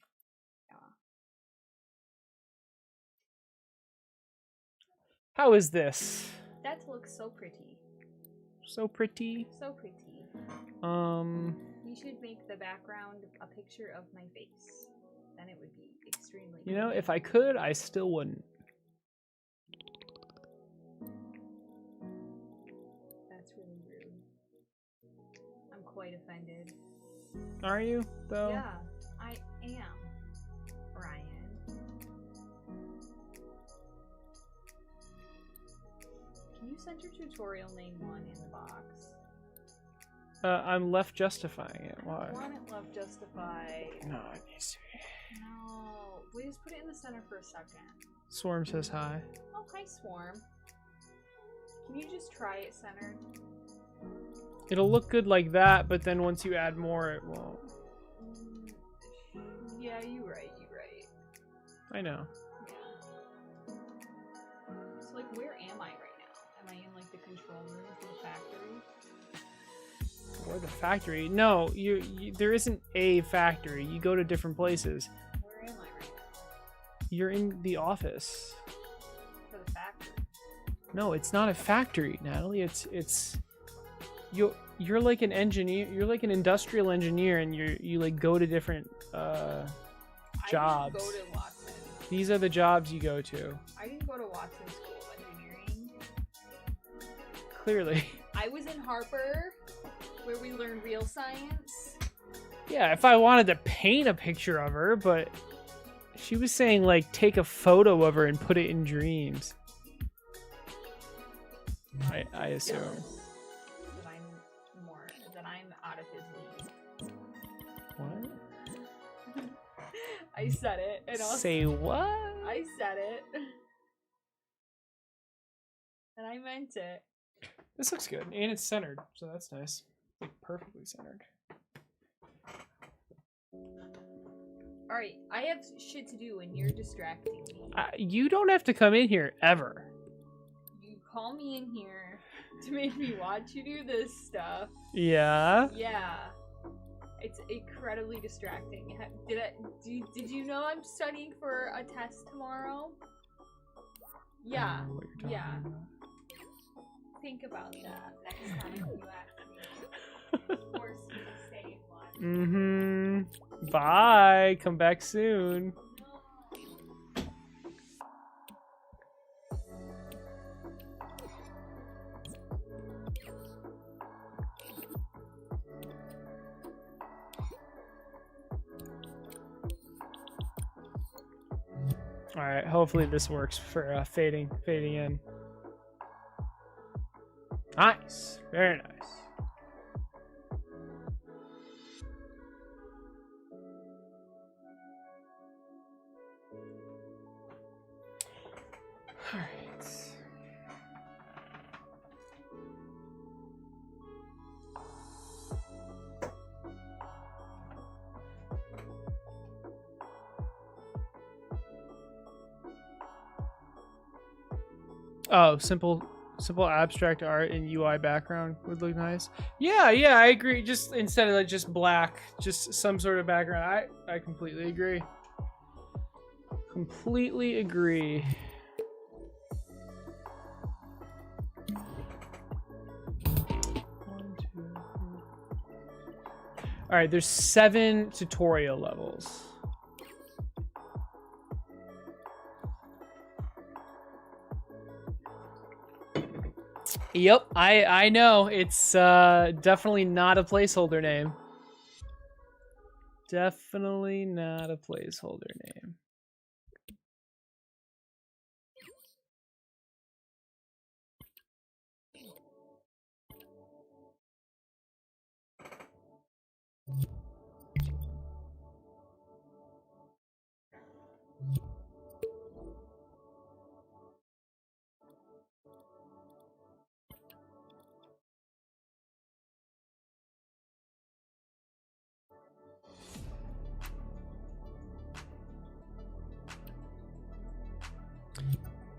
How is this? That looks so pretty. So pretty. So pretty. You should make the background a picture of my face. Then it would be extremely You know, if I could, I still wouldn't. That's really rude. I'm quite offended. Are you, though? Yeah, I am, Ryan. Can you send your tutorial name 1 in the box? I'm left justifying it. Why? I want it left justify. No, it needs to be. No. We just put it in the center for a second. Swarm says hi. Oh, hi, Swarm. Can you just try it centered? It'll look good like that, but then once you add more, it won't. Yeah, you're right. I know. Yeah. So, like, where am I right now? Am I in, like, the control room for the factory? Or the factory? No, there isn't a factory. You go to different places. Where am I right now? You're in the office. For the factory. No, it's not a factory, Natalie. It's you're like an engineer. You're like an industrial engineer, and you like go to different jobs. I didn't go to Watson. These are the jobs you go to. I didn't go to Watson School of Engineering. Clearly. I was in Harper, where we learned real science. Yeah, if I wanted to paint a picture of her, but she was saying like take a photo of her and put it in dreams. I assume. That I'm out of his league. What? I said it. And Say what? I said it. And I meant it. This looks good, and it's centered, so that's nice. Like perfectly centered. Alright, I have shit to do and you're distracting me. You don't have to come in here ever. You call me in here to make me watch you do this stuff. Yeah. Yeah. It's incredibly distracting. Did you know I'm studying for a test tomorrow? Yeah. Yeah. Think about that next time you ask me. Force me to say one. Bye. Come back soon. All right. Hopefully this works for fading in. Nice. Very nice. All right. Oh, simple abstract art and UI background would look nice. Yeah, I agree. Just instead of like just black, just some sort of background. I completely agree. Completely agree. All right, there's 7 tutorial levels. Yep, I know. It's definitely not a placeholder name. Definitely not a placeholder name.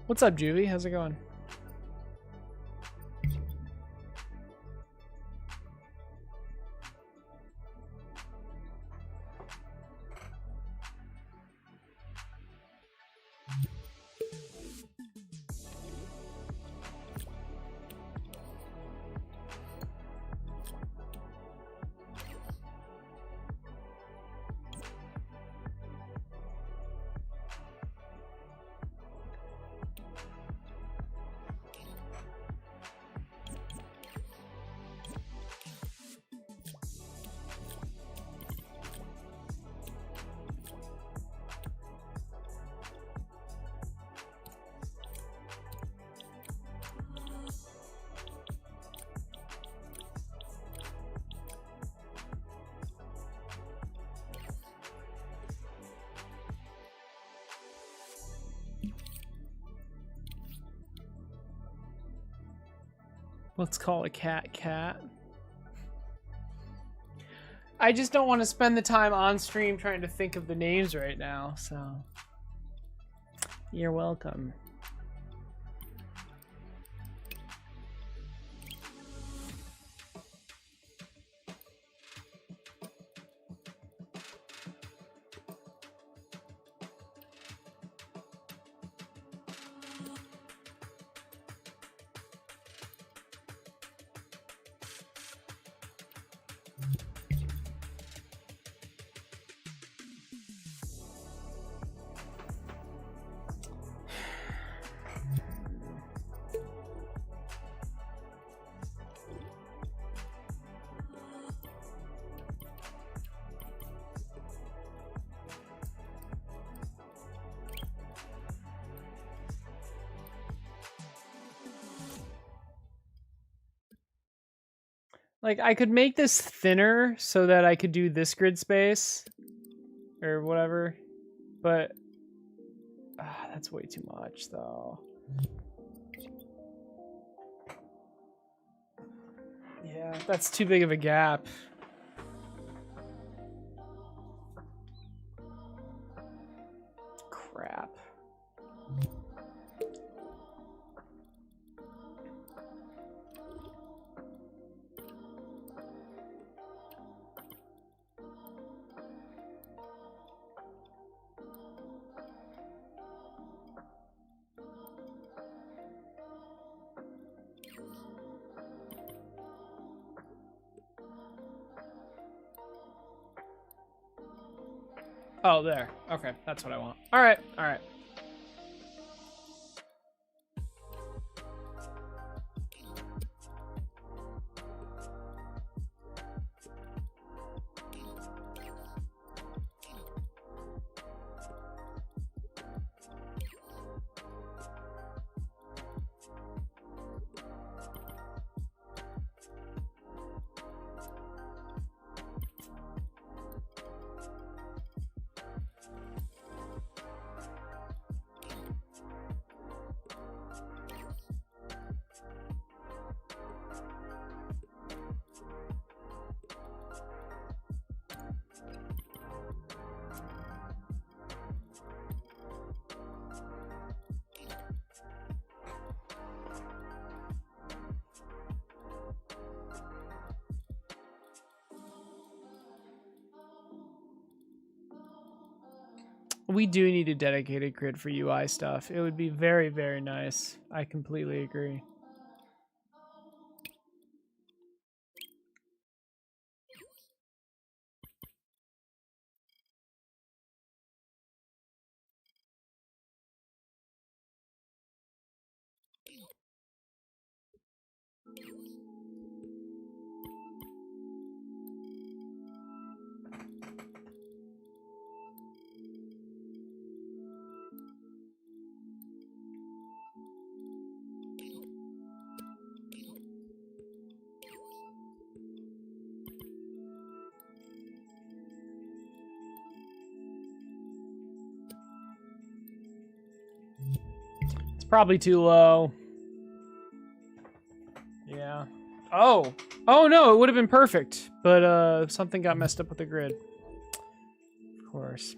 What's up, Juvie? How's it going? Let's call a cat cat. I just don't want to spend the time on stream trying to think of the names right now, so you're welcome. Like, I could make this thinner so that I could do this grid space or whatever, but that's way too much, though. Yeah, that's too big of a gap. Crap. Oh, there. Okay, that's what I want. All right, all right. We do need a dedicated grid for UI stuff. It would be very, very nice. I completely agree. It's probably too low. Yeah. Oh. Oh no, it would have been perfect, but something got messed up with the grid. Of course.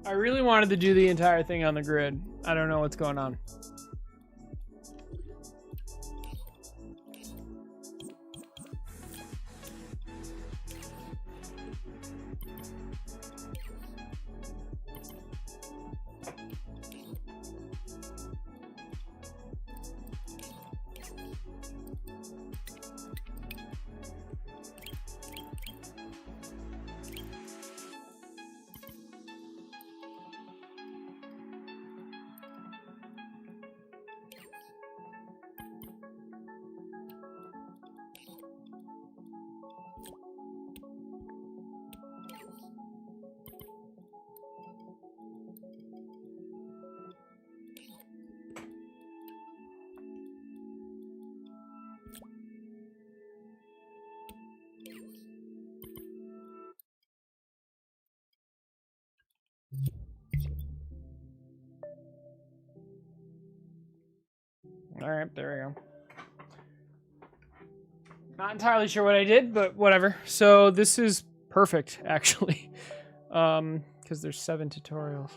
I really wanted to do the entire thing on the grid. I don't know what's going on. All right, there we go. Not entirely sure what I did, but whatever. So this is perfect, actually, because there's 7 tutorials.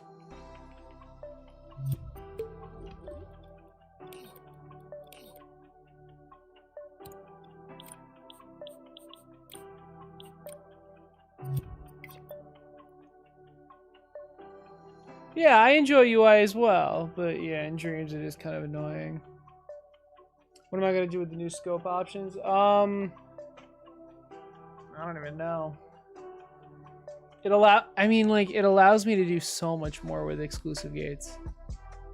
Yeah, I enjoy UI as well, but yeah, in Dreams it is kind of annoying. What am I gonna do with the new scope options? I don't even know. It allows me to do so much more with exclusive gates.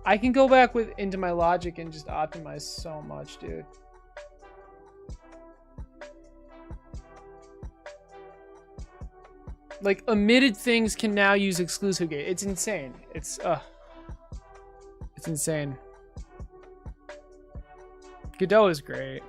I can go back into my logic and just optimize so much, dude. Like omitted things can now use exclusive gate. It's insane. It's insane. Godot is great.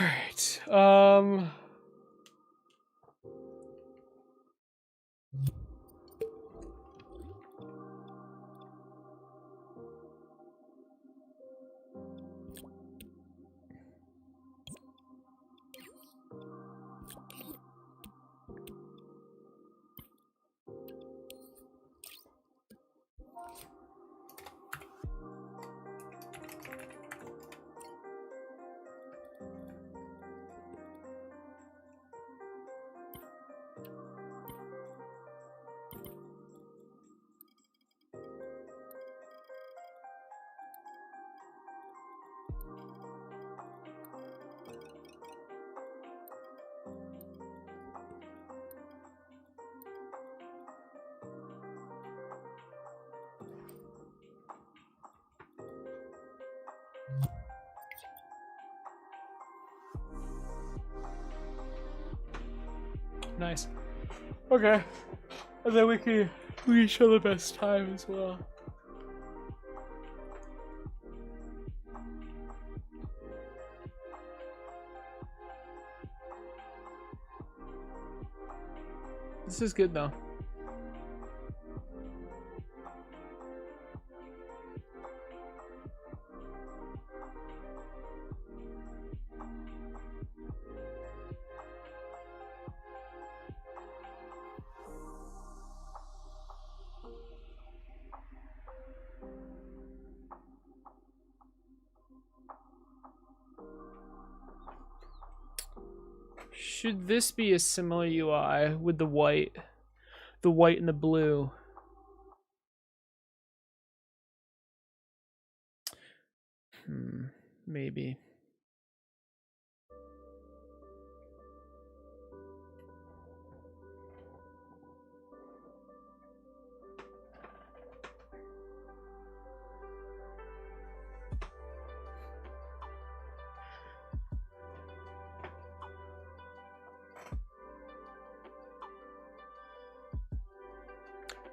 All right. Nice. Okay. And then we can show the best time as well. This is good though. Should this be a similar UI with the white and the blue? Maybe.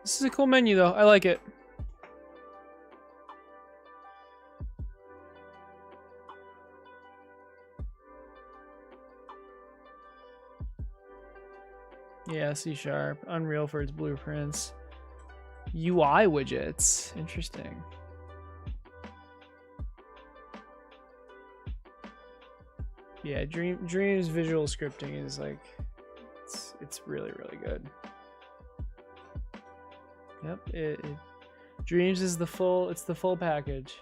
This is a cool menu, though. I like it. Yeah, C#, Unreal for its blueprints. UI widgets. Interesting. Yeah, Dream's visual scripting is like, it's really, really good. Yep, Dreams is the full, it's the full package.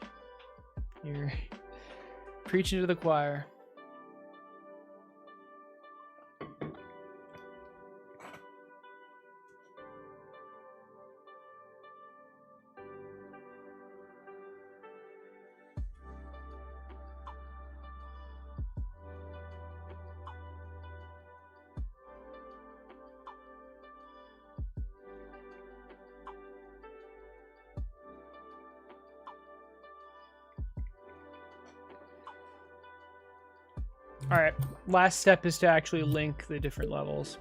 You're preaching to the choir. All right, last step is to actually link the different levels.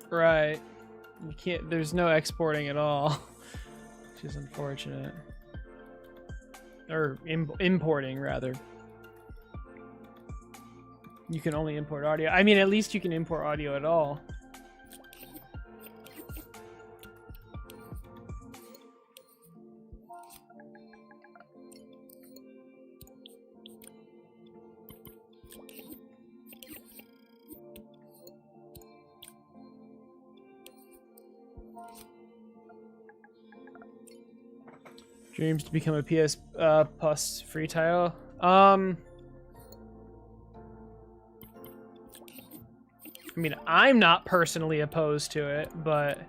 Right. You can't, there's no exporting at all, which is unfortunate. Or importing, rather. You can only import audio. I mean, at least you can import audio at all. Dreams to become a PS Plus free title. I mean, I'm not personally opposed to it, but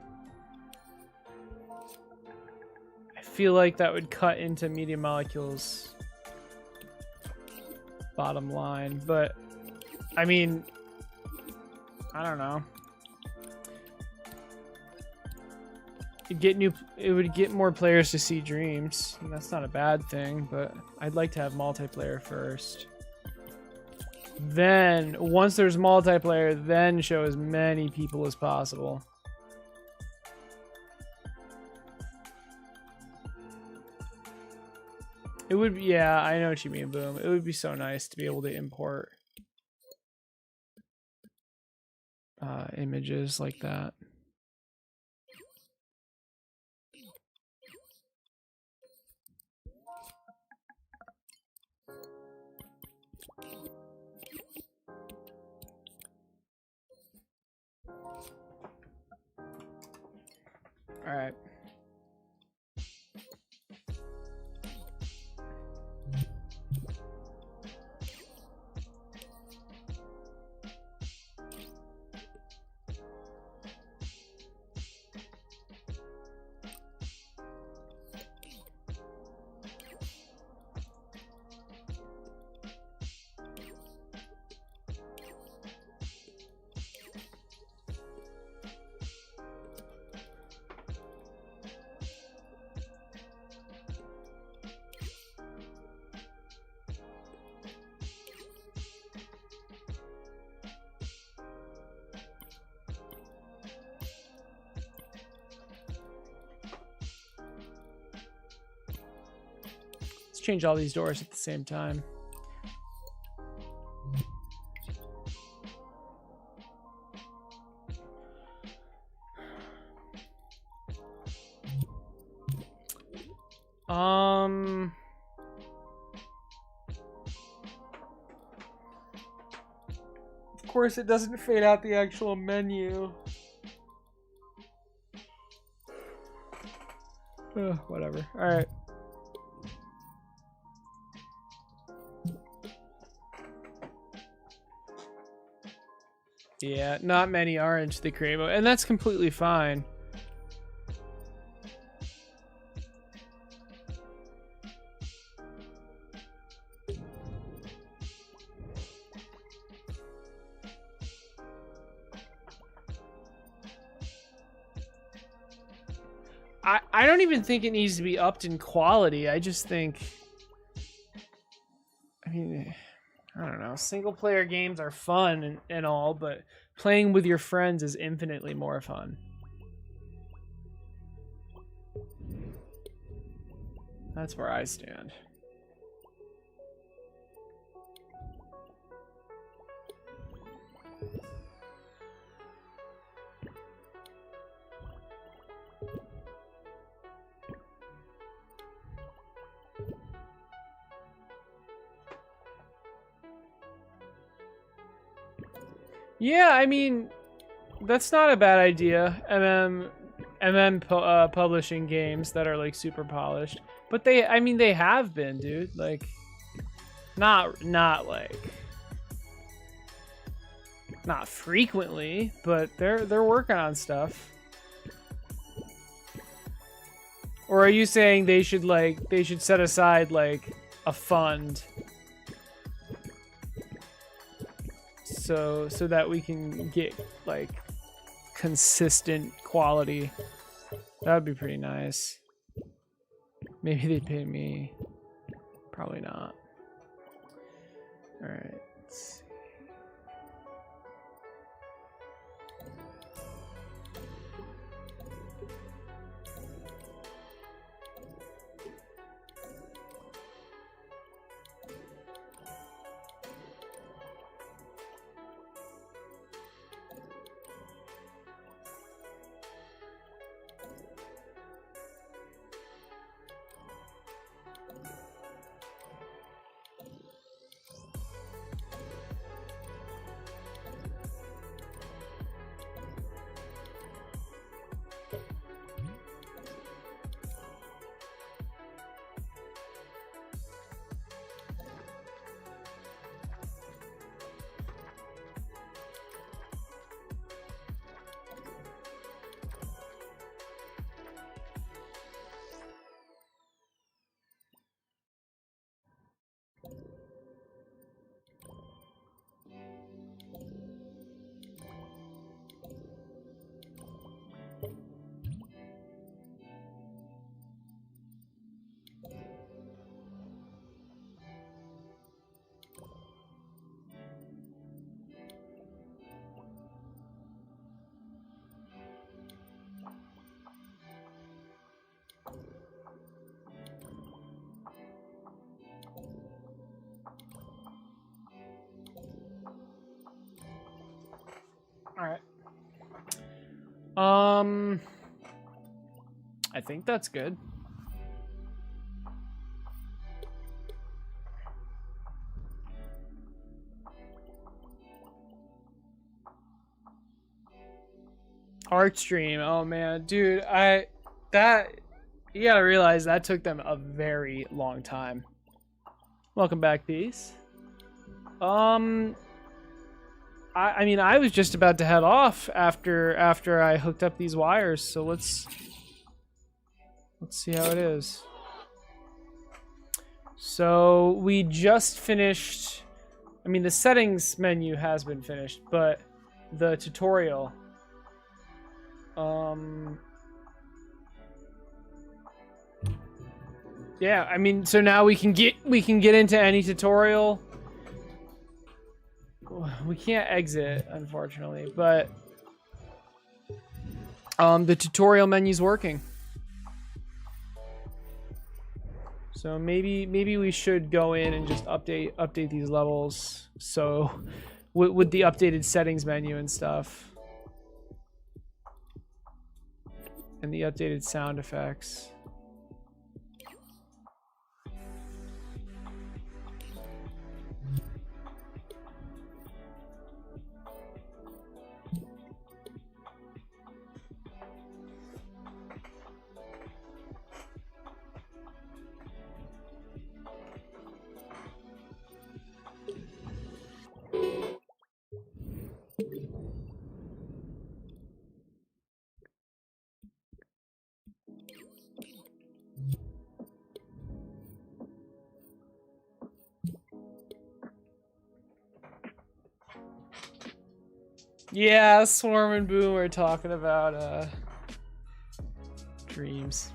I feel like that would cut into Media Molecule's bottom line. But I mean, I don't know. It would get more players to see Dreams, and that's not a bad thing, but I'd like to have multiplayer first. Then, once there's multiplayer, then show as many people as possible. It would be, yeah, I know what you mean, Boom. It would be so nice to be able to import images like that. All right. change all these doors at the same time. Of course, it doesn't fade out the actual menu. Whatever. All right. Yeah, not many are into the create mode, and that's completely fine. I don't even think it needs to be upped in quality. I just think, I mean, I don't know. Single player games are fun and all, but playing with your friends is infinitely more fun. That's where I stand. Yeah, I mean, that's not a bad idea. Publishing games that are like super polished, but I mean, they have been, dude. Like, not frequently, but they're working on stuff. Or are you saying they should set aside like a fund so that we can get like consistent quality? That would be pretty nice. Maybe they'd pay me. Probably not. All right. Let's see. All right. I think that's good. Art stream. Oh man, dude, you gotta realize that took them a very long time. Welcome back, Peace. I mean, I was just about to head off after I hooked up these wires, so let's see how it is. So we just finished. I mean, the settings menu has been finished, but the tutorial. Yeah, I mean, so now we can get into any tutorial. We can't exit, unfortunately, but the tutorial menu's working. So maybe we should go in and just update these levels. So with the updated settings menu and stuff. And the updated sound effects. Yeah, Swarm and Boom are talking about dreams.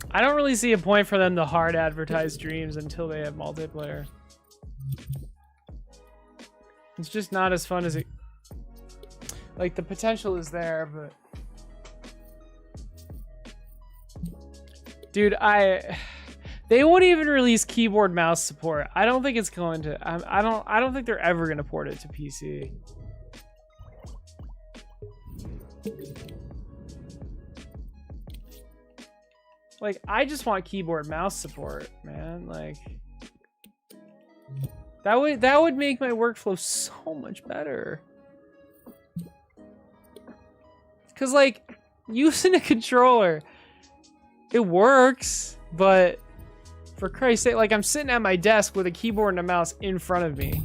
I don't really see a point for them to hard advertise dreams until they have multiplayer. It's just not as fun as it... Like, the potential is there, but... Dude, they won't even release keyboard mouse support. I don't think it's going to... I don't think they're ever going to port it to PC. Like, I just want keyboard mouse support, man. Like, that would make my workflow so much better. Cause like, using a controller, it works, but for Christ's sake, like I'm sitting at my desk with a keyboard and a mouse in front of me.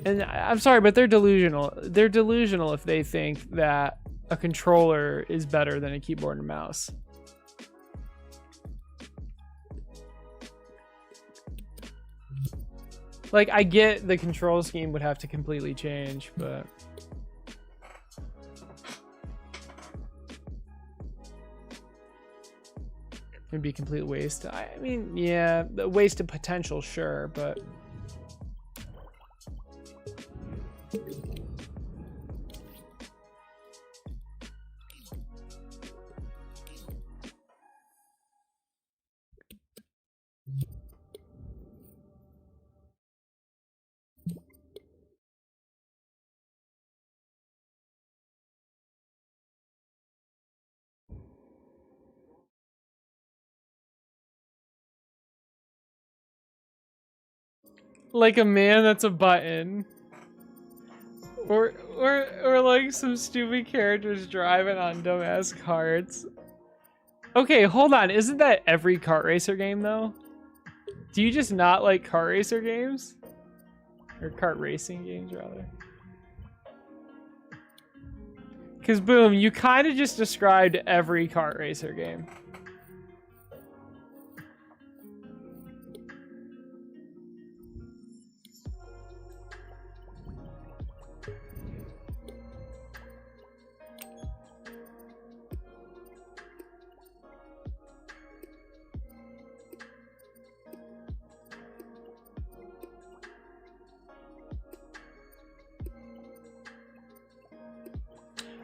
And I'm sorry, but they're delusional. They're delusional if they think that a controller is better than a keyboard and mouse. Like, I get the control scheme would have to completely change, but... It'd be a complete waste. I mean, yeah, the waste of potential, sure, but... Like a man that's a button. Or like some stupid characters driving on dumbass carts. Okay, hold on. Isn't that every kart racer game though? Do you just not like kart racer games? Or kart racing games rather? Cause Boom, you kind of just described every kart racer game.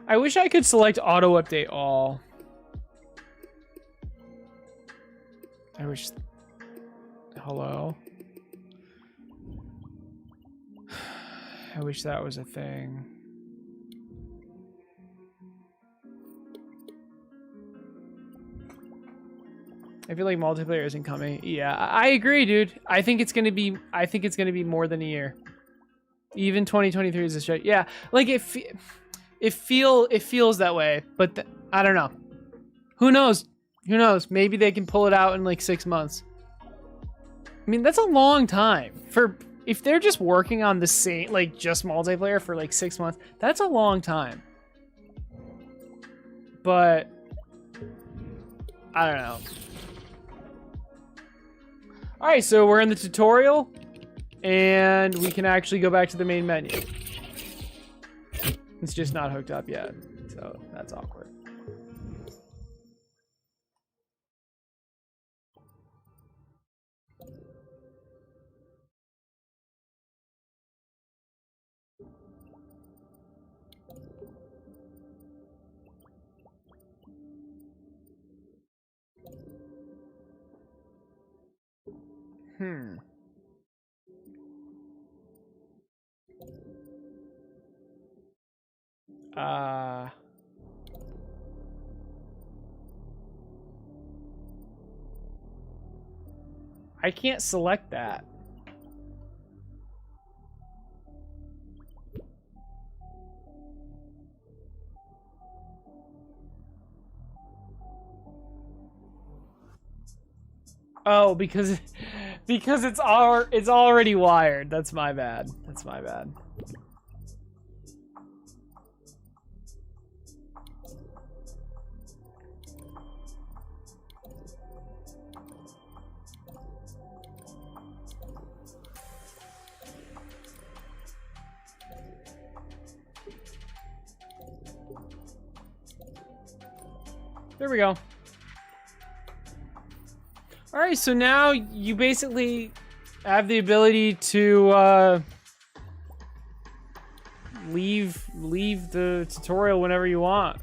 I wish I could select auto update all. I wish... Hello? I wish that was a thing. I feel like multiplayer isn't coming. Yeah, I agree, dude. I think it's gonna be more than a year. Even 2023 is a stretch. Yeah, like it feels that way, but I don't know. Who knows? Who knows? Maybe they can pull it out in like 6 months. I mean, that's a long time for if they're just working on the same, like just multiplayer for like 6 months. That's a long time. But I don't know. All right, so we're in the tutorial, and we can actually go back to the main menu. It's just not hooked up yet, so that's awkward. Uh, I can't select that. Oh, because it's already wired. That's my bad. That's my bad. There we go. All right, so now you basically have the ability to leave the tutorial whenever you want.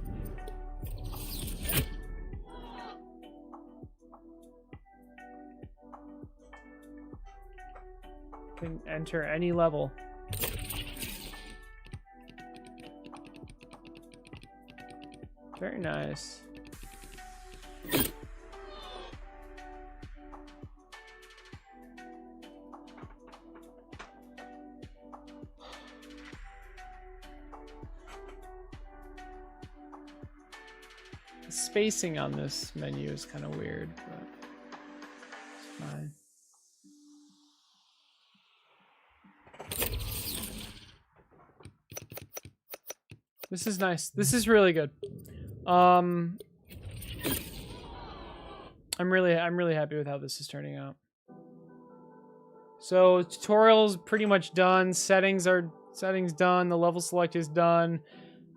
You can enter any level. Very nice. The spacing on this menu is kind of weird, but it's fine. This is nice. This is really good. I'm really happy with how this is turning out. So tutorial's pretty much done. Settings done. The level select is done.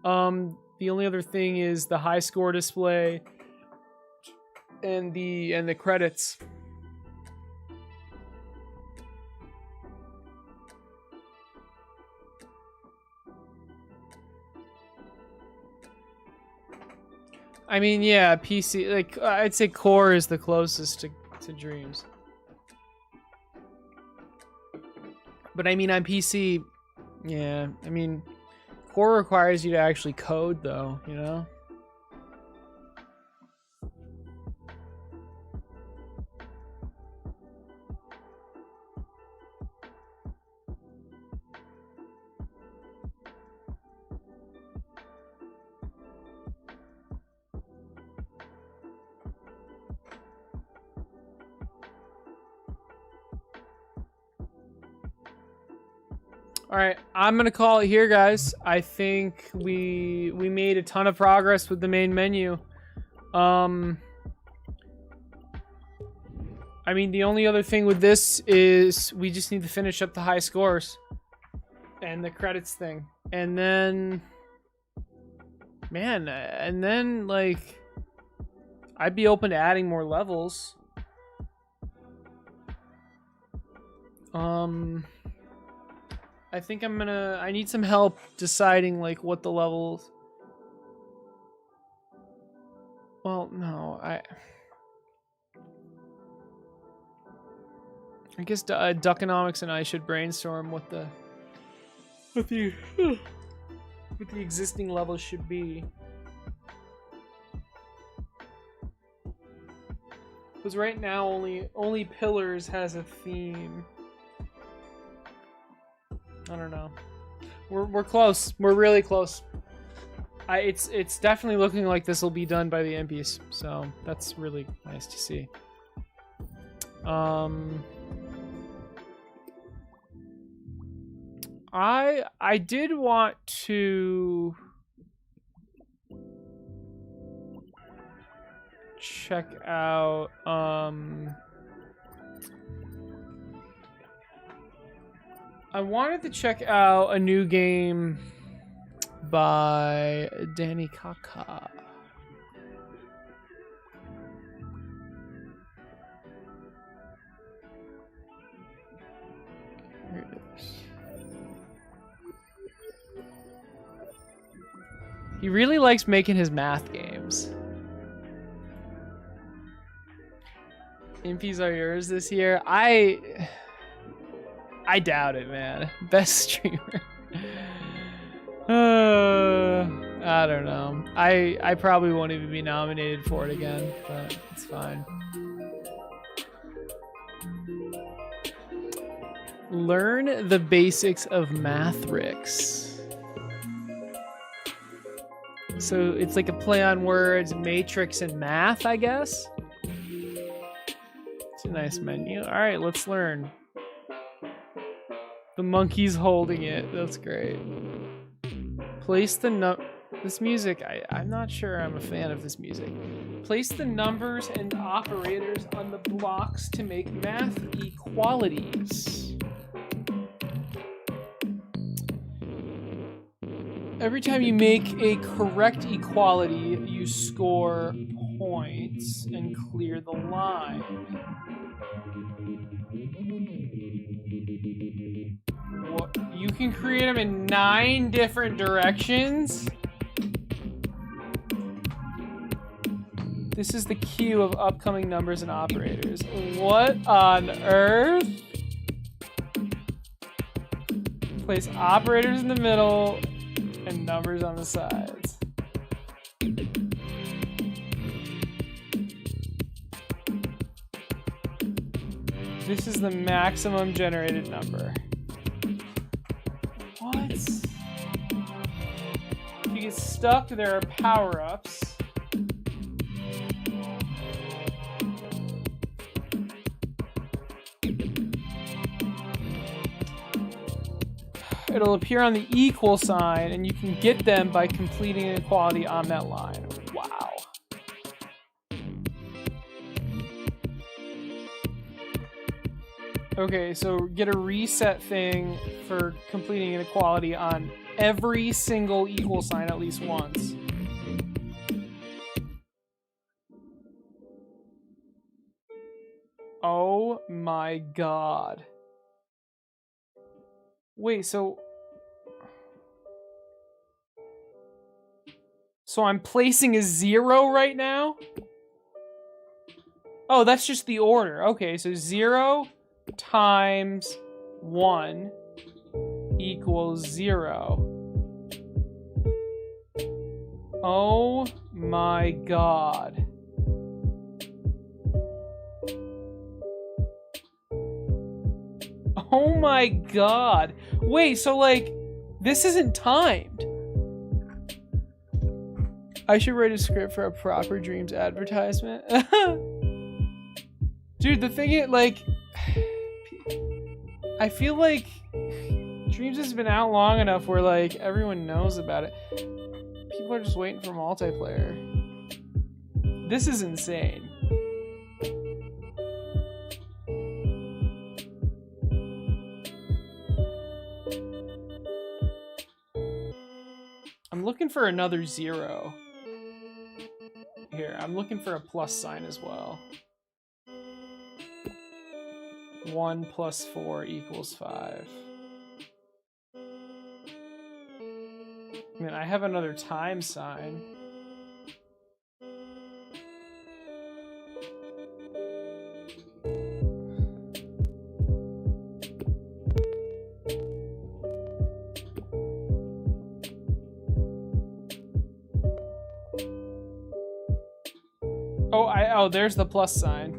The only other thing is the high score display and the credits. I mean, yeah, PC, like, I'd say Core is the closest to Dreams. But I mean, on PC, yeah, I mean, Core requires you to actually code, though, you know? All right, I'm gonna call it here, guys. I think we made a ton of progress with the main menu. I mean, the only other thing with this is we just need to finish up the high scores and the credits thing, and then, man, and then like, I'd be open to adding more levels. I think I need some help deciding like what the levels. Well, no, I guess Duckonomics and I should brainstorm what the existing levels should be. Because right now only Pillars has a theme. I don't know. We're close. We're really close. It's definitely looking like this will be done by the impies, so that's really nice to see. I did want to check out I wanted to check out a new game by Danny Kaka. Here it is. He really likes making his math games. Impies are yours this year. I doubt it, man. Best streamer. I don't know. I probably won't even be nominated for it again, but it's fine. Learn the basics of Mathrix. So it's like a play on words, matrix and math, I guess. It's a nice menu. All right, let's learn. The monkey's holding it. That's great. Place the this music, I'm not sure I'm a fan of this music. Place the numbers and operators on the blocks to make math equalities. Every time you make a correct equality, you score points and clear the line. What? You can create them in 9 different directions? This is the queue of upcoming numbers and operators. What on earth? Place operators in the middle and numbers on the sides. This is the maximum generated number. What? If you get stuck, there are power-ups. It'll appear on the equal sign, and you can get them by completing an equality on that line. Wow. Okay, so get a reset thing for completing an equality on every single equal sign at least once. Oh my god. Wait, so I'm placing a 0 right now? Oh, that's just the order. Okay, so 0 times 1 equals 0. Oh my god. Oh my god. Wait, so like, this isn't timed. I should write a script for a Proper Dreams advertisement. Dude, the thing is, like, I feel like Dreams has been out long enough where, like, everyone knows about it. People are just waiting for multiplayer. This is insane. I'm looking for another 0. Here, I'm looking for a plus sign as well. 1 plus 4 equals 5. I mean, I have another time sign. Oh, there's the plus sign.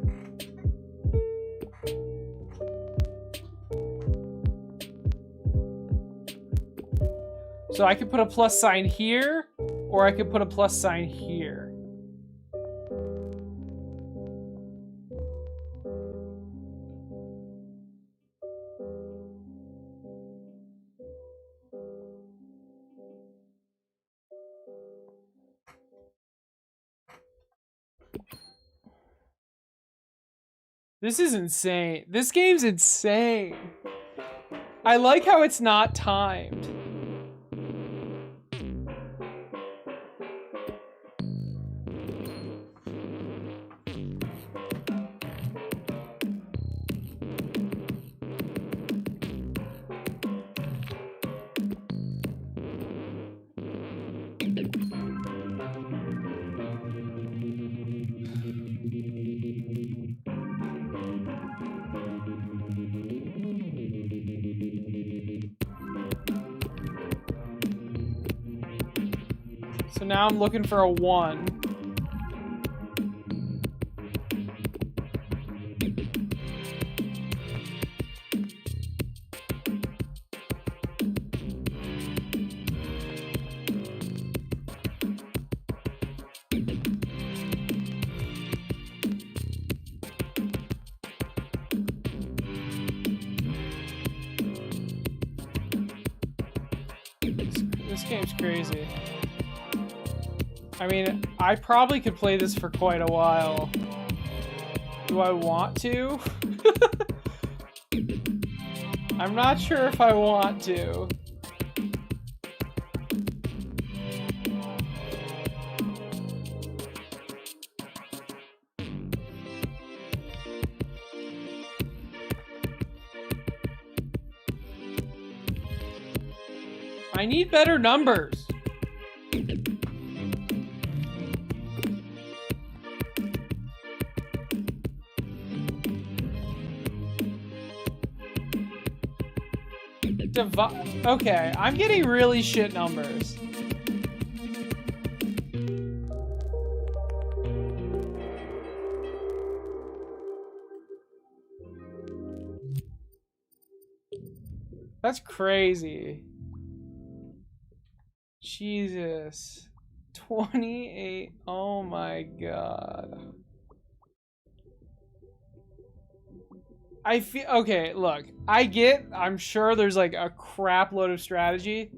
So I could put a plus sign here, or I could put a plus sign here. This is insane. This game's insane. I like how it's not timed. So now I'm looking for a 1. This game's crazy. I mean, I probably could play this for quite a while. Do I want to? I'm not sure if I want to. I need better numbers. Okay, I'm getting really shit numbers. That's crazy. Jesus. 28. Oh my god. I feel okay, look. I'm sure there's like a crap load of strategy,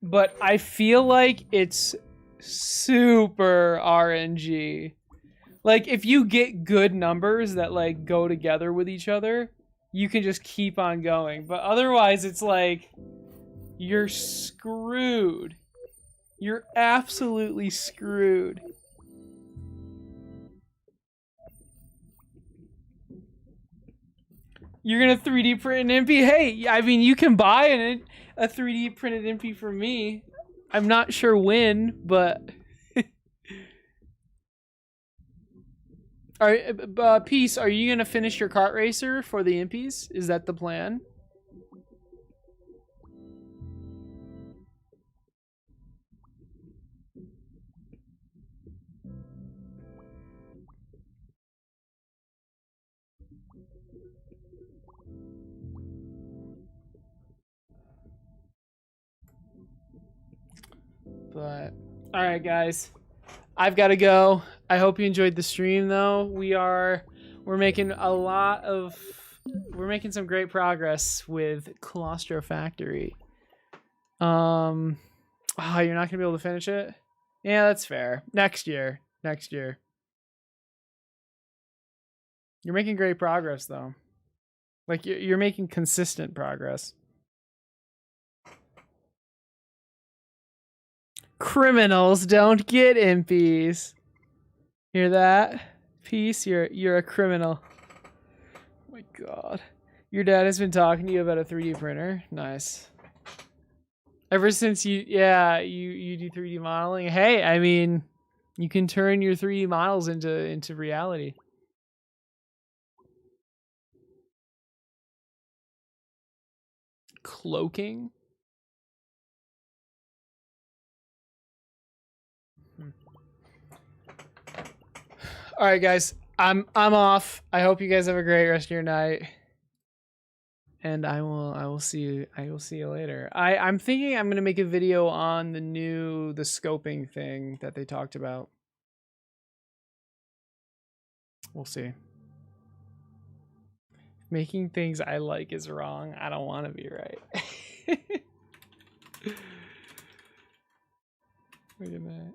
but I feel like it's super RNG. Like if you get good numbers that like go together with each other, you can just keep on going. But otherwise it's like you're screwed. You're absolutely screwed. You're gonna 3D print an impy? Hey, I mean, you can buy a 3D printed impy for me. I'm not sure when, but... Alright, Peace, are you gonna finish your kart racer for the impies? Is that the plan? But, alright guys, I've got to go. I hope you enjoyed the stream though. We're making we're making some great progress with Claustrofactory. Oh, you're not gonna be able to finish it? Yeah, that's fair. Next year. You're making great progress though. Like you're making consistent progress. Criminals don't get impies. Hear that? Peace, you're a criminal. Oh my god. Your dad has been talking to you about a 3D printer? Nice. Ever since you do 3D modeling? Hey, I mean, you can turn your 3D models into reality. Cloaking? All right, guys. I'm off. I hope you guys have a great rest of your night. And I will see you later. I'm thinking I'm gonna make a video on the scoping thing that they talked about. We'll see. Making things I like is wrong. I don't want to be right. Look at that.